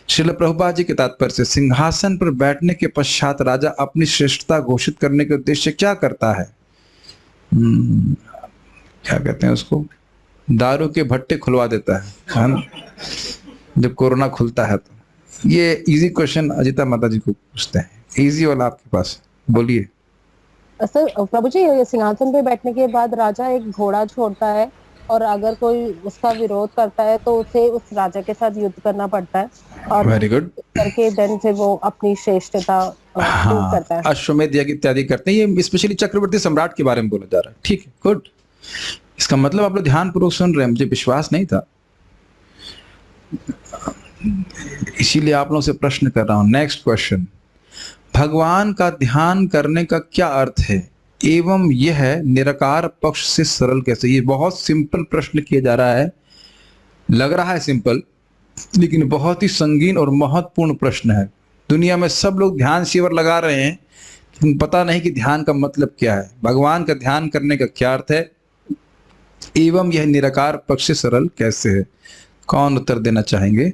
श्रील प्रभुपाद जी के तात्पर्य से सिंहासन पर बैठने के पश्चात राजा अपनी श्रेष्ठता घोषित करने के उद्देश्य क्या करता है? क्या कहते हैं उसको? दारू के भट्टे खुलवा देता है ना, जब कोरोना खुलता है। तो ये इजी क्वेश्चन अजिता माता जी को पूछते हैं, इजी वाला आपके पास, बोलिए। सर प्रभु जी, सिंहासन पे बैठने के बाद राजा एक घोड़ा छोड़ता है, और अगर कोई उसका विरोध करता है तो उसे उस राजा के साथ युद्ध करना पड़ता है, और वेरी गुड करके देन फिर वो अपनी श्रेष्ठता प्रूव करता है। अश्वमेध यज्ञ इत्यादि करते हैं। ये स्पेशली चक्रवर्ती सम्राट के बारे में बोला जा रहा है। ठीक है, गुड। इसका मतलब आप लोग ध्यानपूर्वक सुन रहे हैं, मुझे विश्वास नहीं था, इसीलिए आप लोगों से प्रश्न कर रहा हूं। नेक्स्ट क्वेश्चन, भगवान का ध्यान करने का क्या अर्थ है एवं यह निराकार पक्ष से सरल कैसे? ये बहुत सिंपल प्रश्न किया जा रहा है, लग रहा है सिंपल, लेकिन बहुत ही संगीन और महत्वपूर्ण प्रश्न है। दुनिया में सब लोग ध्यान शिविर लगा रहे हैं, लेकिन पता नहीं कि ध्यान का मतलब क्या है, भगवान का ध्यान करने का क्या अर्थ है, एवं यह निराकार पक्ष से सरल कैसे है? कौन उत्तर देना चाहेंगे?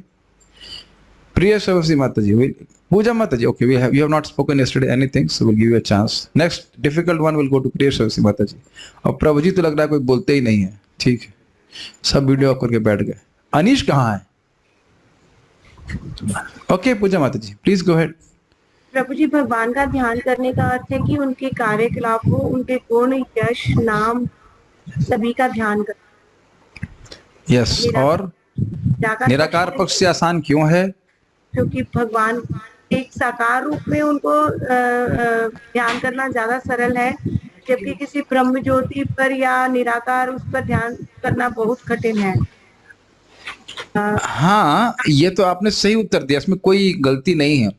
प्रिय सरस्वती माता जी, पूजा माता जी, okay, you have not spoken yesterday anything, so we'll give you a chance. Next difficult one will go to प्रिय सरस्वती माता जी। और प्रभु जी तो लग रहा है कोई बोलते ही नहीं है। ठीक है, सब वीडियो ऑफ करके बैठ गए। अनीश कहाँ है? ओके पूजा माता जी, प्लीज गो अहेड। प्रभु जी, भगवान का ध्यान करने का अर्थ है कि उनके कार्यकलाप को, उनके गुण, यश, नाम सभी का ध्यान कर। यस, और निराकार पक्ष से आसान क्यों है? क्योंकि भगवान एक साकार रूप में उनको ध्यान करना ज्यादा सरल है, जबकि किसी ब्रह्म ज्योति पर या निराकार उस पर ध्यान करना बहुत कठिन है। हाँ, ये तो आपने सही उत्तर दिया, इसमें कोई गलती नहीं है,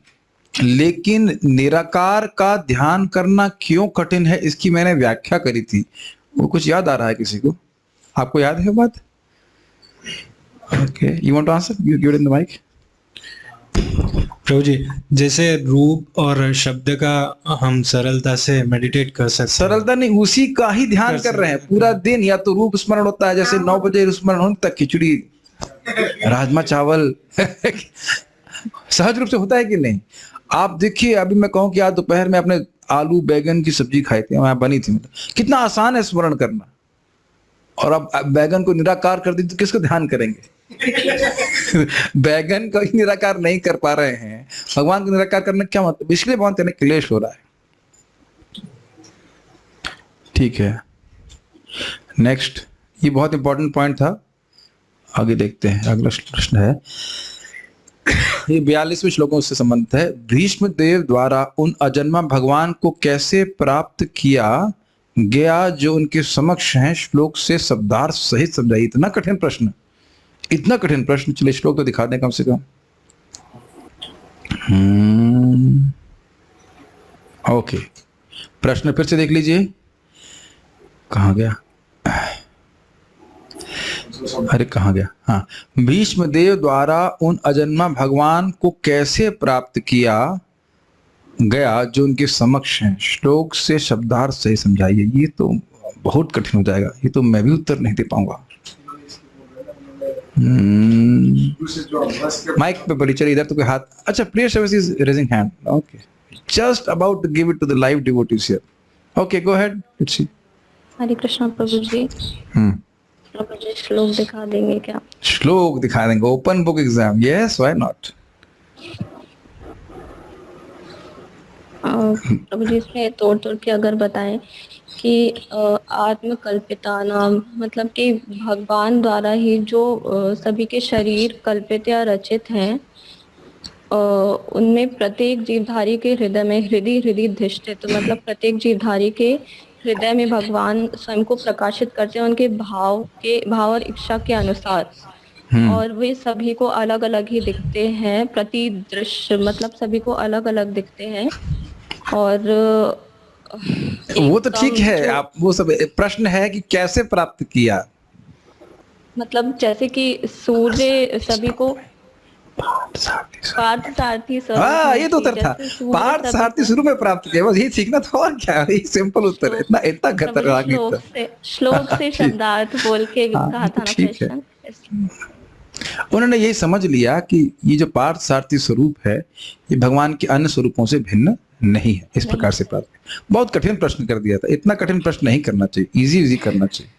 लेकिन निराकार का ध्यान करना क्यों कठिन है इसकी मैंने व्याख्या करी थी। वो कुछ याद आ रहा है किसी को? आपको याद है बात? Okay, you want to answer? You give it in the mike. Prabhu ji, जैसे रूप और शब्द का हम सरलता से मेडिटेट कर सकते हैं। सरलता नहीं, उसी का ही ध्यान कर रहे हैं पूरा दिन। या तो रूप स्मरण होता है, जैसे 9 बजे स्मरण होने तक खिचड़ी, राजमा चावल सहज रूप से होता है कि नहीं? आप देखिए, अभी मैं कहूँ कि आज दोपहर में आपने आलू बैगन की सब्जी खाई थी, वहां बनी थी, कितना आसान है स्मरण करना। और अब बैगन को निराकार कर दी तो किसको ध्यान करेंगे? बैगन को ही निराकार नहीं कर पा रहे हैं, भगवान को निराकार करने क्या मतलब? इसलिए बहुत क्लेश हो रहा है। ठीक है, नेक्स्ट, ये बहुत इंपॉर्टेंट पॉइंट था, आगे देखते हैं। अगला प्रश्न है, ये 42वें श्लोकों से संबंधित है। भीष्म देव द्वारा उन अजन्मा भगवान को कैसे प्राप्त किया गया जो उनके समक्ष हैं? श्लोक से शब्दार्थ सहित समझाइए। इतना कठिन प्रश्न, इतना कठिन प्रश्न, चलिए श्लोक तो दिखा दें कम से कम। ओके, प्रश्न फिर से देख लीजिए, कहाँ गया? अरे कहाँ गया? हाँ, भीष्म देव द्वारा उन अजन्मा भगवान को कैसे प्राप्त किया गया जो उनके समक्ष हैं? श्लोक से शब्दार्थ सही समझाइए। ये तो बहुत कठिन हो जाएगा, ये तो मैं भी उत्तर नहीं दे पाऊंगा। माइक पे बोली, चलिए इधर तो कोई हाथ। अच्छा, प्रिय service is raising hand. Okay, just about to give it to the live devotees here. Okay, go ahead, let's see. Hare Krishna Prabhu ji. आप मुझे श्लोक दिखा देंगे क्या? श्लोक दिखा देंगे, open book exam, yes why not. Prabhu ji इसमें तोड़ तोड़ के अगर बताएं कि आत्मकल्पिता नाम मतलब कि भगवान द्वारा ही जो सभी के शरीर कल्पित या रचित हैं, उनमें प्रत्येक जीवधारी के हृदय में हृदय हृदय धिष्ठित, तो मतलब प्रत्येक जीवधारी के हृदय में भगवान स्वयं को प्रकाशित करते हैं उनके भाव और इच्छा के अनुसार, और वे सभी को अलग अलग ही दिखते हैं, प्रति दृश्य मतलब सभी को अलग अलग दिखते हैं। और वो तो ठीक है, जो- आप वो सब प्रश्न है कि कैसे प्राप्त किया। मतलब जैसे कि सूर्य सभी को पार्थ सारथी हाँ ये तो उत्तर था, पार्थ सारथी शुरू में प्राप्त किया, बस यही सीखना था और क्या है, सिंपल उत्तर है, इतना इतना खतरनाक नहीं था। श्लोक से शब्दार्थ बोल के कहा था ना ठीक है। क्वेश्चन। उन्होंने यही समझ लिया कि ये जो पार्थ सारथी स्वरूप है ये भगवान के अन्य स्वरूपों से भिन्न नहीं है, इस प्रकार से प्राप्त किया। बहुत कठिन प्रश्न कर दिया था, इतना कठिन प्रश्न नहीं करना चाहिए, इजी इजी करना चाहिए।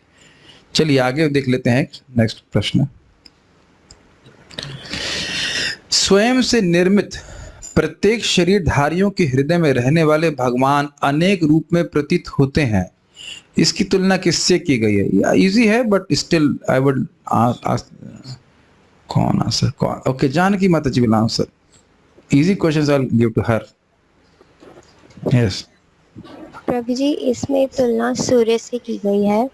चलिए आगे देख लेते हैं नेक्स्ट प्रश्न। स्वयं से निर्मित प्रत्येक शरीरधारियों के हृदय में रहने वाले भगवान अनेक रूप में प्रतीत होते हैं, इसकी तुलना किससे की गई है? इजी है बट स्टिल आई वुड कौन आंसर कौन? Okay, Janaki Mata ji will answer. Easy questions I will give to her. Yes Prabhu ji इसमें तुलना सूर्य से की गई है।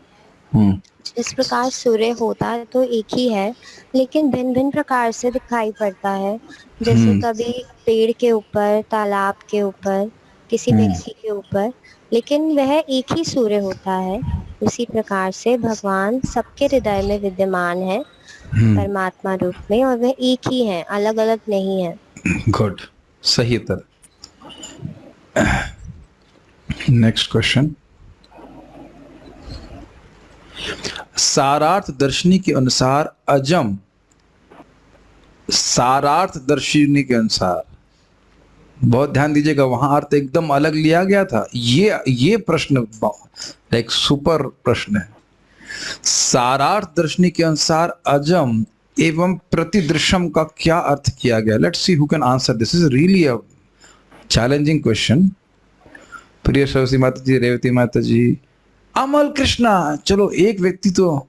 जिस प्रकार सूर्य होता है तो एक ही है, लेकिन भिन्न भिन्न प्रकार से दिखाई पड़ता है। जैसे कभी पेड़ के ऊपर, तालाब के ऊपर, किसी व्यक्ति के ऊपर, लेकिन वह एक ही सूर्य होता है। उसी प्रकार से भगवान सबके हृदय में विद्यमान है परमात्मा रूप में, और वह एक ही है, अलग अलग नहीं है। गुड, सही उत्तर। Next question. सारार्थ दर्शनी के अनुसार अजम, सारार्थ दर्शनी के अनुसार, बहुत ध्यान दीजिएगा, वहां अर्थ एकदम अलग लिया गया था। ये प्रश्न एक सुपर प्रश्न है। सारार्थ दर्शनी के अनुसार अजम एवं प्रतिदृश्यम का क्या अर्थ किया गया? Let's see who can answer this. Is really a challenging question. प्रिय सरस्वती माता जी, रेवती माता जी, अमल कृष्णा, चलो एक व्यक्ति तो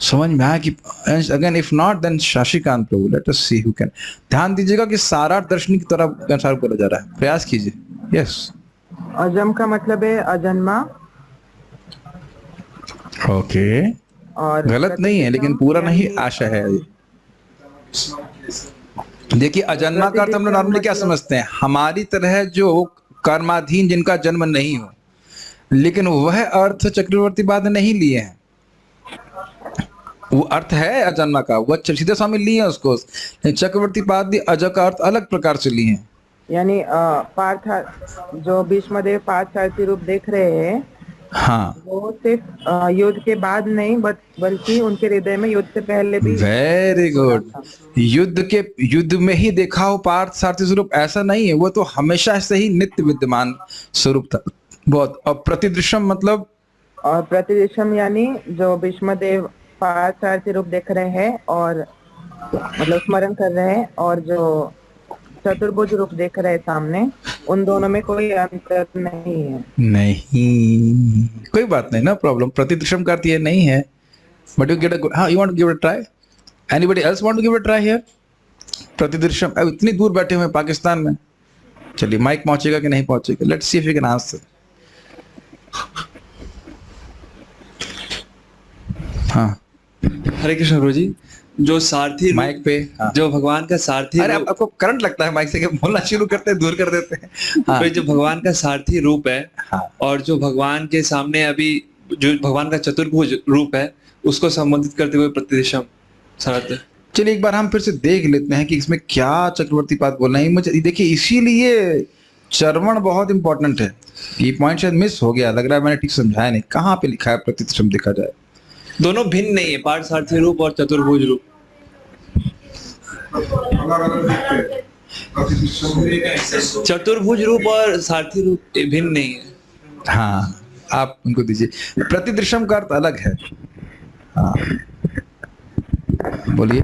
समझ में आया कि again if not then Shashikant Prabhu. Let us see who can. ध्यान दीजिएगा कि सारार्थ दर्शनी की तरह अनुसार बोला जा रहा है, प्रयास कीजिए। यस, अजम का मतलब है अजन्मा। ओके, और गलत नहीं है लेकिन पूरा नहीं आशा है। देखिए अजन्मा का अर्थ हम लोग नॉर्मली क्या समझते हैं, हमारी तरह जो कर्माधीन जिनका जन्म नहीं हो, लेकिन वह अर्थ चक्रवर्ती बाद ने नहीं लिए हैं। वो अर्थ है अजन्मा का, वह सीधे स्वामी लिए हैं उसको, चक्रवर्ती पाद अज का अर्थ अलग प्रकार से लिए हैं। यानी पार्थ जो भीष्मदेव पार्थ सारथी रूप देख रहे हैं, हाँ, वो सिर्फ युद्ध के बाद नहीं बल्कि उनके हृदय में युद्ध से पहले भी। Very good. युद्ध में ही देखा हो पार्थ सारथी स्वरूप, ऐसा नहीं है, वो तो हमेशा से ही नित्य विद्यमान स्वरूप था। बहुत। और प्रतिदृश्यम मतलब, और प्रतिदृश्यम यानी जो भीष्मदेव पार्थ सारथी रूप देख रहे हैं और मतलब स्मरण कर रहे हैं, और जो चतुर्भुज रूप देख रहे हैं सामने, उन दोनों में कोई अंतर नहीं है। नहीं, कोई बात नहीं, ना प्रॉब्लम। प्रतिदृश्यम का अर्थ ये नहीं है, बट यू गेट अ, हाँ, you want to give it a try? Anybody else want to give it a try here? प्रतिदृश्यम, अब इतनी दूर बैठे हुए हैं पाकिस्तान में। चलिए माइक पहुंचेगा कि नहीं पहुंचेगा, let's see if you can answer. हाँ, हरे कृष्ण गुरु जी, जो सारथी माइक पे, हाँ। जो भगवान का सारथी अरे रूप, आपको करंट लगता है माइक से कि बोलना शुरू करते हैं दूर कर देते हैं। हाँ। तो जो भगवान का सारथी रूप है, हाँ। और जो भगवान के सामने अभी जो भगवान का चतुर्भुज रूप है, उसको संबंधित करते हुए प्रतिदिशम सारथ। चलिए एक बार हम फिर से देख लेते हैं कि इसमें क्या चक्रवर्ती पाद बोलना है। मुझे देखिए, इसीलिए चरवण बहुत इंपॉर्टेंट है। ये पॉइंट शायद मिस हो गया, लग रहा है मैंने ठीक समझाया नहीं। कहाँ पे लिखा है प्रतिदिशम, देखा जाए। दोनों भिन्न नहीं है, पार्थ सारथी रूप और चतुर्भुज रूप। चतुर्भुज रूप और सारथी रूप भिन्न नहीं है। हाँ, आप उनको दीजिए। प्रतिदृश्यम का अर्थ अलग है। हाँ बोलिए।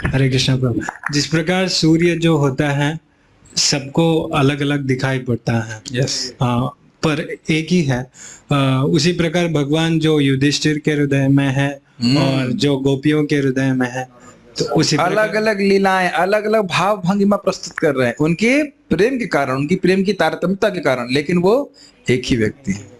हरे कृष्ण प्रभु। जिस प्रकार सूर्य जो होता है सबको अलग अलग दिखाई पड़ता है, यस पर एक ही है। उसी प्रकार भगवान जो युधिष्ठिर के हृदय में है और जो गोपियों के हृदय में है, तो उसी अलग अलग लीलाएं, अलग अलग भाव भंगिमा प्रस्तुत कर रहे हैं उनके प्रेम के कारण, उनकी प्रेम की तारतम्यता के कारण, लेकिन वो एक ही व्यक्ति है।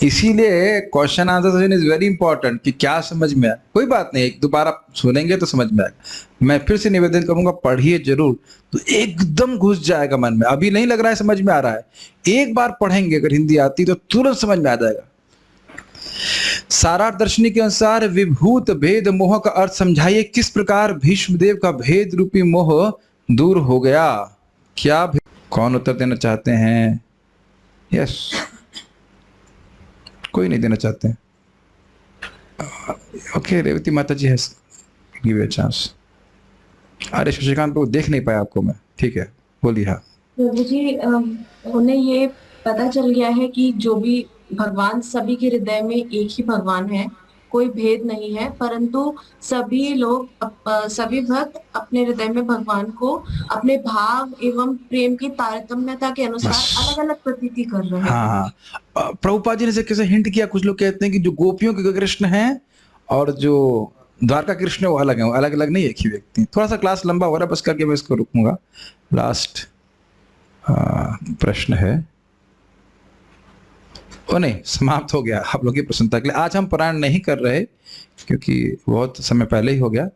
इसीलिए question answer session is very important कि क्या समझ में आया। कोई बात नहीं, एक दोबारा सुनेंगे तो समझ में आएगा। मैं फिर से निवेदन करूंगा, पढ़िए जरूर, तो एकदम घुस जाएगा मन में। अभी नहीं लग रहा है समझ में आ रहा है, एक बार पढ़ेंगे अगर हिंदी आती तो तुरंत समझ में आ जाएगा। सारार्थ दर्शनी के अनुसार विभूत भेद मोह का अर्थ समझाइए। किस प्रकार भीष्मदेव का भेद रूपी मोह दूर हो गया? क्या कौन उत्तर देना चाहते हैं? यस, कोई नहीं देना चाहते हैं। ओके, रेवती माता जी है, गिव ए चांस। अरे शशिकांत को देख नहीं पाया आपको मैं, ठीक है बोलिए। हाँ प्रभु जी, उन्हें ये पता चल गया है कि जो भी भगवान, सभी के हृदय में एक ही भगवान है, कोई भेद नहीं है, परंतु सभी लोग सभी भक्त अपने हृदय में भगवान को अपने भाव एवं प्रेम की तारतम्यता के अनुसार अलग अलग प्रतीति कर रहे हैं। हाँ, प्रभुपाद जी ने कैसे हिंट किया। कुछ लोग कहते हैं कि जो गोपियों के कृष्ण हैं और जो द्वारका कृष्ण है वो अलग है, वो अलग अलग नहीं, एक ही व्यक्ति। थोड़ा सा क्लास लंबा हो रहा है, बस करके मैं इसको रुकूंगा। लास्ट प्रश्न है, ओ नहीं, समाप्त हो गया आप लोग की प्रसन्नता के लिए। आज हम पारायण नहीं कर रहे क्योंकि बहुत समय पहले ही हो गया।